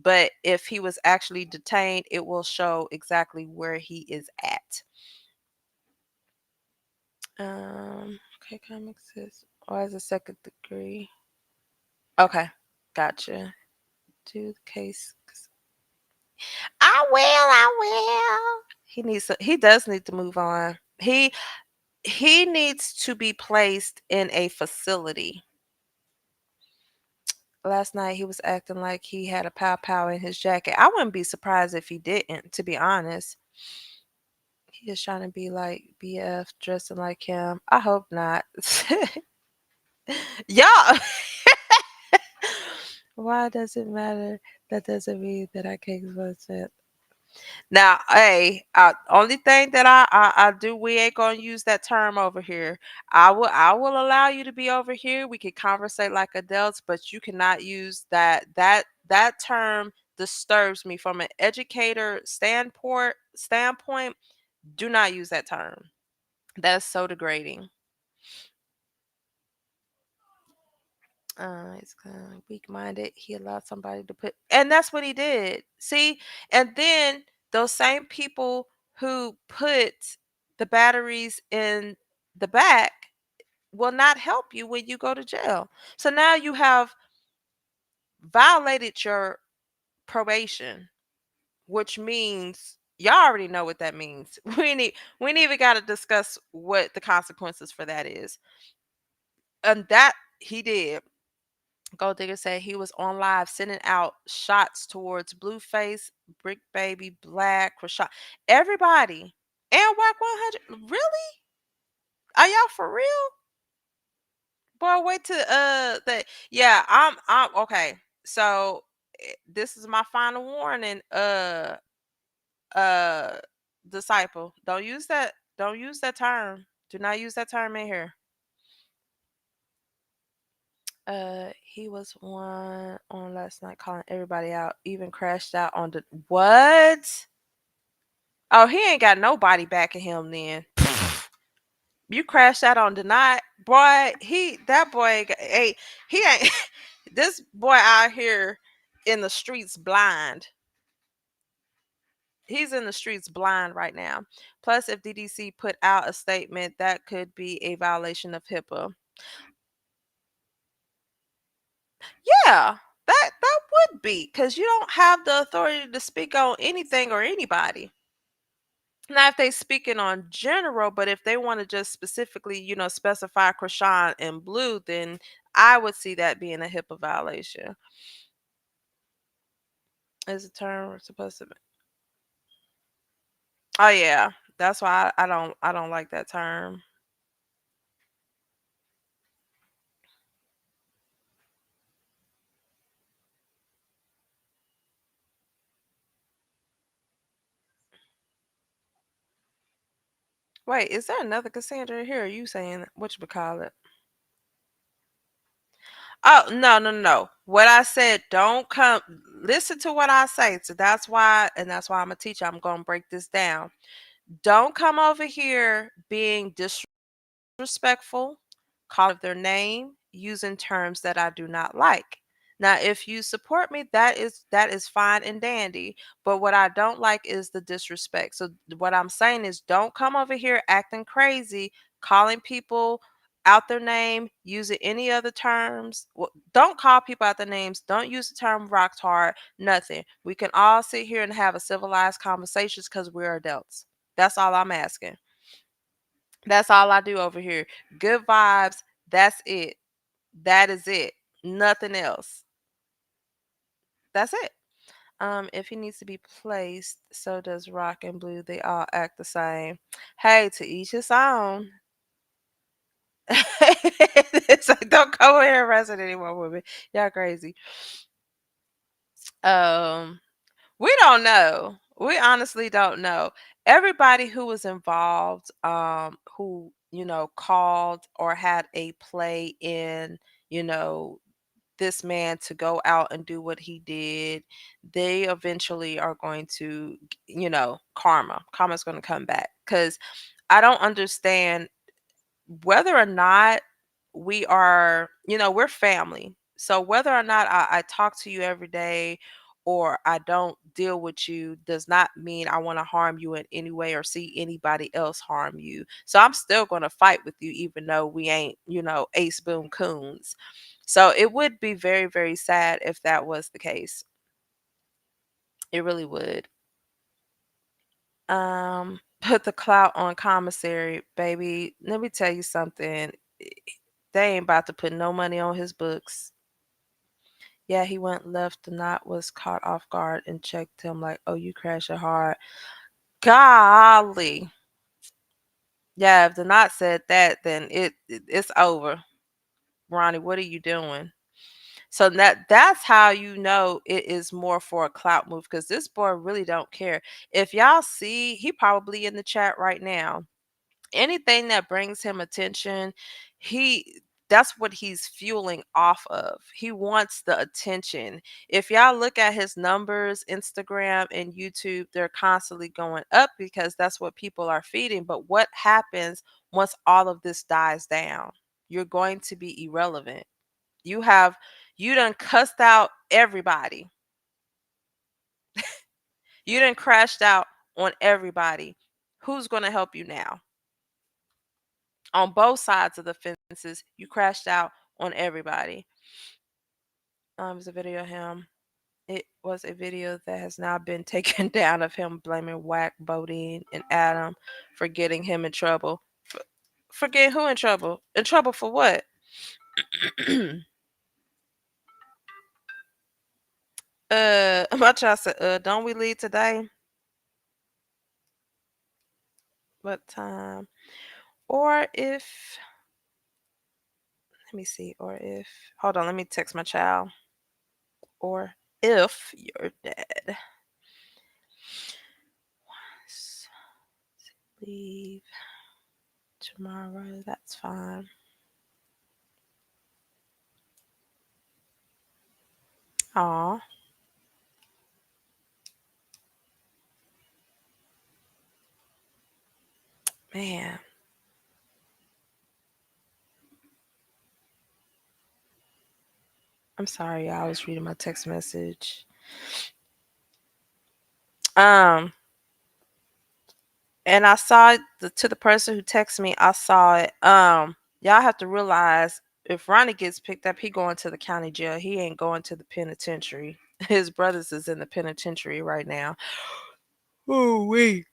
But if he was actually detained, it will show exactly where he is at. Okay, comics is why is a second degree? Okay, gotcha. Do the case. I will. He does need to move on. He needs to be placed in a facility. Last night he was acting like he had a pow pow in his jacket. I wouldn't be surprised if he didn't, to be honest. He is trying to be like BF, dressing like him. I hope not. Y'all. Why does it matter? That doesn't mean that I can't vote it. Now, hey, only thing that I do, we ain't gonna use that term over here. I will allow you to be over here. We can conversate like adults, but you cannot use that term disturbs me from an educator standpoint. Do not use that term. That's so degrading. He's kind of weak-minded. He allowed somebody to put, and that's what he did. See, and then those same people who put the batteries in the back will not help you when you go to jail. So now you have violated your probation, which means y'all already know what that means. We ain't even got to discuss what the consequences for that is. And that he did. Gold Digger said he was on live sending out shots towards Blueface, Brick Baby, Black, Chrisean, everybody, and Whack 100. Really? Are y'all for real? Boy, wait to that. Yeah, I'm okay. So this is my final warning. Uh, disciple, don't use that. Don't use that term. Do not use that term in here. He was one on last night calling everybody out, even crashed out on the what? Oh, he ain't got nobody backing him then. You crashed out on denied. Boy, that boy hey, he ain't this boy out here in the streets blind. He's in the streets blind right now. Plus, if DDC put out a statement, that could be a violation of HIPAA. Yeah, that would be because you don't have the authority to speak on anything or anybody. Now, if they speaking on general, but if they want to just specifically, specify Chrisean and Blue, then I would see that being a HIPAA violation. Is a term supposed to be? Oh yeah, that's why I don't like that term. Wait, is there another Cassandra here? Or are you saying what you call it? Oh no, no, no. What I said, don't come listen to what I say. So that's why I'm a teacher. I'm gonna break this down. Don't come over here being disrespectful, calling their name, using terms that I do not like. Now, if you support me, that is fine and dandy. But what I don't like is the disrespect. So what I'm saying is don't come over here acting crazy, calling people out their name, using any other terms. Don't call people out their names. Don't use the term rock hard, nothing. We can all sit here and have a civilized conversations because we're adults. That's all I'm asking. That's all I do over here. Good vibes. That's it. That is it. Nothing else. That's it. If he needs to be placed, so does Rock and Blue. They all act the same. Hey, to each his own. It's like, don't come over here arresting anyone with me. Y'all crazy. Um, we don't know. We honestly don't know. Everybody who was involved, who, called or had a play in, you know, this man to go out and do what he did, they eventually are going to, karma's going to come back. Because I don't understand whether or not we're family. So whether or not I talk to you every day or I don't deal with you does not mean I want to harm you in any way or see anybody else harm you. So I'm still going to fight with you, even though we ain't, ace boom coons. So it would be very, very sad if that was the case. It really would. Put the clout on commissary, baby. Let me tell you something. They ain't about to put no money on his books. Yeah, he went left. The knot was caught off guard and checked him like, "Oh, you crashed your hard." Golly. Yeah, if the knot said that, then it's over. Ronnie, what are you doing? So that's how you know it is more for a clout move because this boy really don't care. If y'all see, he probably in the chat right now. Anything that brings him attention, he that's what he's fueling off of. He wants the attention. If y'all look at his numbers, Instagram and YouTube, they're constantly going up because that's what people are feeding. But what happens once all of this dies down? You're going to be irrelevant. You done cussed out everybody. You done crashed out on everybody. Who's going to help you now? On both sides of the fences, you crashed out on everybody. It was a video of him. It was a video that has now been taken down of him blaming Whack, Bodine, and Adam for getting him in trouble. For getting who in trouble? In trouble for what? My child said, don't we leave today? What time? Or if, let me see, or if, hold on, let me text my child. Or if you're dead, leave tomorrow, that's fine. Aw, man. I'm sorry, I was reading my text message. Um, and I saw to the person who texted me, I saw it. Y'all have to realize if Ronnie gets picked up, he going to the county jail. He ain't going to the penitentiary. His brothers is in the penitentiary right now. Oh wait.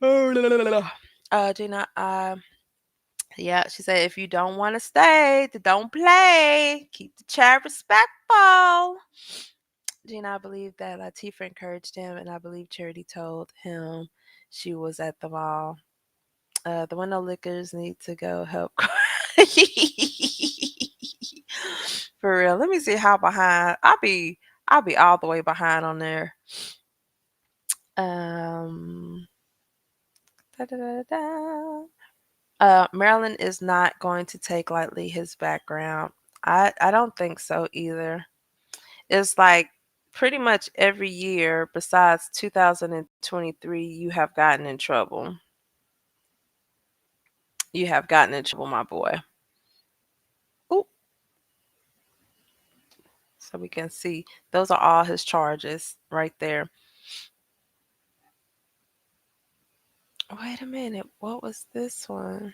Oh, la, la, la, la. Gina, yeah, she said if you don't want to stay, then don't play. Keep the chat respectful. Gina, I believe that Latifah encouraged him, and I believe Charity told him she was at the mall. The window lickers need to go help. For real. Let me see how behind. I'll be all the way behind on there. Um da, da, da, da. Maryland is not going to take lightly his background. I don't think so either. It's like pretty much every year besides 2023 you have gotten in trouble. You have gotten in trouble, my boy. Ooh, so we can see those are all his charges right there. Wait a minute, what was this one?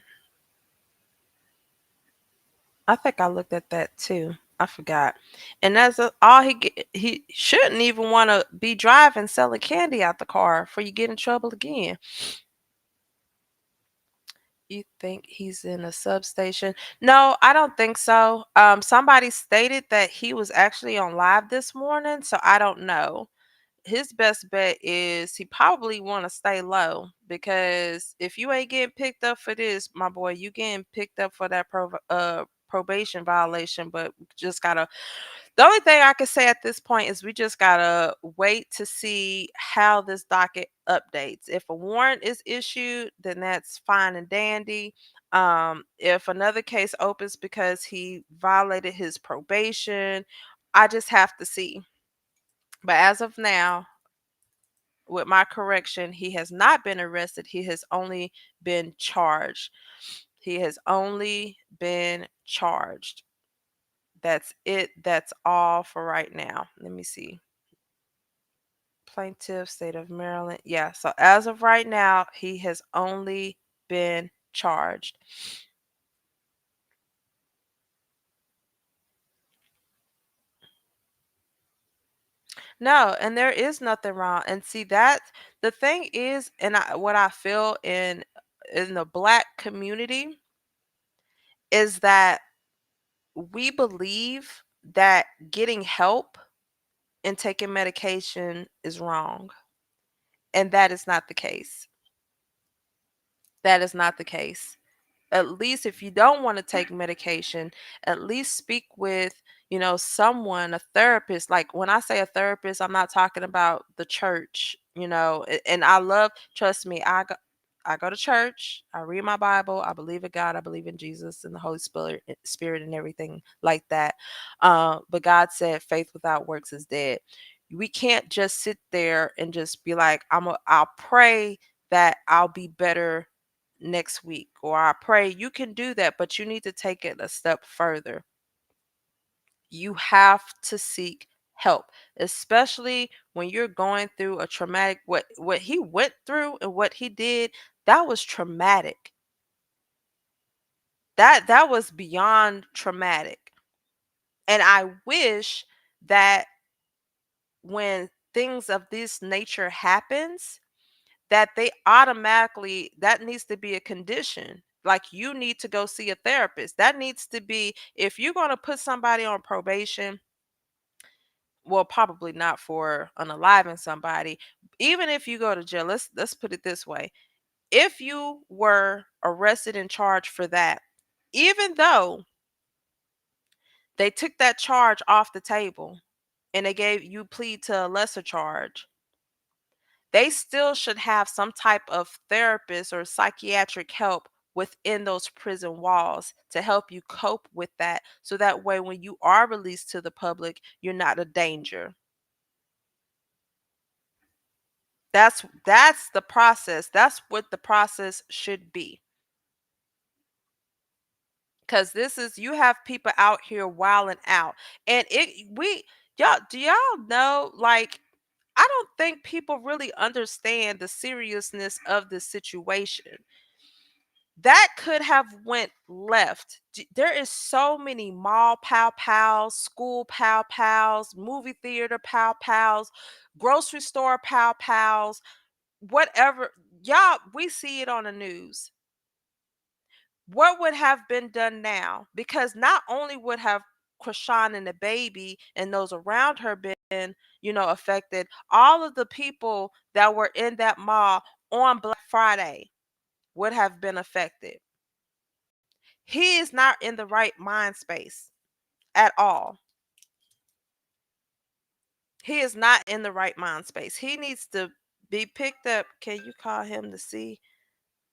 I think I looked at that too. I forgot. And all he shouldn't even want to be driving selling candy out the car for you get in trouble again. You think he's in a substation? No, I don't think so. Somebody stated that he was actually on live this morning, so I don't know. His best bet is he probably want to stay low because if you ain't getting picked up for this, my boy, you getting picked up for that probation violation. But just gotta. The only thing I can say at this point is we just gotta wait to see how this docket updates. If a warrant is issued, then that's fine and dandy. If another case opens because he violated his probation, I just have to see. But as of now, with my correction, he has not been arrested. He has only been charged. He has only been charged. That's it. That's all for right now. Let me see. Plaintiff, state of Maryland. Yeah. So as of right now, he has only been charged. No, and there is nothing wrong. And see that the thing is, and what I feel in the black community is that we believe that getting help and taking medication is wrong. And that is not the case. That is not the case. At least if you don't want to take medication, at least speak with, someone, a therapist. Like when I say a therapist, I'm not talking about the church, and I love, trust me, I go to church, I read my Bible, I believe in God, I believe in Jesus and the Holy Spirit and everything like that. But God said faith without works is dead. We can't just sit there and just be like, I'll pray that I'll be better next week, or I pray. You can do that, but you need to take it a step further. You have to seek help, especially when you're going through a traumatic, what he went through and what he did, that was traumatic. That was beyond traumatic. And I wish that when things of this nature happens, that they automatically, that needs to be a condition. Like, you need to go see a therapist. That needs to be, if you're going to put somebody on probation, well, probably not for unaliving somebody. Even if you go to jail, let's put it this way. If you were arrested and charged for that, even though they took that charge off the table and they gave you plead to a lesser charge, they still should have some type of therapist or psychiatric help within those prison walls to help you cope with that, so that way when you are released to the public, you're not a danger. That's the process. That's what the process should be. Cause this is, you have people out here wilding out. And it we y'all, do y'all know, like, I don't think people really understand the seriousness of the situation. That could have went left. There is so many mall pow pows, school pow pows, movie theater pow pows, grocery store pow pows, whatever. Y'all, we see it on the news. What would have been done now? Because not only would have Chrisean and the baby and those around her been, affected, all of the people that were in that mall on Black Friday would have been affected. He is not in the right mind space at all. He is not in the right mind space. He needs to be picked up. Can you call him to see?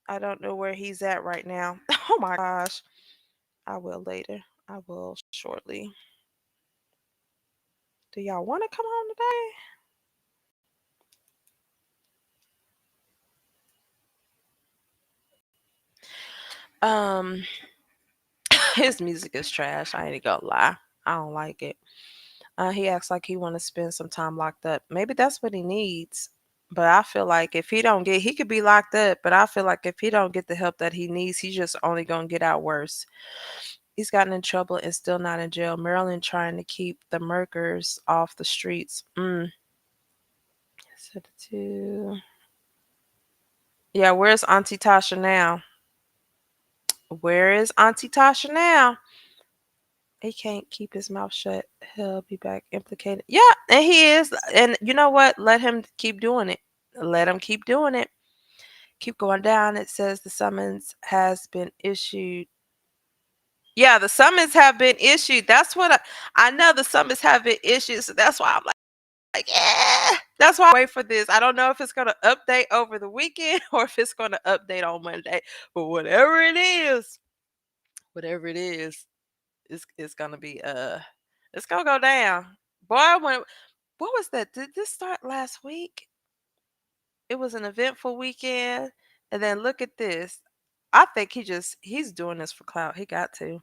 I don't know where he's at right now. Oh my gosh. I will later. I will shortly. Do y'all want to come home today? His music is trash. I ain't gonna lie. I don't like it. He acts like he want to spend some time locked up. Maybe that's what he needs. But I feel like if he don't get, he could be locked up. But I feel like if he don't get the help that he needs, he's just only gonna get out worse. He's gotten in trouble and still not in jail. Maryland trying to keep the murkers off the streets. Yeah, where's Auntie Tasha now? Where is Auntie Tasha now? He can't keep his mouth shut. He'll be back implicated. Yeah, and he is. And you know what? Let him keep doing it. Let him keep doing it. Keep going down. It says the summons has been issued. Yeah, the summons have been issued. That's what I know. The summons have been issued. So that's why I'm like, yeah. That's why I wait for this. I don't know if it's going to update over the weekend or if it's going to update on Monday. But whatever it is, it's gonna be it's gonna go down. Boy, what was that? Did this start last week? It was an eventful weekend. And then look at this. I think he's doing this for clout. He got to.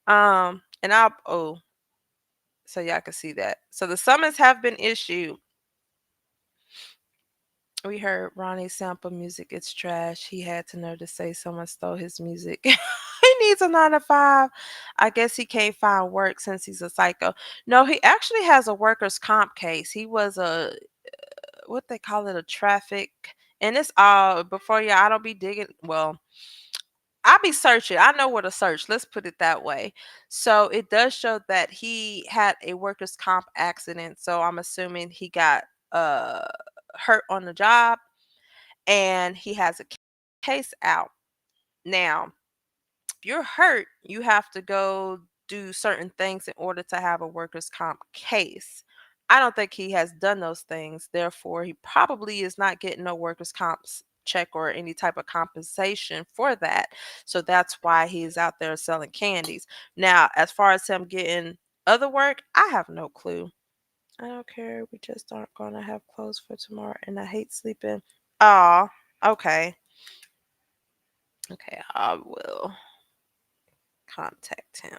And I'll so y'all can see that. So the summons have been issued. We heard Ronnie sample music. It's trash. He had to know to say someone stole his music. He needs a 9 to 5. I guess he can't find work since he's a psycho. No, he actually has a workers' comp case. He was a, what they call it, a traffic. And it's all before you. I don't be digging. Well, I be searching. I know where to search. Let's put it that way. So it does show that he had a workers' comp accident. So I'm assuming he got uh hurt on the job and he has a case out. Now, if you're hurt, you have to go do certain things in order to have a workers' comp case. I don't think he has done those things. Therefore, he probably is not getting no workers' comp check or any type of compensation for that. So that's why he's out there selling candies. Now, as far as him getting other work, I have no clue. I don't care. We just aren't going to have clothes for tomorrow. And I hate sleeping. Oh, okay. Okay, I will contact him.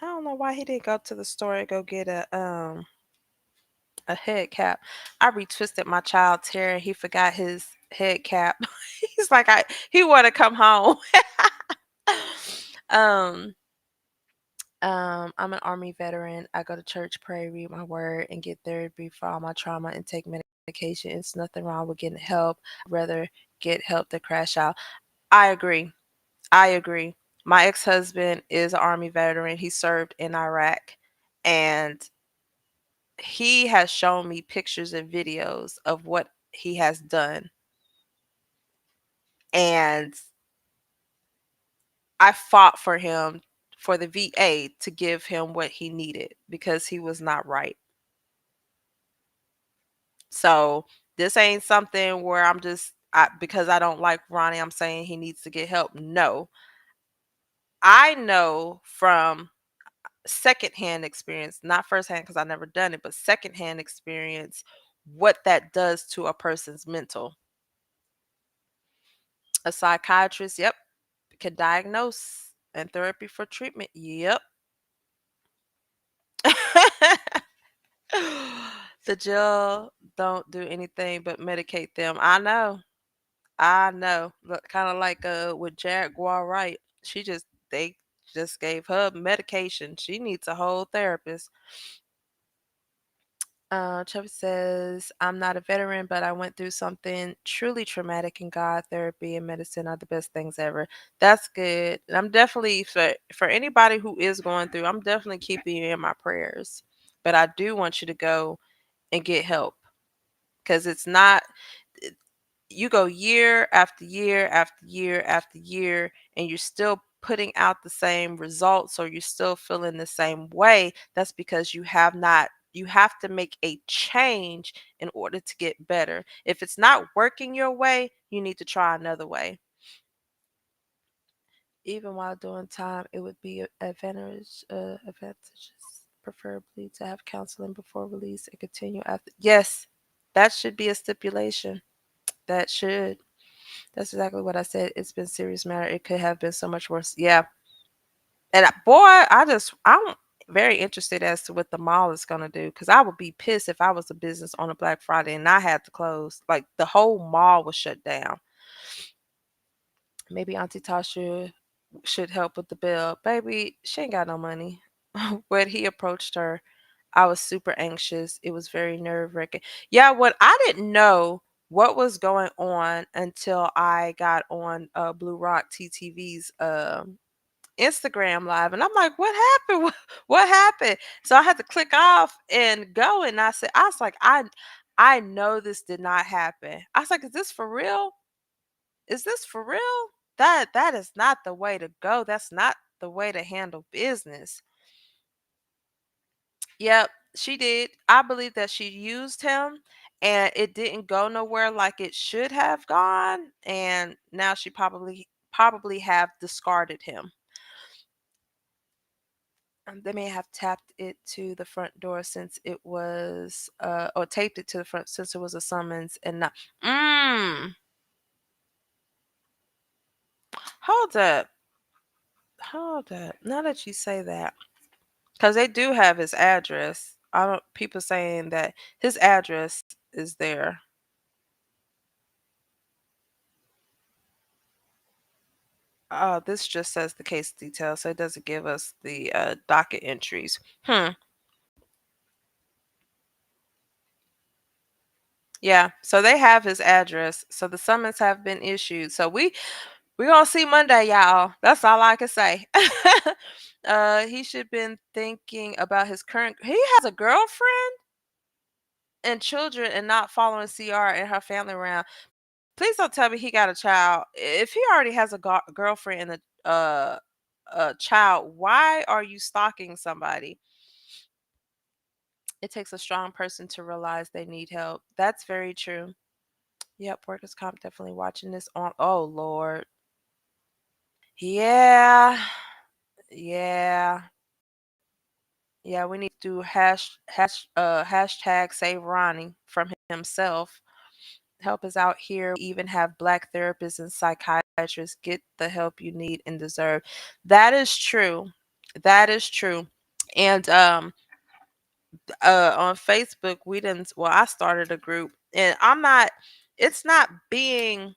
I don't know why he didn't go to the store and go get a head cap. I retwisted my child's hair and he forgot his head cap. He's like he want to come home. Um, I'm an Army veteran. I go to church, pray, read my word, and get therapy for all my trauma and take medication. It's nothing wrong with getting help. I'd rather get help than crash out. I agree. I agree. My ex-husband is an Army veteran. He served in Iraq, and he has shown me pictures and videos of what he has done. And I fought for him, for the VA to give him what he needed because he was not right. So this ain't something where because I don't like Ronnie, I'm saying he needs to get help. No, I know from secondhand experience, not firsthand because I never done it, but secondhand experience, what that does to a person's mental. A psychiatrist, yep, can diagnose, and therapy for treatment, yep. The jail don't do anything but medicate them. I know. I know. Kind of like with Jaguar Wright. They just gave her medication. She needs a whole therapist. Trevor says, I'm not a veteran, but I went through something truly traumatic, and God, therapy, and medicine are the best things ever. That's good. And I'm definitely, for anybody who is going through, I'm definitely keeping you in my prayers. But I do want you to go and get help because it's not, you go year after year after year after year, and you're still putting out the same results or you're still feeling the same way. That's because you have to make a change in order to get better. If it's not working your way, you need to try another way. Even while doing time, it would be advantageous, preferably to have counseling before release and continue after. Yes, that should be a stipulation. That should. That's exactly what I said. It's been serious matter. It could have been so much worse. Yeah. And boy, I'm very interested as to what the mall is gonna do because I would be pissed if I was a business on a Black Friday and I had to close. Like the whole mall was shut down. Maybe Auntie Tasha should help with the bill. Baby, she ain't got no money. When he approached her, I was super anxious. It was very nerve-wracking. Yeah, what I didn't know what was going on until I got on Blue Rock TTV's Instagram live, and I'm like, "What happened? What happened?" So I had to click off and go, and I was like, I know this did not happen. I was like, "Is this for real? Is this for real? That is not the way to go. That's not the way to handle business." Yep, she did. I believe that she used him and it didn't go nowhere like it should have gone, and now she probably have discarded him. They may have tapped it to the front door since it was or taped it to the front since it was a summons and not. Mm, hold up. Hold up. Now that you say that, because they do have his address. I don't people saying that his address is there. This just says the case details, so it doesn't give us the docket entries. Yeah, so they have his address. So the summons have been issued. So we gonna see Monday, y'all. That's all I can say. He should been thinking about his current. He has a girlfriend and children, and not following CR and her family around. Please don't tell me he got a child. If he already has a girlfriend and a child, why are you stalking somebody? It takes a strong person to realize they need help. That's very true. Yep, workers' comp definitely watching this on. Oh Lord. Yeah. Yeah. Yeah, we need to do hashtag save Ronnie from himself. Help us out here. We even have black therapists and psychiatrists. Get the help you need and deserve. That is true. That is true. And on Facebook, we didn't. Well, I started a group, and I'm not. It's not being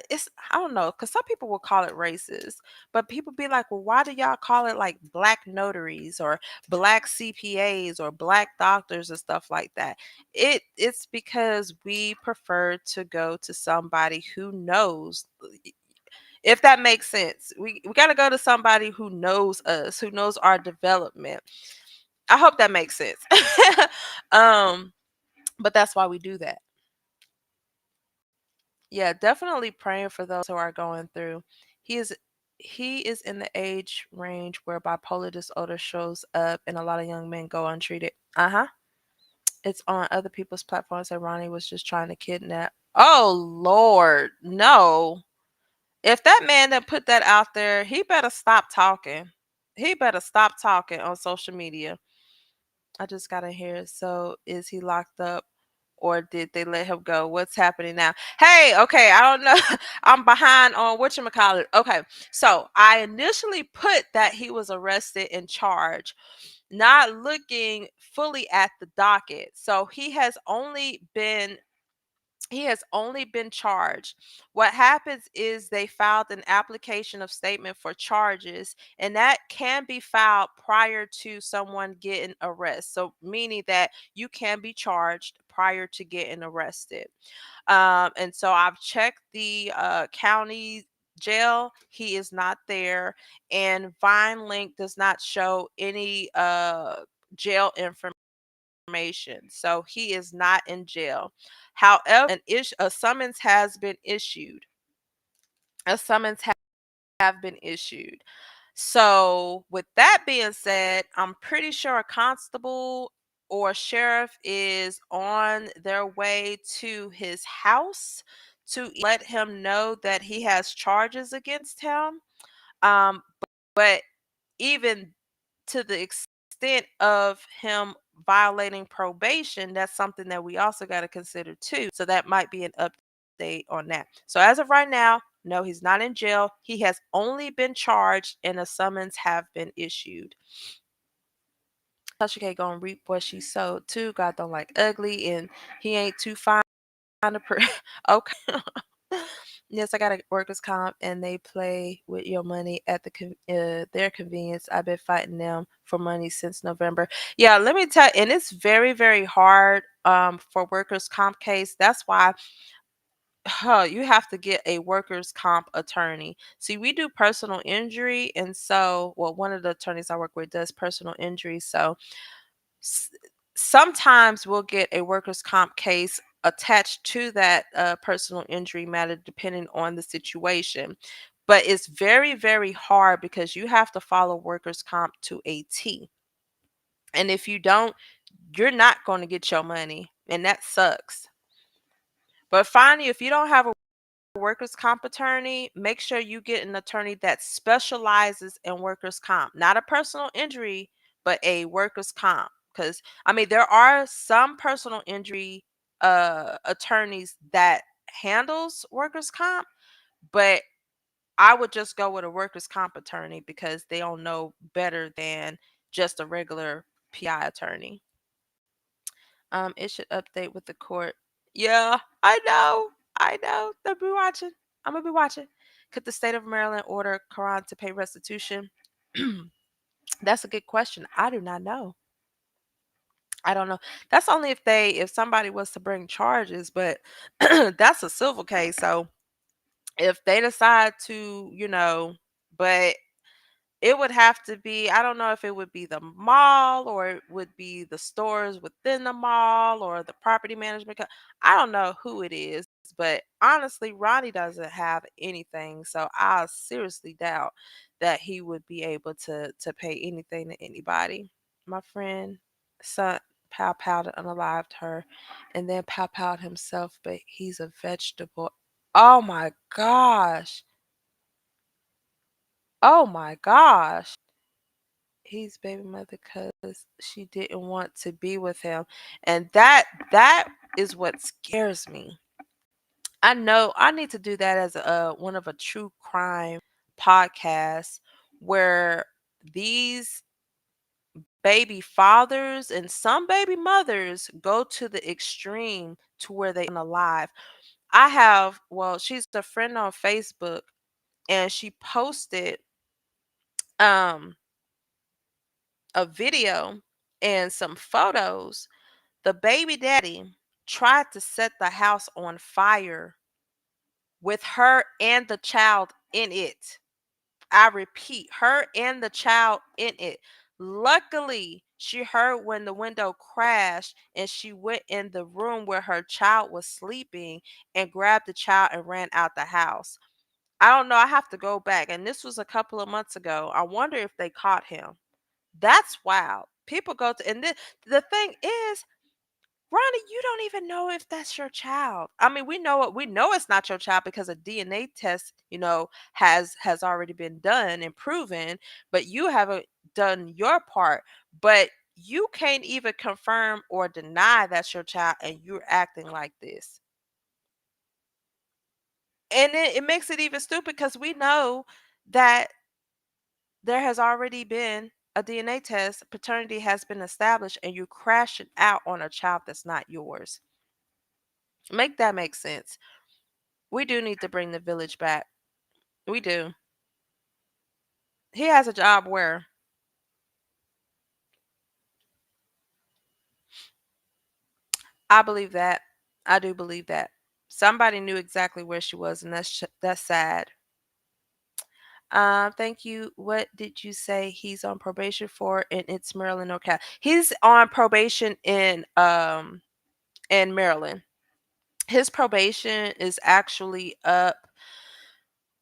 it's I don't know, because some people will call it racist, but people be like, well, why do y'all call it like black notaries or black CPAs or black doctors and stuff like that? It's because we prefer to go to somebody who knows, if that makes sense. We got to go to somebody who knows us, who knows our development. I hope that makes sense. um, but that's why we do that. Yeah, definitely praying for those who are going through. He is he is in the age range where bipolar disorder shows up and a lot of young men go untreated. Uh-huh. It's on other people's platforms that Ronnie was just trying to kidnap. Oh Lord, no. If that man that put that out there, he better stop talking. He better stop talking on social media. I just got to hear. So, is he locked up or did they let him go? What's happening now? Hey, okay, I don't know. I'm behind on whatchamacallit. Okay, so I initially put that he was arrested and charged, not looking fully at the docket. So he has only been charged. What happens is they filed an application of statement for charges, and that can be filed prior to someone getting arrested. So, meaning that you can be charged prior to getting arrested. And so I've checked the county jail. He is not there, and Vine Link does not show any jail information. So he is not in jail. However, a summons has been issued. A summons have been issued. So, with that being said, I'm pretty sure a constable or sheriff is on their way to his house to let him know that he has charges against him. Um, but even to the extent of him violating probation, that's something that we also got to consider too. So that might be an update on that. So as of right now, no, he's not in jail. He has only been charged and a summons have been issued. Tasha K gonna reap what she sowed too. God don't like ugly and he ain't too fine to okay. Yes, I got a workers' comp, and they play with your money at their convenience. I've been fighting them for money since November. Yeah, let me tell, and it's very, very hard for workers' comp case. That's why you have to get a workers' comp attorney. See, we do personal injury, and so, well, one of the attorneys I work with does personal injury. So s- sometimes we'll get a workers' comp case attached to that personal injury matter depending on the situation. But it's very, very hard because you have to follow workers' comp to a T. And if you don't, you're not going to get your money. And that sucks. But finally, if you don't have a workers' comp attorney, make sure you get an attorney that specializes in workers' comp, not a personal injury, but a workers' comp. Because I mean, there are some personal injury attorneys that handles workers' comp, but I would just go with a workers' comp attorney because they don't know better than just a regular PI attorney. It should update with the court. Yeah, I know. I know. They'll be watching. I'm gonna be watching. Could the state of Maryland order Karon to pay restitution? That's a good question. I do not know. I don't know. That's only if somebody was to bring charges, but that's a civil case. So if they decide to, but it would have to be, I don't know if it would be the mall or it would be the stores within the mall or the property management I don't know who it is, but honestly, Ronnie doesn't have anything, so I seriously doubt that he would be able to pay anything to anybody. My friend son pow powed and unalived her and then pow powed himself, but he's a vegetable. Oh my gosh. Oh my gosh. He's baby mother because she didn't want to be with him. And that is what scares me. I know I need to do that as one of a true crime podcast where these baby fathers and some baby mothers go to the extreme to where they unalive. she's a friend on Facebook, and she posted um a video and some photos. The baby daddy tried to set the house on fire with her and the child in it. I repeat, her and the child in it. Luckily, she heard when the window crashed and she went in the room where her child was sleeping and grabbed the child and ran out the house. I don't know. I have to go back. And this was a couple of months ago. I wonder if they caught him. That's wild. People go to, and the thing is, Ronnie, you don't even know if that's your child. I mean, we know it's not your child because a DNA test, has already been done and proven, but you haven't done your part. But you can't even confirm or deny that's your child, and you're acting like this. And it makes it even stupid because we know that there has already been a DNA test, paternity has been established, and you crash it out on a child that's not yours. Make that make sense. We do need to bring the village back. We do. He has a job where I believe that. I do believe that. Somebody knew exactly where she was, and that's sad. Thank you. What did you say he's on probation for? And it's Maryland, okay. He's on probation in Maryland. His probation is actually up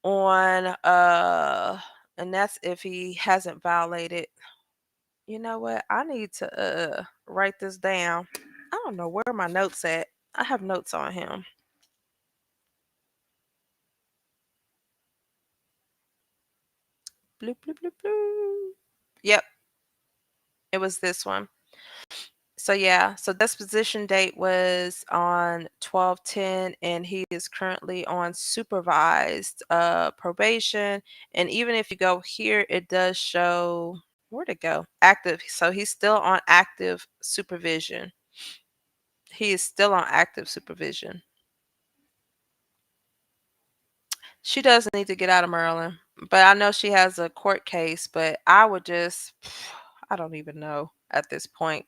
on and that's if he hasn't violated. You know what? I need to write this down. I don't know where my notes at. I have notes on him. Bloop bloop bloop bloop. Yep, it was this one. So yeah, so disposition date was on 12/10, and he is currently on supervised probation. And even if you go here, it does show where'd it go? Active. So he's still on active supervision. He is still on active supervision. She does need to get out of Maryland, but I know she has a court case, but I would just I don't even know at this point.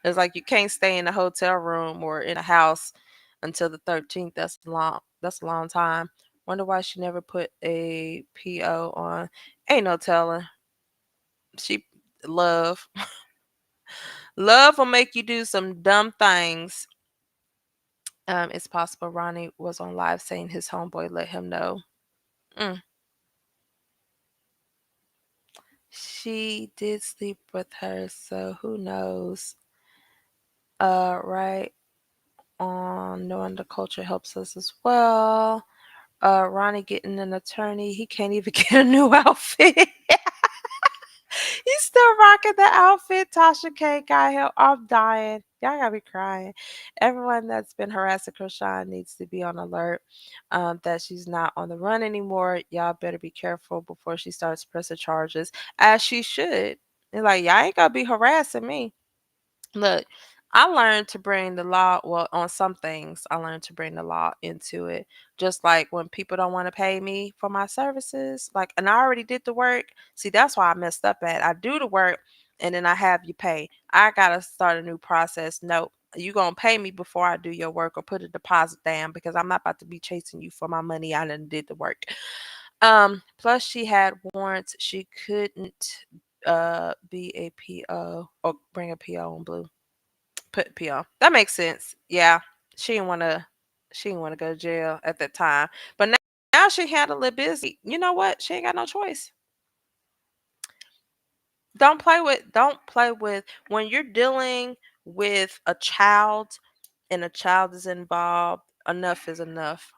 It's like you can't stay in a hotel room or in a house until the 13th. That's a long time. Wonder why she never put a PO on. Ain't no telling. She love. Love will make you do some dumb things. It's possible Ronnie was on live saying his homeboy let him know. Mm. She did sleep with her, so who knows? Right on knowing the culture helps us as well. Ronnie getting an attorney. He can't even get a new outfit. He's still rocking the outfit. Tasha K got him. I'm dying. Y'all gotta be crying. Everyone that's been harassing Chrisean needs to be on alert that she's not on the run anymore. Y'all better be careful before she starts pressing charges, as she should. And like, y'all ain't gonna be harassing me. Look, I learned to bring the law, well, on some things, I learned to bring the law into it. Just like when people don't want to pay me for my services, like, and I already did the work. See, that's why I messed up at. I do the work and then I have you pay. I got to start a new process. Nope. You going to pay me before I do your work or put a deposit down because I'm not about to be chasing you for my money. I done did the work. Plus she had warrants. She couldn't be a PO or bring a PO on blue. Put PO. That makes sense. Yeah. She didn't wanna she didn't want to go to jail at that time. But now she handled it busy. You know what? She ain't got no choice. Don't play with when you're dealing with a child and a child is involved, enough is enough.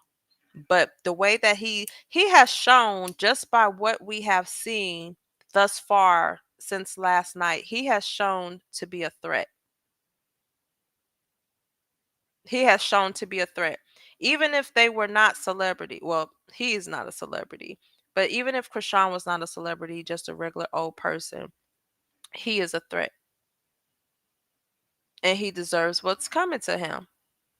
But the way that he has shown just by what we have seen thus far since last night, he has shown to be a threat. He has shown to be a threat. Even if they were not celebrity, well, he is not a celebrity. But even if Chrisean was not a celebrity, just a regular old person, he is a threat. And he deserves what's coming to him.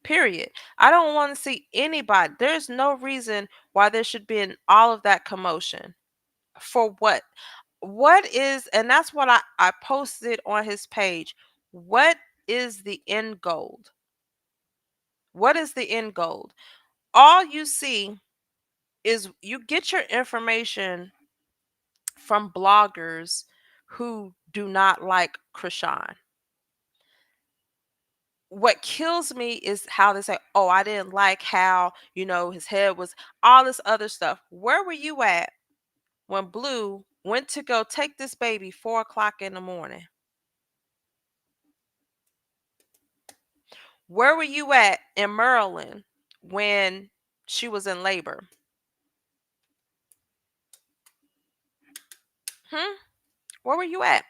Period. I don't want to see anybody. There's no reason why there should be in all of that commotion. For what? What is, and that's what I posted on his page. What is the end goal? What is the end goal? All you see is you get your information from bloggers who do not like Chrisean. What kills me is how they say, oh, I didn't like how, his head was, all this other stuff. Where were you at when Blue went to go take this baby 4 o'clock in the morning? Where were you at in Maryland when she was in labor? Hmm? Where were you at?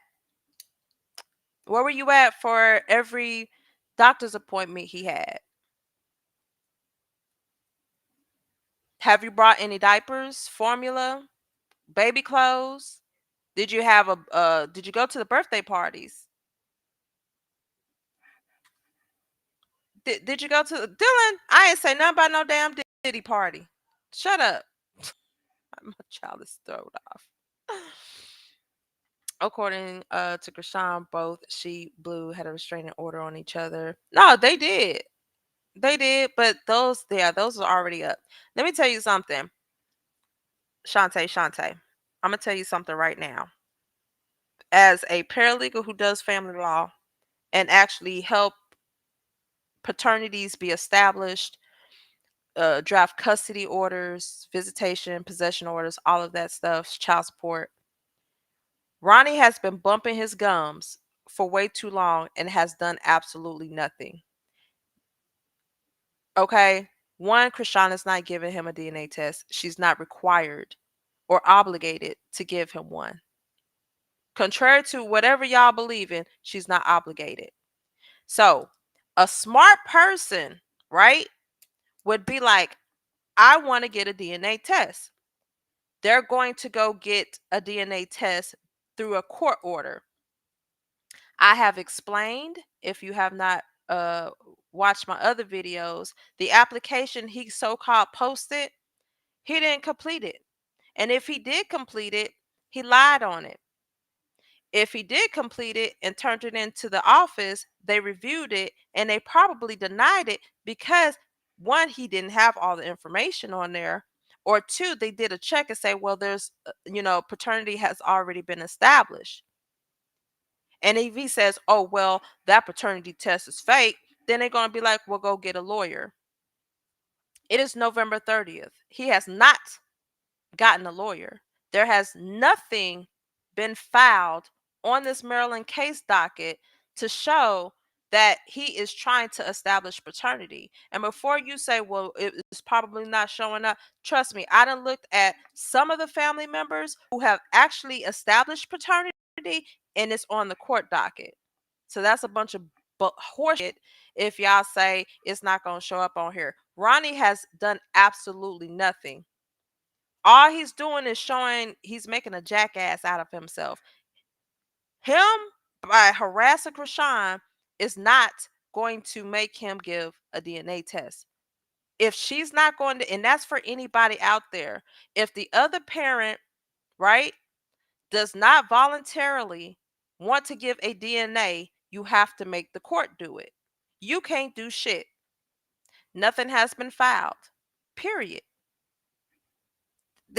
Where were you at for every doctor's appointment he had? Have you brought any diapers, formula, baby clothes? Did you have did you go to the birthday parties? Did you go to Dylan? I ain't say nothing about no damn Diddy party. Shut up. My child is thrown off. According to Chrisean, both she Blue had a restraining order on each other. No, they did. They did, but those are already up. Let me tell you something. Shantae, I'm gonna tell you something right now. As a paralegal who does family law and actually help paternities be established, draft custody orders, visitation, possession orders, all of that stuff, child support. Ronnie has been bumping his gums for way too long and has done absolutely nothing. Okay? One, Chrisean is not giving him a DNA test. She's not required or obligated to give him one. Contrary to whatever y'all believe in, she's not obligated. So, a smart person, right, would be like, I want to get a DNA test. They're going to go get a DNA test through a court order. I have explained, if you have not watched my other videos, the application he so-called posted, he didn't complete it. And if he did complete it, he lied on it. If he did complete it and turned it into the office, they reviewed it and they probably denied it because one, he didn't have all the information on there, or two, they did a check and say, well, there's, paternity has already been established. And if he says, oh, well, that paternity test is fake, then they're going to be like, well, go get a lawyer. It is November 30th. He has not gotten a lawyer. There has nothing been filed on this Maryland case docket to show that he is trying to establish paternity. And before you say, well, it's probably not showing up, trust me, I done looked at some of the family members who have actually established paternity and it's on the court docket. So that's a bunch of horseshit if y'all say it's not going to show up on here. Ronnie has done absolutely nothing. All he's doing is showing he's making a jackass out of himself. Him, by harassing Chrisean, is not going to make him give a DNA test. If she's not going to, and that's for anybody out there, if the other parent, right, does not voluntarily want to give a DNA, you have to make the court do it. You can't do shit. Nothing has been filed. Period.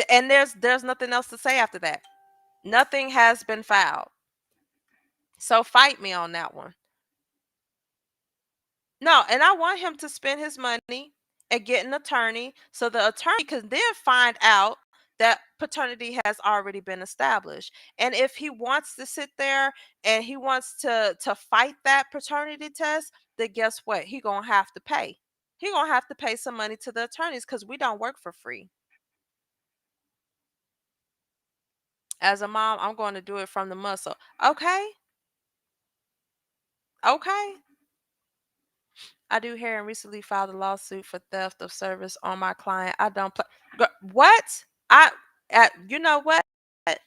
And there's nothing else to say after that. Nothing has been filed. So fight me on that one. No, and I want him to spend his money and get an attorney so the attorney can then find out that paternity has already been established. And if he wants to sit there and he wants to fight that paternity test, then guess what? He going to have to pay. He going to have to pay some money to the attorneys cuz we don't work for free. As a mom, I'm going to do it from the muscle. Okay? Okay. I do hair and recently filed a lawsuit for theft of service on my client. I don't play. What? You know what? And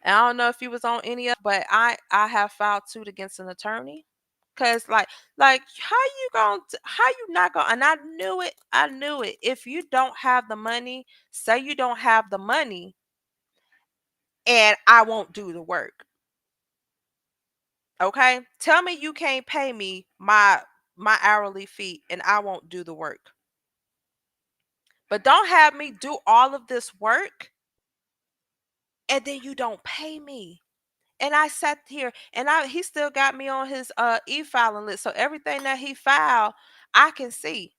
I don't know if you was on any of, but I have filed suit against an attorney. Cause like how you not gonna, and I knew it. If you don't have the money, say you don't have the money, and I won't do the work. Okay? Tell me you can't pay me my hourly fee and I won't do the work. But don't have me do all of this work and then you don't pay me. And I sat here and he still got me on his e-filing list. So everything that he filed, I can see.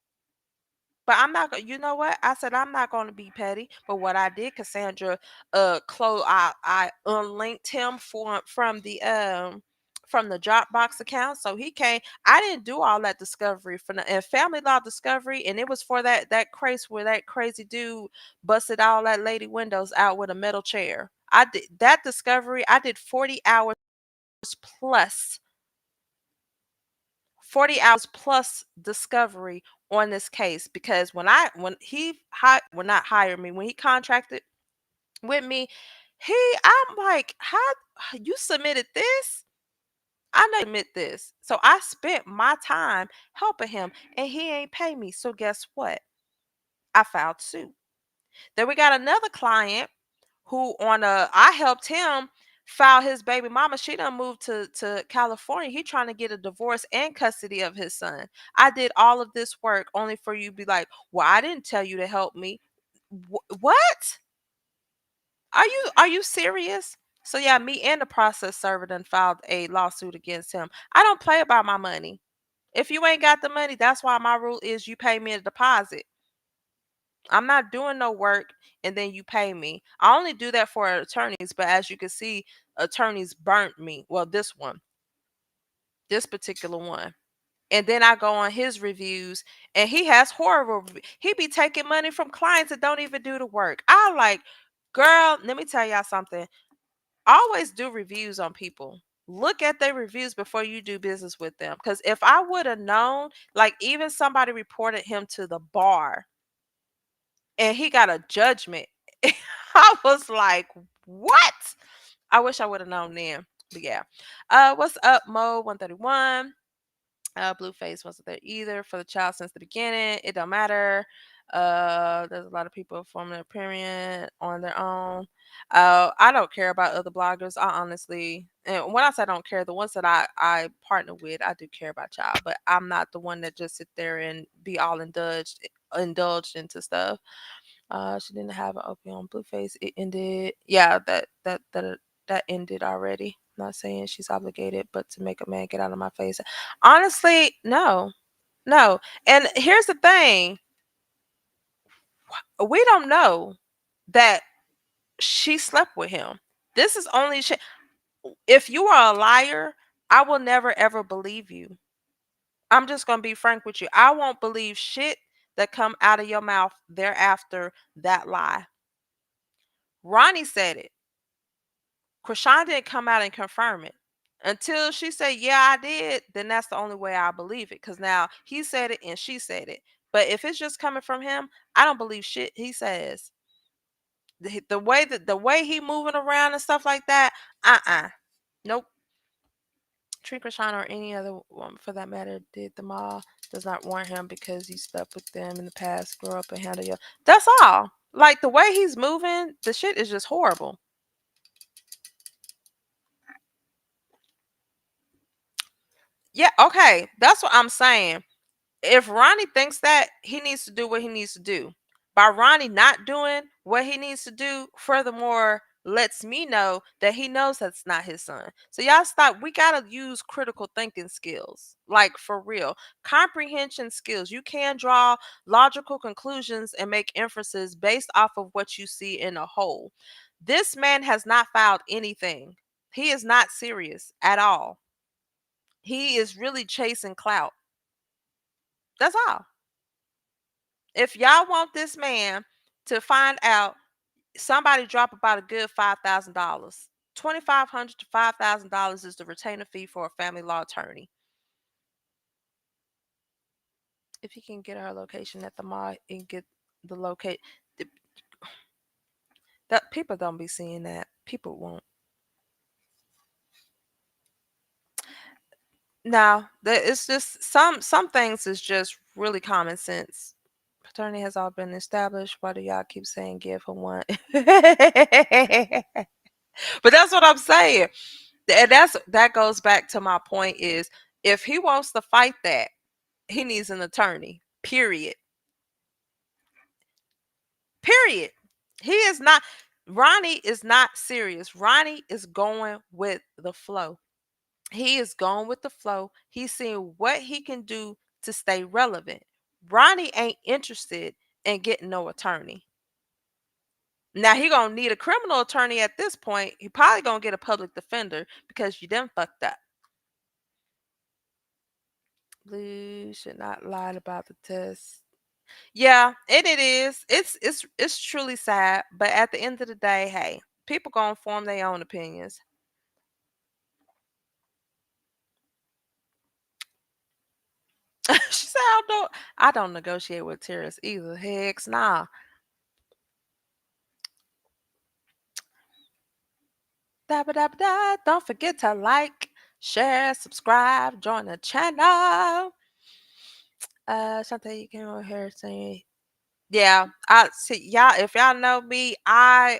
But I'm not going, you know what? I said I'm not going to be petty. But what I did, Cassandra, I unlinked him from the Dropbox account. So he came. I didn't do all that discovery for the and family law discovery, and it was for that case where that crazy dude busted all that lady windows out with a metal chair. I did that discovery. I did plus 40 hours plus discovery on this case because when he well, not hired me, when he contracted with me, I'm like, how you submitted this? I know you admit this. So I spent my time helping him and he ain't pay me. So guess what? I filed suit. Then we got another client who I helped him file his baby mama. She done moved to California. He trying to get a divorce and custody of his son. I did all of this work only for you to be like, well, I didn't tell you to help me. What? Are you serious? So yeah, me and the process server done filed a lawsuit against him. I don't play about my money. If you ain't got the money, that's why my rule is you pay me a deposit. I'm not doing no work and then you pay me. I only do that for attorneys, but as you can see, attorneys burnt me. Well, this particular one. And then I go on his reviews and he has he be taking money from clients that don't even do the work. I like, girl, let me tell y'all something. Always do reviews on people. Look at their reviews before you do business with them. Because if I would have known, like even somebody reported him to the bar and he got a judgment. I was like, what? I wish I would have known then. But yeah. What's up, Mo 131? Blueface wasn't there either for the child since the beginning. It don't matter. There's a lot of people forming their opinion on their own. I don't care about other bloggers. I honestly, and when I say I don't care, the ones that I partner with, I do care about y'all. But I'm not the one that just sit there and be all indulged into stuff. She didn't have an OP on Blueface. It ended. Yeah, that ended already. Not saying she's obligated, but to make a man get out of my face. Honestly, no, no. And here's the thing: we don't know that she slept with him. This is only if you are a liar, I will never ever believe you. I'm just gonna be frank with you. I won't believe shit that come out of your mouth thereafter that lie. Ronnie said it. Chrisean didn't come out and confirm it. Until she said, yeah, I did, then that's the only way I believe it. Because now he said it and she said it. But if it's just coming from him, I don't believe shit he says. The way he moving around and stuff like that, nope. Tree Chrisean or any other woman for that matter did them all does not warrant him because he slept with them in the past, grow up and handle your. That's all. Like the way he's moving, the shit is just horrible. Yeah, okay. That's what I'm saying. If Ronnie thinks that, he needs to do what he needs to do. By Ronnie not doing what he needs to do, furthermore, lets me know that he knows that's not his son. So y'all stop. We gotta use critical thinking skills, like for real, comprehension skills. You can draw logical conclusions and make inferences based off of what you see in a whole. This man has not filed anything. He is not serious at all. He is really chasing clout. That's all. If y'all want this man to find out, somebody drop about a good $5,000. $2,500 to $5,000 is the retainer fee for a family law attorney. If he can get her location at the mall and get the locate, that people don't be seeing that. People won't. No, it's just some things is just really common sense. Paternity has all been established. Why do y'all keep saying give him one? But that's what I'm saying. And that goes back to my point is if he wants to fight that, he needs an attorney. Period. Period. He is not Ronnie is not serious. Ronnie is going with the flow. He is going with the flow. He's seeing what he can do to stay relevant. Ronnie ain't interested in getting no attorney. Now he gonna need a criminal attorney at this point. He probably gonna get a public defender because you done fucked up. Blue should not lie about the test. Yeah, and it is. It's truly sad, but at the end of the day, hey, people gonna form their own opinions. She said, I don't negotiate with terrorists either. Hex nah. Da ba da ba da. Don't forget to like, share, subscribe, join the channel. Something you came over here saying. Yeah, I see y'all. If y'all know me, I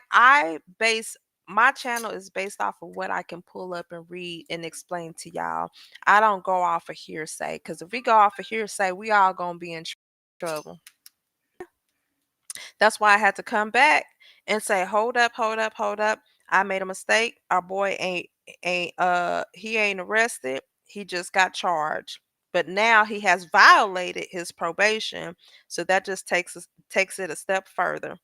base my channel is based off of what I can pull up and read and explain to y'all. I don't go off of hearsay because if we go off of hearsay, we all gonna be in trouble. That's why I had to come back and say, hold up, hold up, hold up. I made a mistake. Our boy ain't he ain't arrested. He just got charged. But now he has violated his probation. So that just takes it a step further.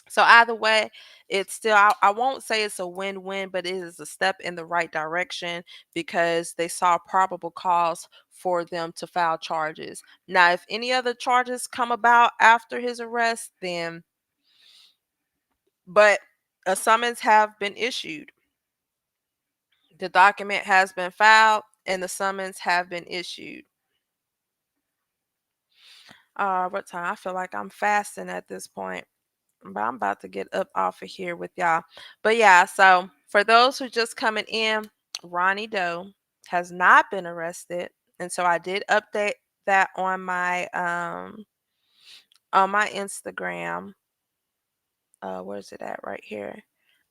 So either way, it's still I won't say it's a win-win, but it is a step in the right direction because they saw probable cause for them to file charges. Now, if any other charges come about after his arrest, then but a summons have been issued. The document has been filed and the summons have been issued. What time? I feel like I'm fasting at this point. But I'm about to get up off of here with y'all. But yeah, so for those who just coming in, Ronny Doe has not been arrested. And so I did update that on my Instagram. Where's it at right here?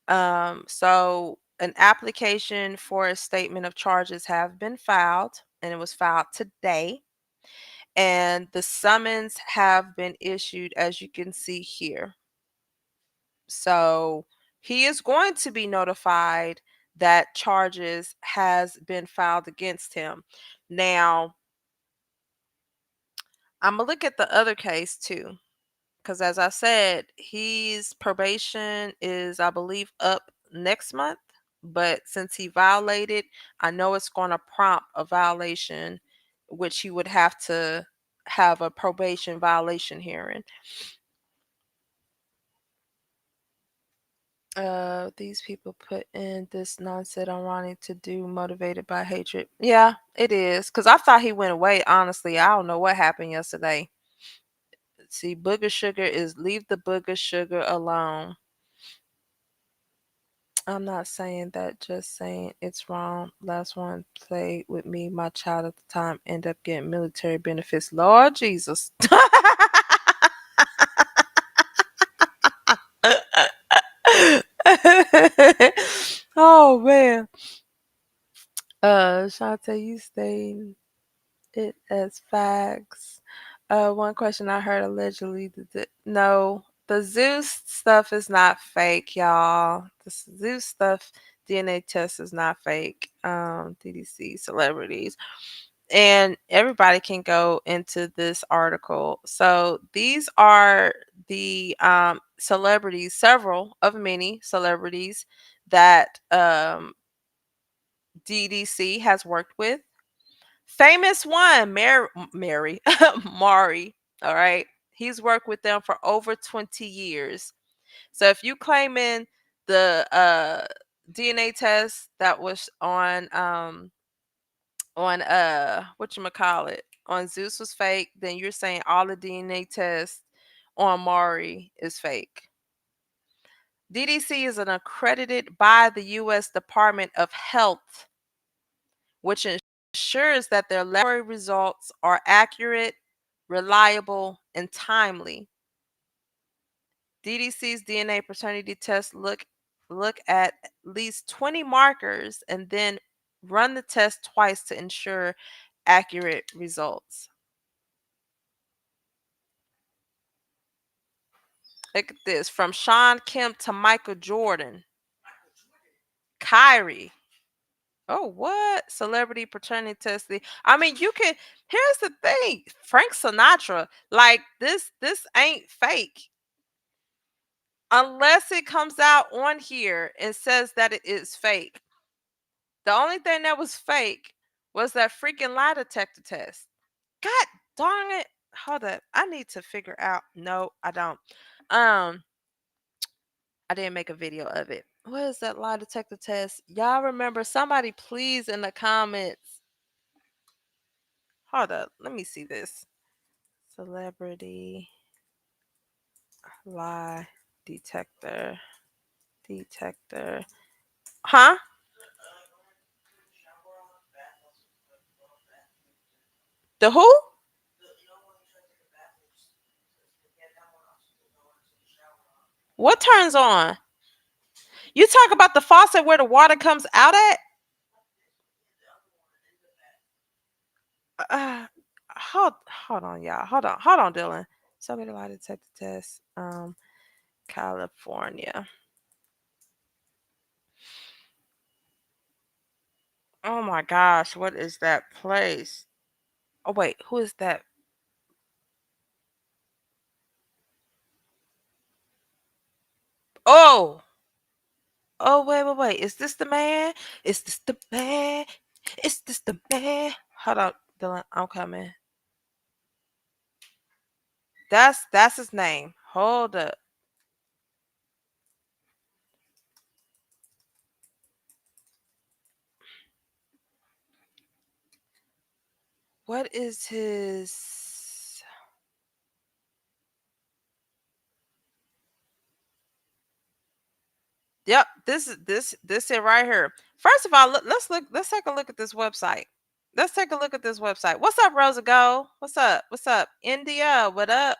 So an application for a statement of charges have been filed and it was filed today. And the summons have been issued as you can see here. So he is going to be notified that charges has been filed against him. Now, I'm gonna look at the other case too, because as I said, his probation is, I believe, up next month. But since he violated, I know it's going to prompt a violation, which he would have to have a probation violation hearing. These people put in this nonsense on Ronnie to do motivated by hatred. Yeah, it is. Cause I thought he went away. Honestly, I don't know what happened yesterday. See, booger sugar is leave the booger sugar alone. I'm not saying that, just saying it's wrong. Last one played with me, my child at the time, end up getting military benefits. Lord Jesus. Oh man. Shantae, you stayed it as facts. One question I heard allegedly. No, the Zeus stuff is not fake, y'all. The Zeus stuff DNA test is not fake. DDC celebrities. And everybody can go into this article. So these are the celebrities, several of many celebrities that DDC has worked with. Famous one, Mary, Mari. All right. He's worked with them for over 20 years. So if you claim in the DNA test that was on whatchamacallit on Zeus was fake, then you're saying all the DNA tests on Mari is fake. DDC is an accredited by the US Department of Health, which ensures that their laboratory results are accurate, reliable, and timely. DDC's DNA paternity test look at least 20 markers and then run the test twice to ensure accurate results. Look at this. From Sean Kemp to Michael Jordan. Kyrie. Oh, what? Celebrity paternity testing. I mean, you can. Here's the thing. Frank Sinatra. Like this ain't fake. Unless it comes out on here and says that it is fake. The only thing that was fake was that freaking lie detector test. God darn it. Hold up. I need to figure out. No, I don't. Um, I didn't make a video of it. What is that lie detector test? Y'all remember? Somebody please in the comments. Hold up. Let me see this. Celebrity lie detector. Detector. Huh? The who? What turns on? You talk about the faucet where the water comes out at? Uh, hold on, y'all. Hold on, Dylan. Somebody lie detector test. California. Oh my gosh, what is that place? Oh wait, who is that? Oh, oh wait. Is this the man? Is this the man? Is this the man? Hold on, Dylan. I'm coming. That's his name. Hold up. What is his? Yep, this it right here. First of all, let's look. Let's take a look at this website. Let's take a look at this website. What's up, Rosa Go? What's up? What's up, India? What up?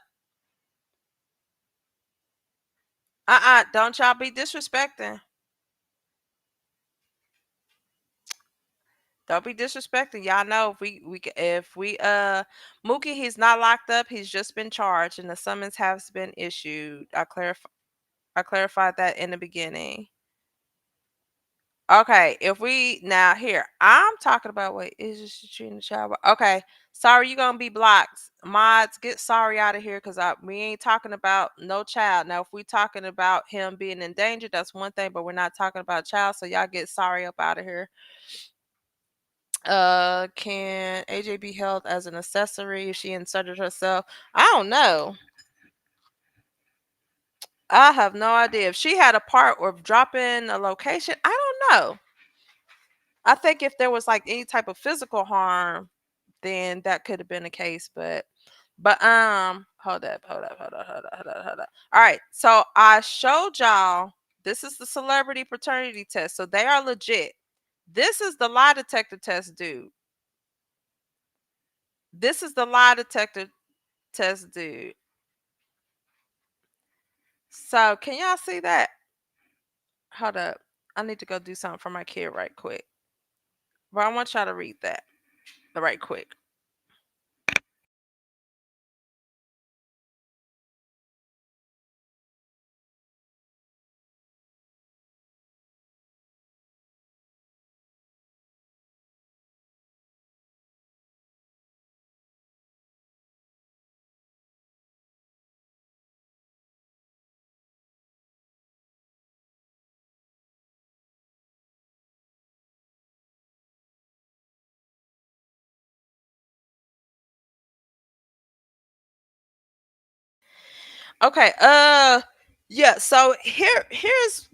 Don't y'all be disrespecting. Don't be disrespecting. Y'all know if we Mookie, he's not locked up. He's just been charged, and the summons has been issued. I clarified that in the beginning. Okay, if we now here, I'm talking about wait, is this treating the child? Okay, sorry, you gonna be blocked. Mods, get sorry out of here because we ain't talking about no child. Now, if we talking about him being in danger, that's one thing, but we're not talking about child. So y'all get sorry up out of here. Can AJ be held as an accessory if she inserted herself? I don't know. I have no idea. If she had a part or dropping a location, I don't know. I think if there was like any type of physical harm, then that could have been the case. But hold up. All right. So I showed y'all this is the celebrity paternity test. So they are legit. This is the lie detector test, dude. This is the lie detector test, dude. So can y'all see that? Hold up. I need to go do something for my kid right quick. But I want y'all to read that right quick. Okay. Yeah, so here's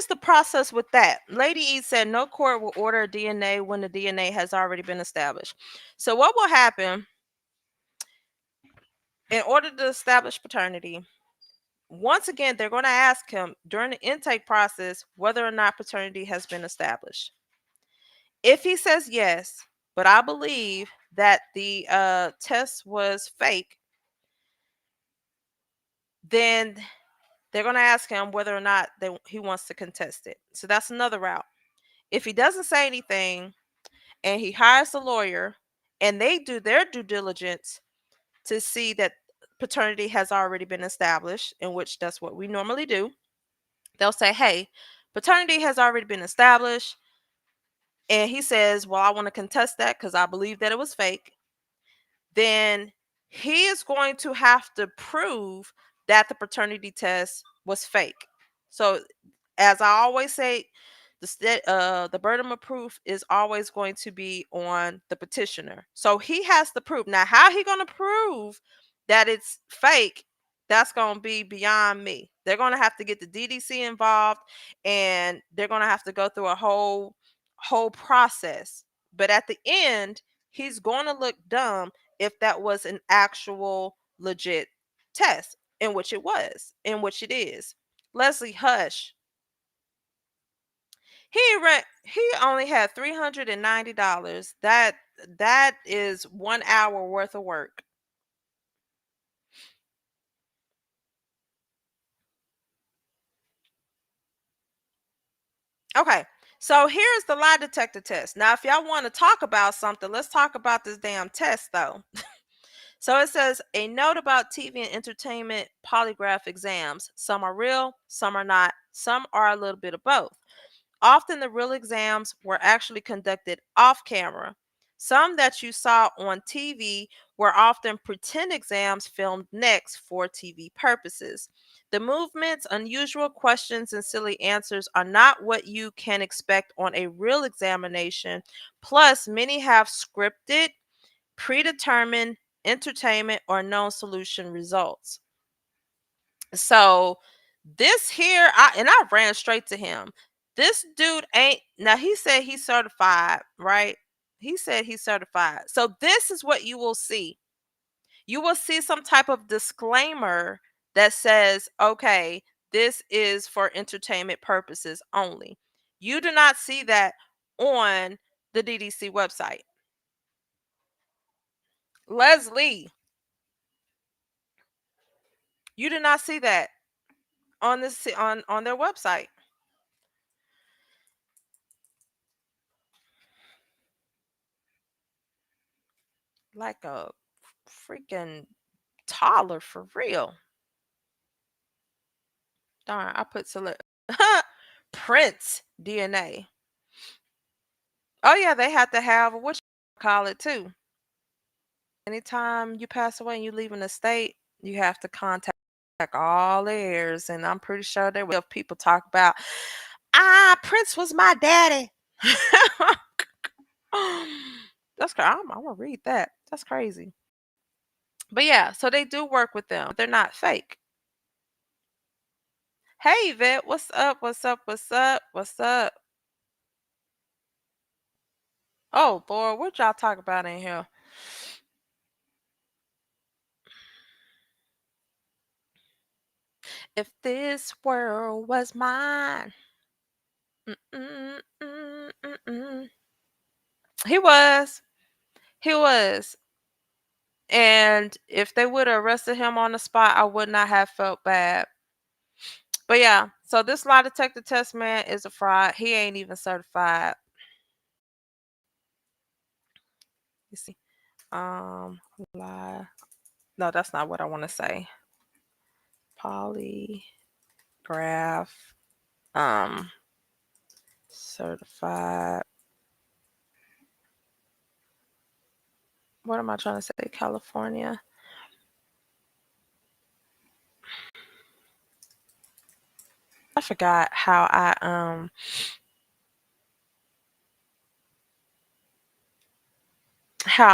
the process with that. Lady E said no court will order DNA when the DNA has already been established. So what will happen in order to establish paternity? Once again, they're going to ask him during the intake process whether or not paternity has been established. If he says yes, but I believe that the test was fake, then they're going to ask him whether or not he wants to contest it. So that's another route. If he doesn't say anything and he hires a lawyer and they do their due diligence to see that paternity has already been established, in which that's what we normally do, they'll say, hey, paternity has already been established. And he says, well, I want to contest that because I believe that it was fake. Then he is going to have to prove that the paternity test was fake. So, as I always say, the burden of proof is always going to be on the petitioner. So he has to prove. Now, how he going to prove that it's fake? That's going to be beyond me. They're going to have to get the DDC involved, and they're going to have to go through a whole process. But at the end, he's going to look dumb if that was an actual legit test, in which it was, in which it is. Leslie, hush. He only had $390. That is 1 hour worth of work. Okay. So here's the lie detector test. Now, if y'all want to talk about something, let's talk about this damn test though. So it says a note about TV and entertainment polygraph exams. Some are real, some are not, some are a little bit of both. Often the real exams were actually conducted off camera. Some that you saw on TV were often pretend exams filmed next for TV purposes. The movements, unusual questions, and silly answers are not what you can expect on a real examination. Plus, many have scripted, predetermined entertainment or known solution results. So this here, I ran straight to him. This dude ain't, now he said he's certified, right? He said he's certified. So this is what you will see. You will see some type of disclaimer that says, okay, this is for entertainment purposes only. You do not see that on the DDC website. Leslie, you do not see that on this on their website. Like a freaking toddler for real. Darn, I put select Prince DNA. Oh yeah, they have to have what you call it too. Anytime you pass away and you leave an estate, you have to contact all the heirs, and I'm pretty sure there will people talk about Prince was my daddy. That's crazy. I'm gonna read that. That's crazy. But yeah, so they do work with them. They're not fake. Hey Vet, what's up? What's up? What's up? What's up? Oh boy, what y'all talk about in here? If this world was mine. Mm-mm, mm-mm, mm-mm. He was. He was. And if they would have arrested him on the spot, I would not have felt bad. But yeah, so this lie detector test man is a fraud. He ain't even certified. You see. Lie. No, that's not what I want to say. Polygraph um certified. What am I trying to say? California. I forgot how I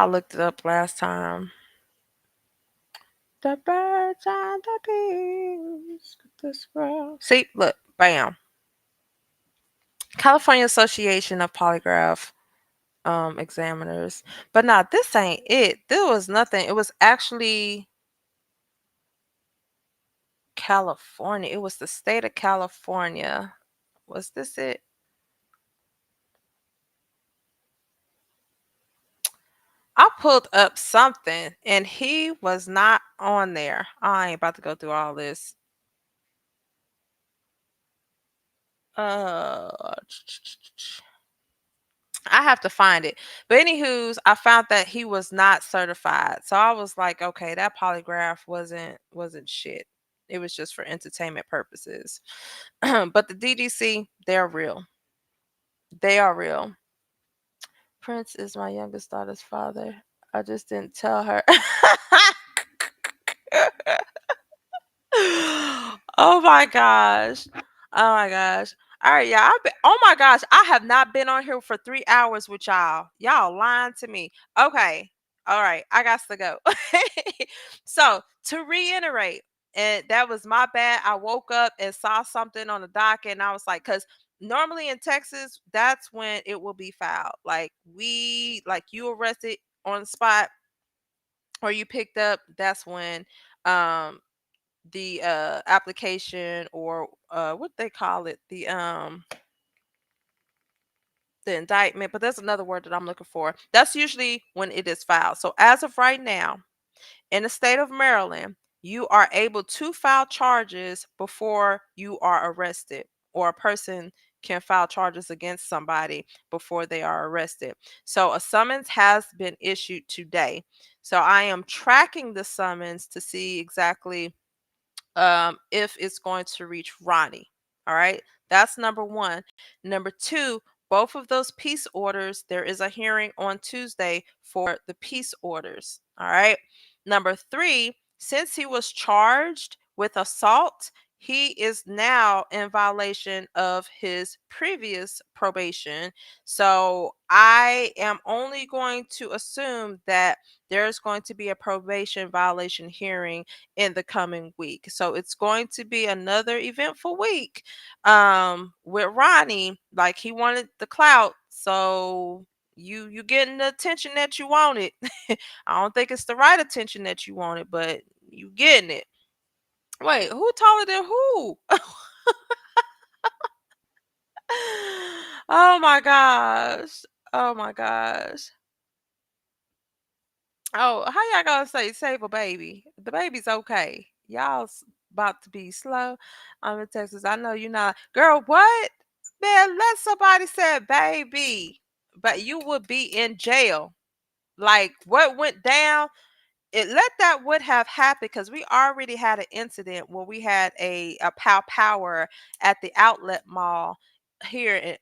looked it up last time. The birds and the bees of this world. See, look, bam. California Association of Polygraph examiners. But now this ain't it. There was nothing. It was actually California. It was the state of California. Was this it? pulled up something and he was not on there. I ain't about to go through all this. Uh, I have to find it. But anywho's, I found that he was not certified. So I was like, okay, that polygraph wasn't shit. It was just for entertainment purposes. But the DDC, they're real. They are real. Prince is my youngest daughter's father. I just didn't tell her. Oh my gosh. Oh my gosh. All right, yeah. Oh my gosh, I have not been on here for 3 hours with y'all. Y'all lying to me. Okay. All right, I got to go. So to reiterate, and that was my bad. I woke up and saw something on the docket, and I was like, because normally in Texas, that's when it will be filed. Like you arrested on the spot or you picked up. That's when um the application or what they call it, the indictment, but there's another word that I'm looking for. That's usually when it is filed. So as of right now, in the state of Maryland, you are able to file charges before you are arrested, or a person can file charges against somebody before they are arrested. So a summons has been issued today. So I am tracking the summons to see exactly if it's going to reach Ronnie. All right. That's number one. Number two, both of those peace orders, there is a hearing on Tuesday for the peace orders. All right. Number three, since he was charged with assault, he is now in violation of his previous probation. So I am only going to assume that there's going to be a probation violation hearing in the coming week. So it's going to be another eventful week with Ronnie. Like, he wanted the clout. So you getting the attention that you wanted. I don't think it's the right attention that you wanted, but you getting it. Wait, who taller than who? Oh my gosh. Oh my gosh. Oh, how y'all gonna say save a baby? The baby's okay. Y'all's about to be slow. I'm in Texas. I know you're not. Girl, what? Man, let somebody say baby. But you would be in jail. Like, what went down? Let that would have happened, because we already had an incident where we had a power at the outlet mall here in,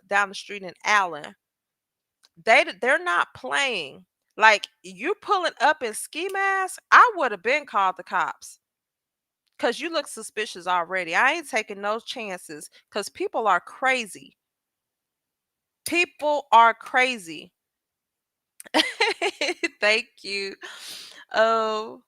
down the street in Allen. They're not playing. Like, you pulling up in ski mask, I would have been called the cops. Cause you look suspicious already. I ain't taking no chances, cause people are crazy. People are crazy. Thank you. Oh,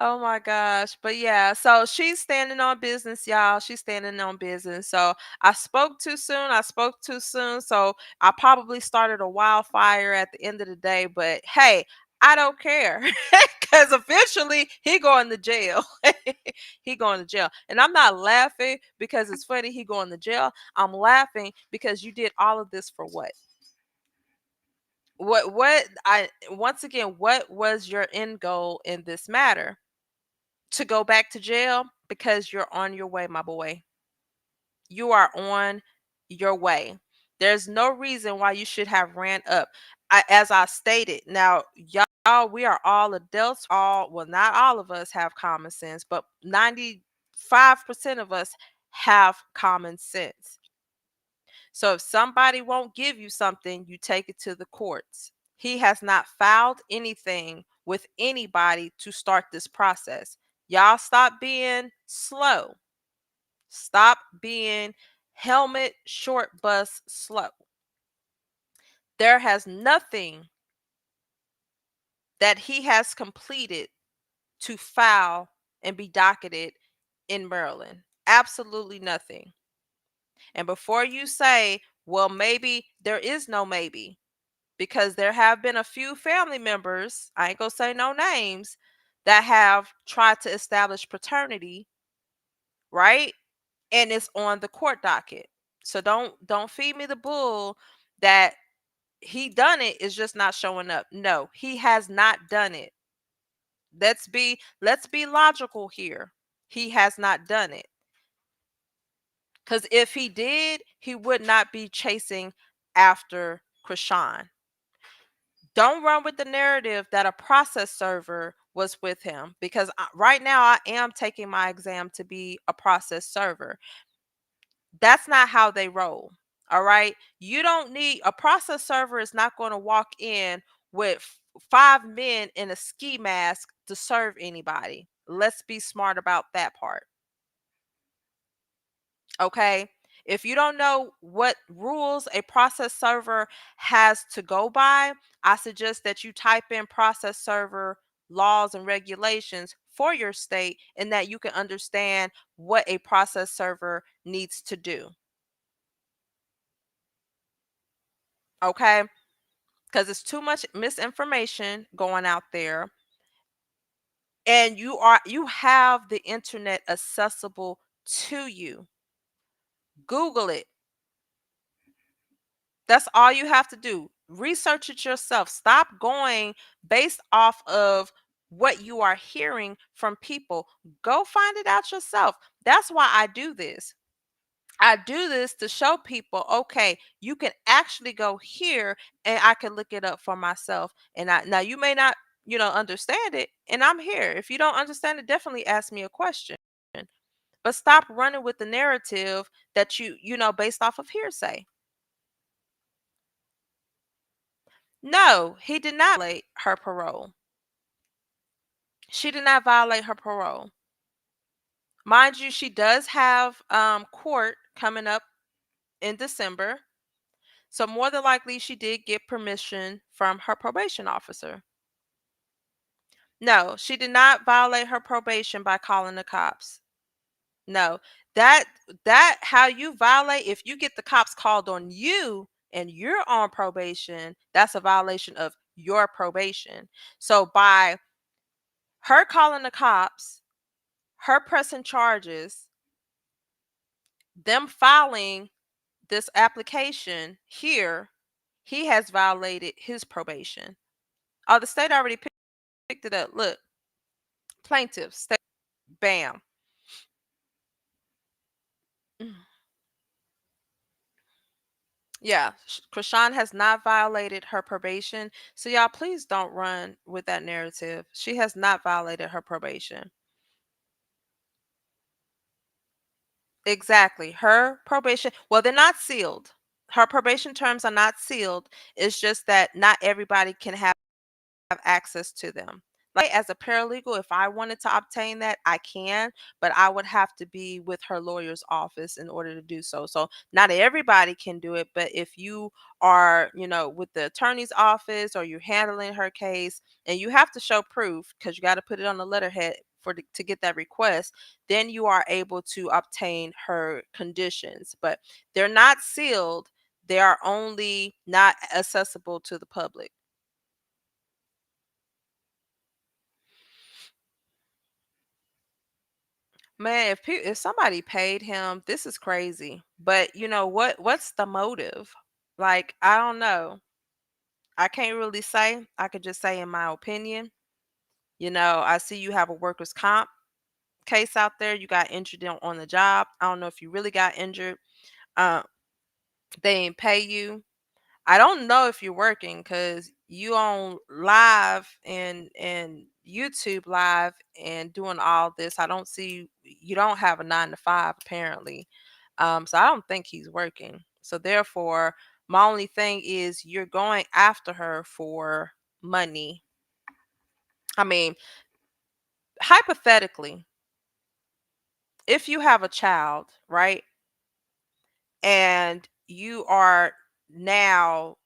oh my gosh. But yeah, so she's standing on business, y'all. She's standing on business. So I spoke too soon. I spoke too soon. So I probably started a wildfire at the end of the day. But hey, I don't care. Because eventually he going to jail. He going to jail. And I'm not laughing because it's funny he going to jail. I'm laughing because you did all of this for what? Once again, what was your end goal in this matter? To go back to jail? Because you're on your way, my boy. You are on your way. There's no reason why you should have ran up. As I stated, now y'all, we are all adults. All, well, not all of us have common sense, but 95% of us have common sense. So if somebody won't give you something, you take it to the courts. He has not filed anything with anybody to start this process. Y'all stop being slow. Stop being helmet short bus slow. There has nothing that he has completed to file and be docketed in Maryland. Absolutely nothing. And before you say, well, maybe, there is no maybe, because there have been a few family members, I ain't gonna say no names, that have tried to establish paternity, right? And it's on the court docket. So don't feed me the bull that He done it, is just not showing up. No, he has not done it. Let's be logical here. He has not done it. Because if he did, he would not be chasing after Chrisean. Don't run with the narrative that a process server was with him, because right now I am taking my exam to be a process server. That's not how they roll. All right. You don't need a process server, is not going to walk in with five men in a ski mask to serve anybody. Let's be smart about that part. Okay. If you don't know what rules a process server has to go by, I suggest that you type in process server laws and regulations for your state, and that you can understand what a process server needs to do. Okay. Because it's too much misinformation going out there, and you have the internet accessible to you. Google it. That's all you have to do. Research it yourself. Stop going based off of what you are hearing from people. Go find it out yourself. That's why I do this. I do this to show people, okay, you can actually go here and I can look it up for myself. And now you may not, understand it, and I'm here. If you don't understand it, definitely ask me a question. But stop running with the narrative that based off of hearsay. No, he did not violate her parole. She did not violate her parole. Mind you, she does have court coming up in December. So more than likely she did get permission from her probation officer. No, she did not violate her probation by calling the cops. No. That how you violate, if you get the cops called on you and you're on probation, that's a violation of your probation. So by her calling the cops, her pressing charges, them filing this application here, he has violated his probation. Oh, the state already picked it up. Look, plaintiff, state, bam. Mm. Yeah, Chrisean has not violated her probation. So y'all, please don't run with that narrative. She has not violated her probation. Exactly. Her probation, well, they're not sealed. Her probation terms are not sealed. It's just that not everybody can have access to them. Like as a paralegal, if I wanted to obtain that, I can, but I would have to be with her lawyer's office in order to do so. So not everybody can do it, but if you are, with the attorney's office, or you're handling her case, and you have to show proof because you got to put it on the letterhead to get that request, then you are able to obtain her conditions. But they're not sealed. They are only not accessible to the public. Man, if somebody paid him, this is crazy. But you know what's the motive? Like, I don't know. I can't really say. I could just say in my opinion. I see you have a workers' comp case out there. You got injured on the job. I don't know if you really got injured. Uh, they didn't pay you. I don't know if you're working because you on live and YouTube live and doing all this. I don't see you don't have a 9 to 5 apparently. So I don't think he's working. So therefore, my only thing is you're going after her for money. I mean, hypothetically, if you have a child, right, and you are now,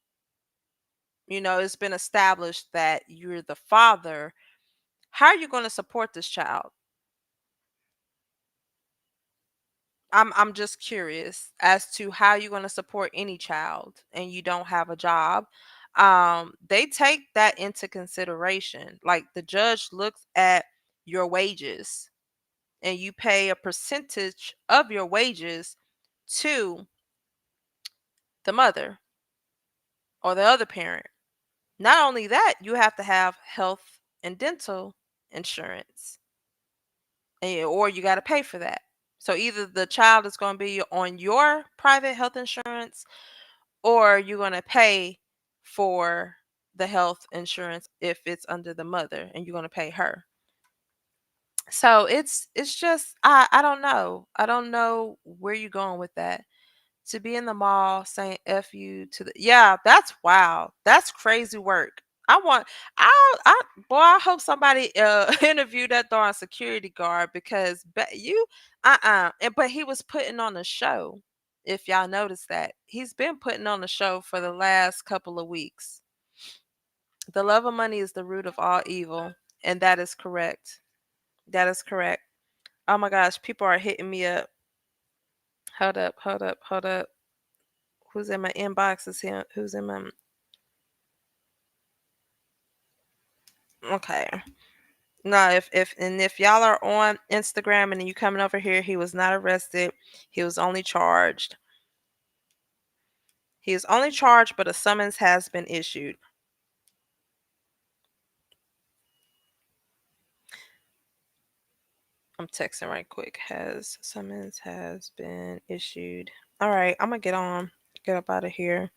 it's been established that you're the father. How are you going to support this child? I'm just curious as to how you're going to support any child and you don't have a job. They take that into consideration. Like the judge looks at your wages, and you pay a percentage of your wages to the mother. or the other parent. Not only that, you have to have health and dental insurance, or you got to pay for that. So either the child is going to be on your private health insurance, or you're going to pay for the health insurance if it's under the mother, and you're going to pay her. So it's just I don't know. I don't know where you're going with that. To be in the mall saying F you to the, yeah, that's wow. That's crazy work. I want I boy, I hope somebody interviewed that darn security guard, because you and but he was putting on a show. If y'all noticed that. He's been putting on a show for the last couple of weeks. The love of money is the root of all evil, and that is correct. That is correct. Oh my gosh, people are hitting me up. Hold up, hold up, hold up. Who's in my inbox is him. Who's in my okay. No, if y'all are on Instagram and then you coming over here, he was not arrested. He was only charged. He is only charged, but a summons has been issued. I'm texting right quick. Has summons has been issued. All right, I'm gonna get up out of here.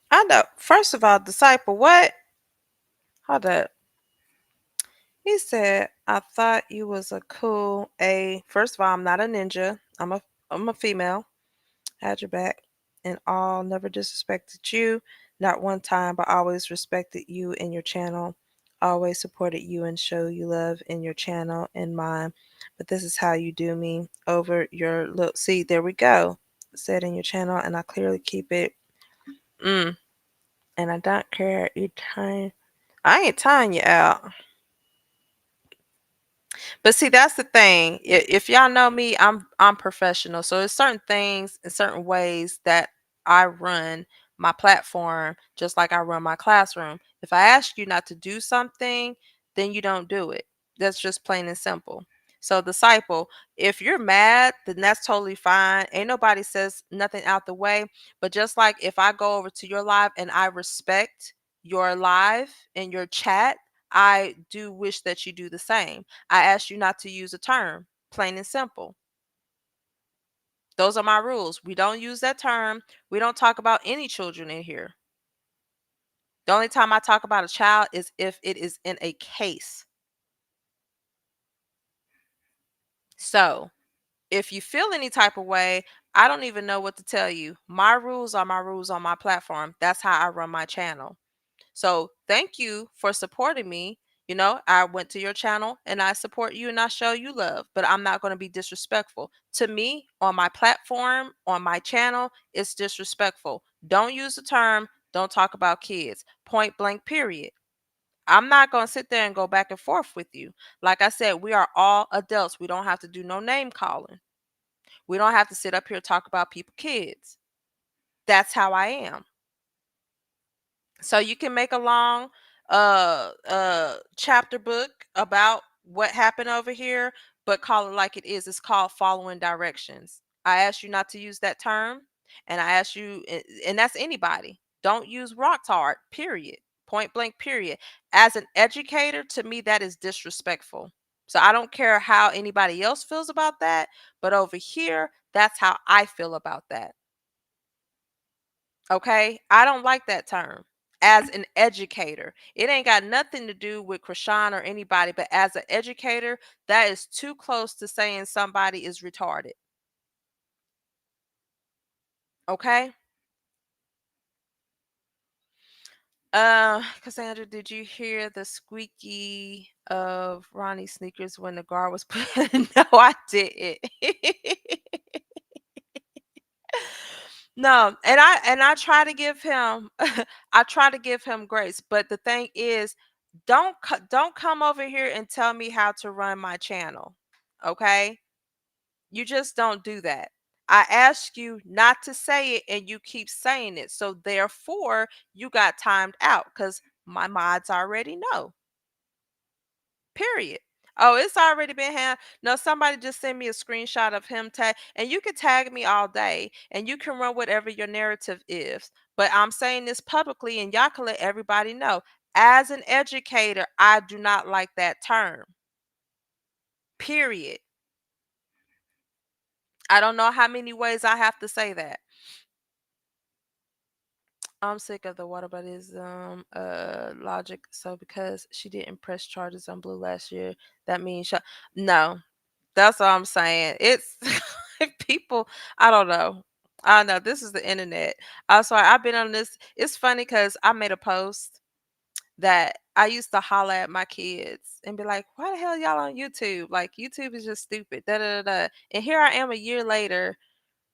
I know. First of all, disciple, what? Hold up. He said, I thought you was a cool A. First of all, I'm not a ninja. I'm a female. Had your back and all. Never disrespected you. Not one time, but always respected you and your channel. Always supported you and show you love in your channel and mine. But this is how you do me over your look. See, there we go. Said in your channel, and I clearly keep it. Mm. And I don't care. I ain't tying you out. But see, that's the thing. If y'all know me, I'm professional. So there's certain things and certain ways that I run my platform, just like I run my classroom. If I ask you not to do something, then you don't do it. That's just plain and simple. So, disciple, if you're mad, then that's totally fine. Ain't nobody says nothing out the way. But just like if I go over to your live and I respect your live and your chat, I do wish that you do the same. I asked you not to use a term, plain and simple. Those are my rules. We don't use that term. We don't talk about any children in here. The only time I talk about a child is if it is in a case. So, if you feel any type of way, I don't even know what to tell you. My rules are my rules on my platform. That's how I run my channel. So thank you for supporting me. You know, I went to your channel and I support you and I show you love, but I'm not going to be disrespectful. To me, on my platform, on my channel, it's disrespectful. Don't use the term, don't talk about kids. Point blank, period. I'm not going to sit there and go back and forth with you. Like I said, we are all adults. We don't have to do no name calling. We don't have to sit up here and talk about people kids. That's how I am. So you can make a long chapter book about what happened over here, but call it like it is. It's called following directions. I asked you not to use that term, and I asked you, and that's anybody. Don't use rock hard, period. Point blank, period. As an educator, to me, that is disrespectful. So I don't care how anybody else feels about that, but over here, that's how I feel about that. Okay? I don't like that term. As an educator, it ain't got nothing to do with Chrisean or anybody, but as an educator, that is too close to saying somebody is retarded. Okay? Cassandra, did you hear the squeaky of Ronnie's sneakers when the guard was put? No, I didn't. No, and I try to give him I try to give him grace, but the thing is, don't come over here and tell me how to run my channel. Okay? You just don't do that. I ask you not to say it and you keep saying it. So therefore, you got timed out cuz my mods already know. Period. Oh, it's already been hand. No, somebody just sent me a screenshot of him tag, and you can tag me all day, and you can run whatever your narrative is. But I'm saying this publicly, and y'all can let everybody know. As an educator, I do not like that term. Period. I don't know how many ways I have to say that. I'm sick of the whataboutism logic. So because she didn't press charges on Blue last year, that means no. That's all I'm saying. It's people. I don't know. I know this is the internet. Also, I've been on this. It's funny because I made a post that I used to holler at my kids and be like, "Why the hell y'all on YouTube? Like YouTube is just stupid." Da da da da. And here I am a year later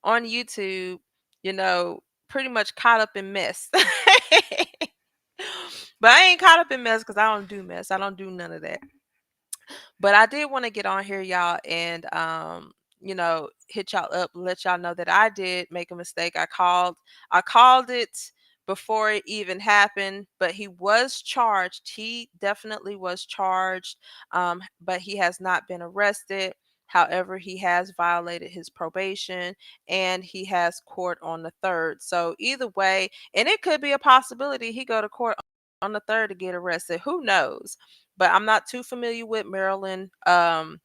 on YouTube, you know, pretty much caught up in mess. But I ain't caught up in mess because I don't do mess. I don't do none of that. But I did want to get on here, y'all, and hit y'all up, let y'all know that I did make a mistake. I called it before it even happened, but he was charged. He definitely was charged, but he has not been arrested. However, he has violated his probation and he has court on the 3rd. So either way, and it could be a possibility he go to court on the 3rd to get arrested. Who knows? But I'm not too familiar with Maryland law,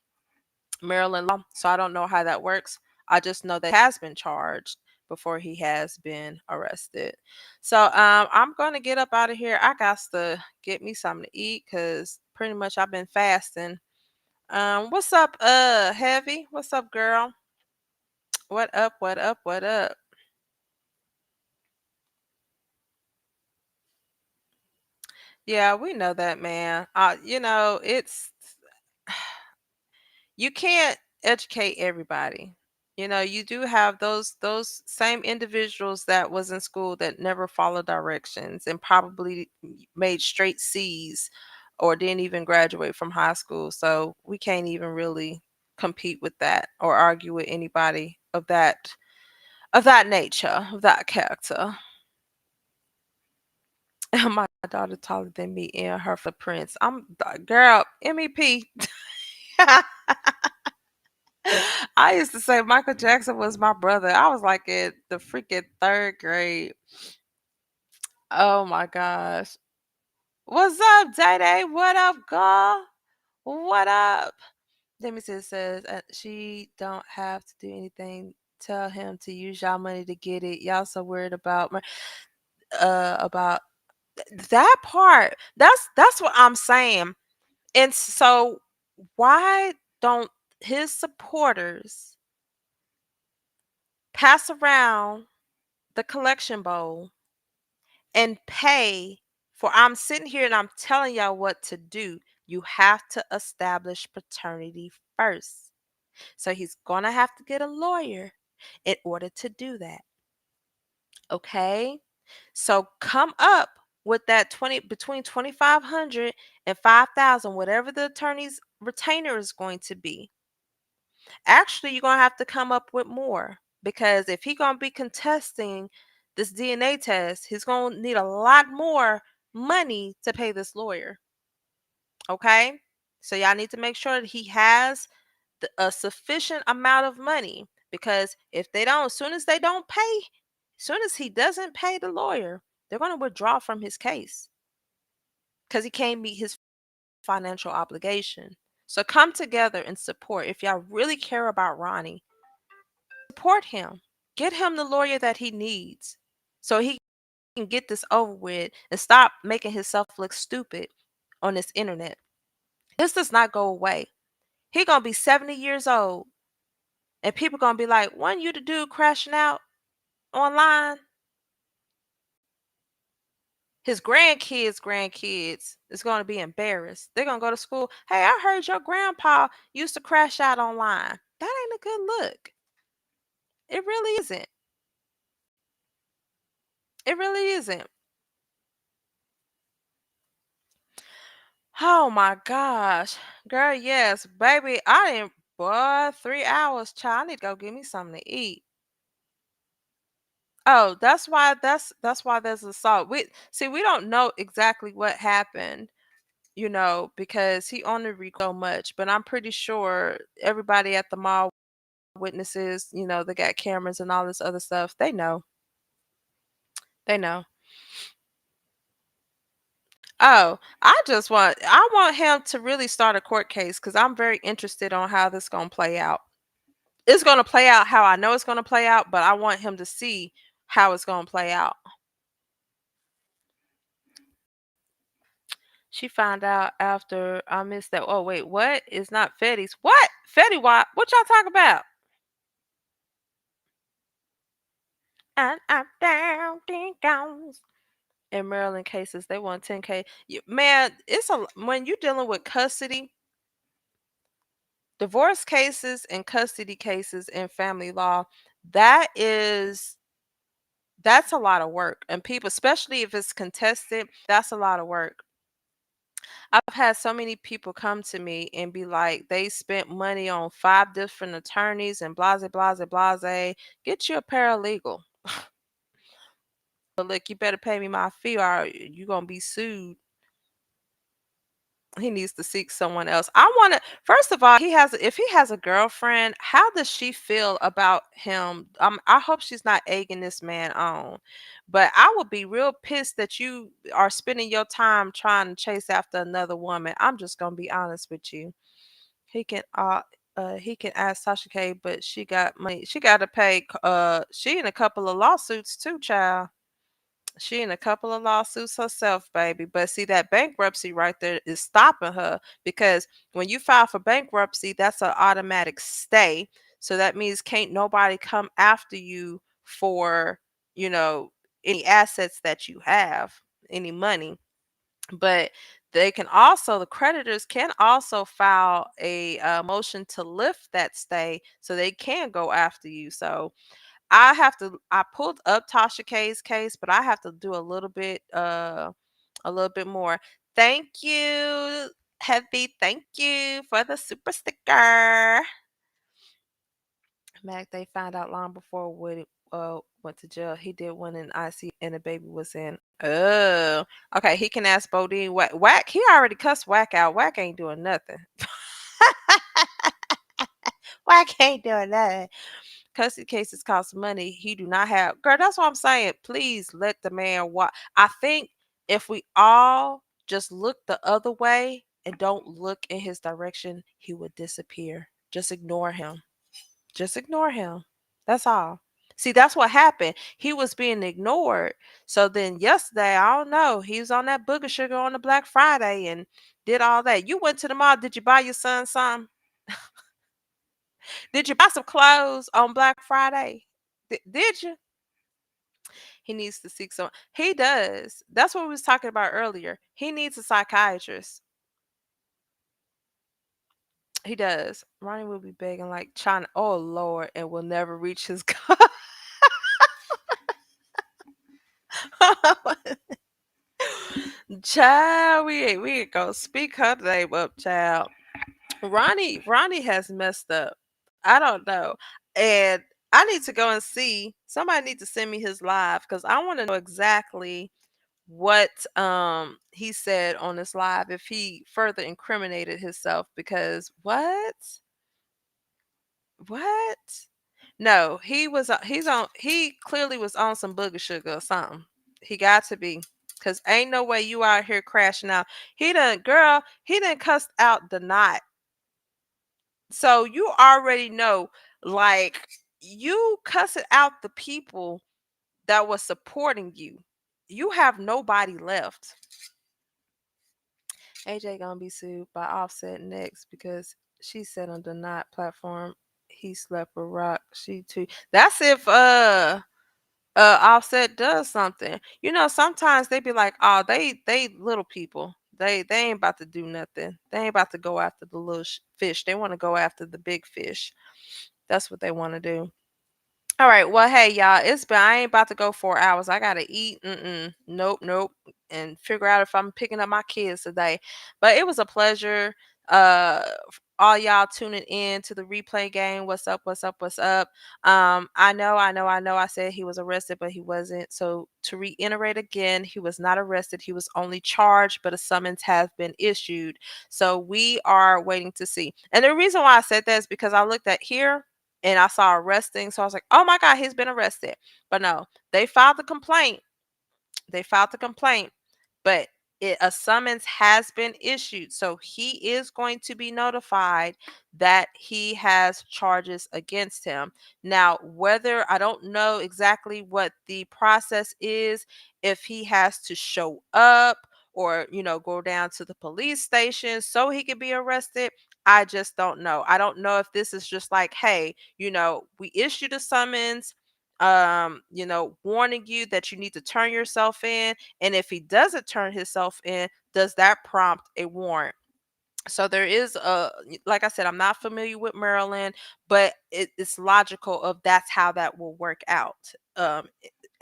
so I don't know how that works. I just know that he has been charged before he has been arrested. So I'm gonna get up out of here. I got to get me something to eat because pretty much I've been fasting. What's up, Heavy? What's up, girl? What up? What up? What up? Yeah, we know that, man. It's you can't educate everybody. You do have those same individuals that was in school that never followed directions and probably made straight C's or didn't even graduate from high school. So we can't even really compete with that or argue with anybody of that nature, of that character. My daughter taller than me and her footprints. Girl, MEP. I used to say Michael Jackson was my brother. I was like in the freaking 3rd grade. Oh my gosh. What's up, Day Day? What up, girl? What up? Let me see. It says she don't have to do anything. Tell him to use y'all money to get it. Y'all so worried about that part. That's what I'm saying. And so why don't his supporters pass around the collection bowl and pay for I'm sitting here and I'm telling y'all what to do. You have to establish paternity first. So he's going to have to get a lawyer in order to do that. Okay? So come up with that 20 between 2500 and 5000, whatever the attorney's retainer is going to be. Actually, you're going to have to come up with more because if he's going to be contesting this DNA test, he's going to need a lot more money to pay this lawyer. Okay? So y'all need to make sure that he has a sufficient amount of money because if they don't, as soon as they don't pay, as soon as he doesn't pay the lawyer, they're going to withdraw from his case because he can't meet his financial obligation. So come together and support. If y'all really care about Ronnie, support him. Get him the lawyer that he needs so he can get this over with and stop making himself look stupid on this internet. This does not go away. He gonna be 70 years old and people gonna be like, "Wasn't you the dude crashing out online?" His grandkids is gonna be embarrassed. They're gonna go to school. Hey, I heard your grandpa used to crash out online. That ain't a good look. It really isn't. It really isn't. Oh my gosh. Girl, yes. Baby, I didn't boy, 3 hours, child. I need to go get me something to eat. Oh, that's why there's assault. We don't know exactly what happened. because he only so much. But I'm pretty sure everybody at the mall, witnesses, they got cameras and all this other stuff. They know. They know. Oh, I want him to really start a court case because I'm very interested on how this gonna play out. It's gonna play out how I know it's gonna play out, but I want him to see how it's gonna play out. She found out after I missed that. Oh wait, what? It's not Fetty's. What? Fetty? What y'all talk about? And I'm down, ding dongs. In Maryland cases, they want 10K. Man, when you're dealing with custody, divorce cases and custody cases in family law, that is that's a lot of work. And people, especially if it's contested, that's a lot of work. I've had so many people come to me and be like, they spent money on 5 different attorneys and blase, blase, blase. Get you a paralegal. But look, you better pay me my fee or you're going to be sued. He needs to seek someone else. I want to First of all, if he has a girlfriend, how does she feel about him? I hope she's not egging this man on. But I would be real pissed that you are spending your time trying to chase after another woman. I'm just gonna be honest with you. He can he can ask Tasha K, but she got money. She got to pay. She in a couple of lawsuits too, child. She in a couple of lawsuits herself, baby. But see, that bankruptcy right there is stopping her because when you file for bankruptcy, that's an automatic stay. So that means can't nobody come after you for, you know, any assets that you have, any money. But the creditors can also file a motion to lift that stay so they can go after you. So I pulled up Tasha K's case, but I have to do a little bit more. Thank you, Heavy. Thank you for the super sticker. Mac, they found out long before Woody went to jail. He did one in IC and the baby was in. Oh, okay. He can ask Bodine. Whack. He already cussed Whack out. Whack ain't doing nothing. Whack ain't doing nothing. Custody cases cost money. He do not have. Girl, that's what I'm saying. Please let the man watch. I think if we all just look the other way and don't look in his direction, he would disappear. Just ignore him. Just ignore him. That's all. See, that's what happened. He was being ignored. So then yesterday, I don't know, he was on that booger sugar on the Black Friday and did all that. You went to the mall. Did you buy your son some? Did you buy some clothes on Black Friday? Did you? He needs to seek some. He does. That's what we was talking about earlier. He needs a psychiatrist. He does. Ronnie will be begging like China. Oh Lord, and will never reach his goal. Child, we ain't gonna speak her name up, child. Ronnie has messed up. I don't know. And I need to go and see. Somebody need to send me his live because I want to know exactly what he said on this live if he further incriminated himself because what no he clearly was on some booger sugar or something. He got to be because ain't no way you out here crashing out. He done cussed out the knot. So you already know, like, you cussing out the people that was supporting you. You have nobody left. AJ gonna be sued by Offset next because she said on the Not platform he slept with Rock. She too. That's if Offset does something. You know, sometimes they be like, oh, they little people. They ain't about to do nothing. They ain't about to go after the little fish. They want to go after the big fish. That's what they want to do. All right. Well, hey, y'all. I ain't about to go 4 hours. I gotta eat. Nope, nope. And figure out if I'm picking up my kids today. But it was a pleasure. Uh, all y'all tuning in to the replay game. What's up? What's up? What's up? I know. I said he was arrested, but he wasn't. So to reiterate again, he was not arrested. He was only charged, but a summons has been issued. So we are waiting to see. And the reason why I said that is because I looked at here and I saw arresting. So I was like, oh my God, he's been arrested. But no, they filed the complaint. They filed the complaint, but a summons has been issued. So he is going to be notified that he has charges against him. Now, whether I don't know exactly what the process is, if he has to show up or, go down to the police station so he can be arrested. I just don't know. I don't know if this is just like, hey, we issued a summons, warning you that you need to turn yourself in. And if he doesn't turn himself in, does that prompt a warrant? So there is like I said, I'm not familiar with Maryland, but it's logical of that's how that will work out,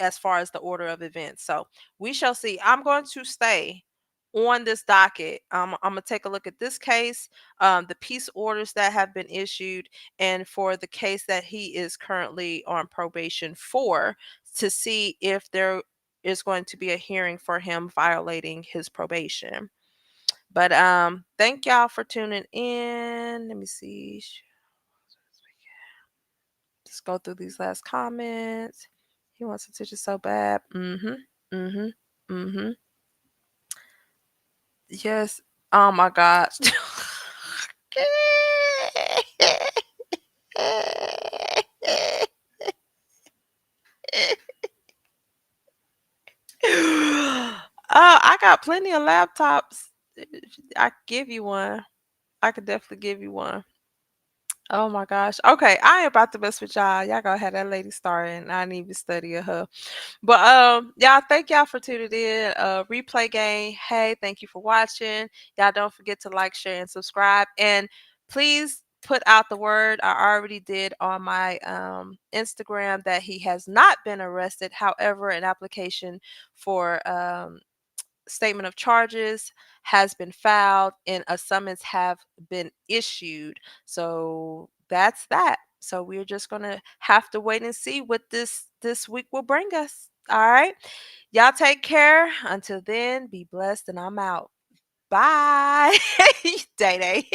as far as the order of events. So we shall see. I'm going to stay on this docket. I'm gonna take a look at this case, the peace orders that have been issued, and for the case that he is currently on probation for, to see if there is going to be a hearing for him violating his probation. But thank y'all for tuning in. Let me see. Just go through these last comments. He wants attention so bad. Mm-hmm. Mm-hmm. Mm-hmm. Yes. Oh my gosh. Oh, I got plenty of laptops. I could give you one. I could definitely give you one. Oh my gosh. Okay, I ain't about to mess with y'all. Y'all gonna have that lady starting. I need to study her. But y'all, thank y'all for tuning in. Replay game. Hey, thank you for watching. Y'all don't forget to like, share, and subscribe. And please put out the word. I already did on my Instagram that he has not been arrested. However, an application for statement of charges has been filed and a summons have been issued. So that's that. So we're just gonna have to wait and see what this week will bring us. All right. Y'all take care. Until then, be blessed and I'm out. Bye. Day day.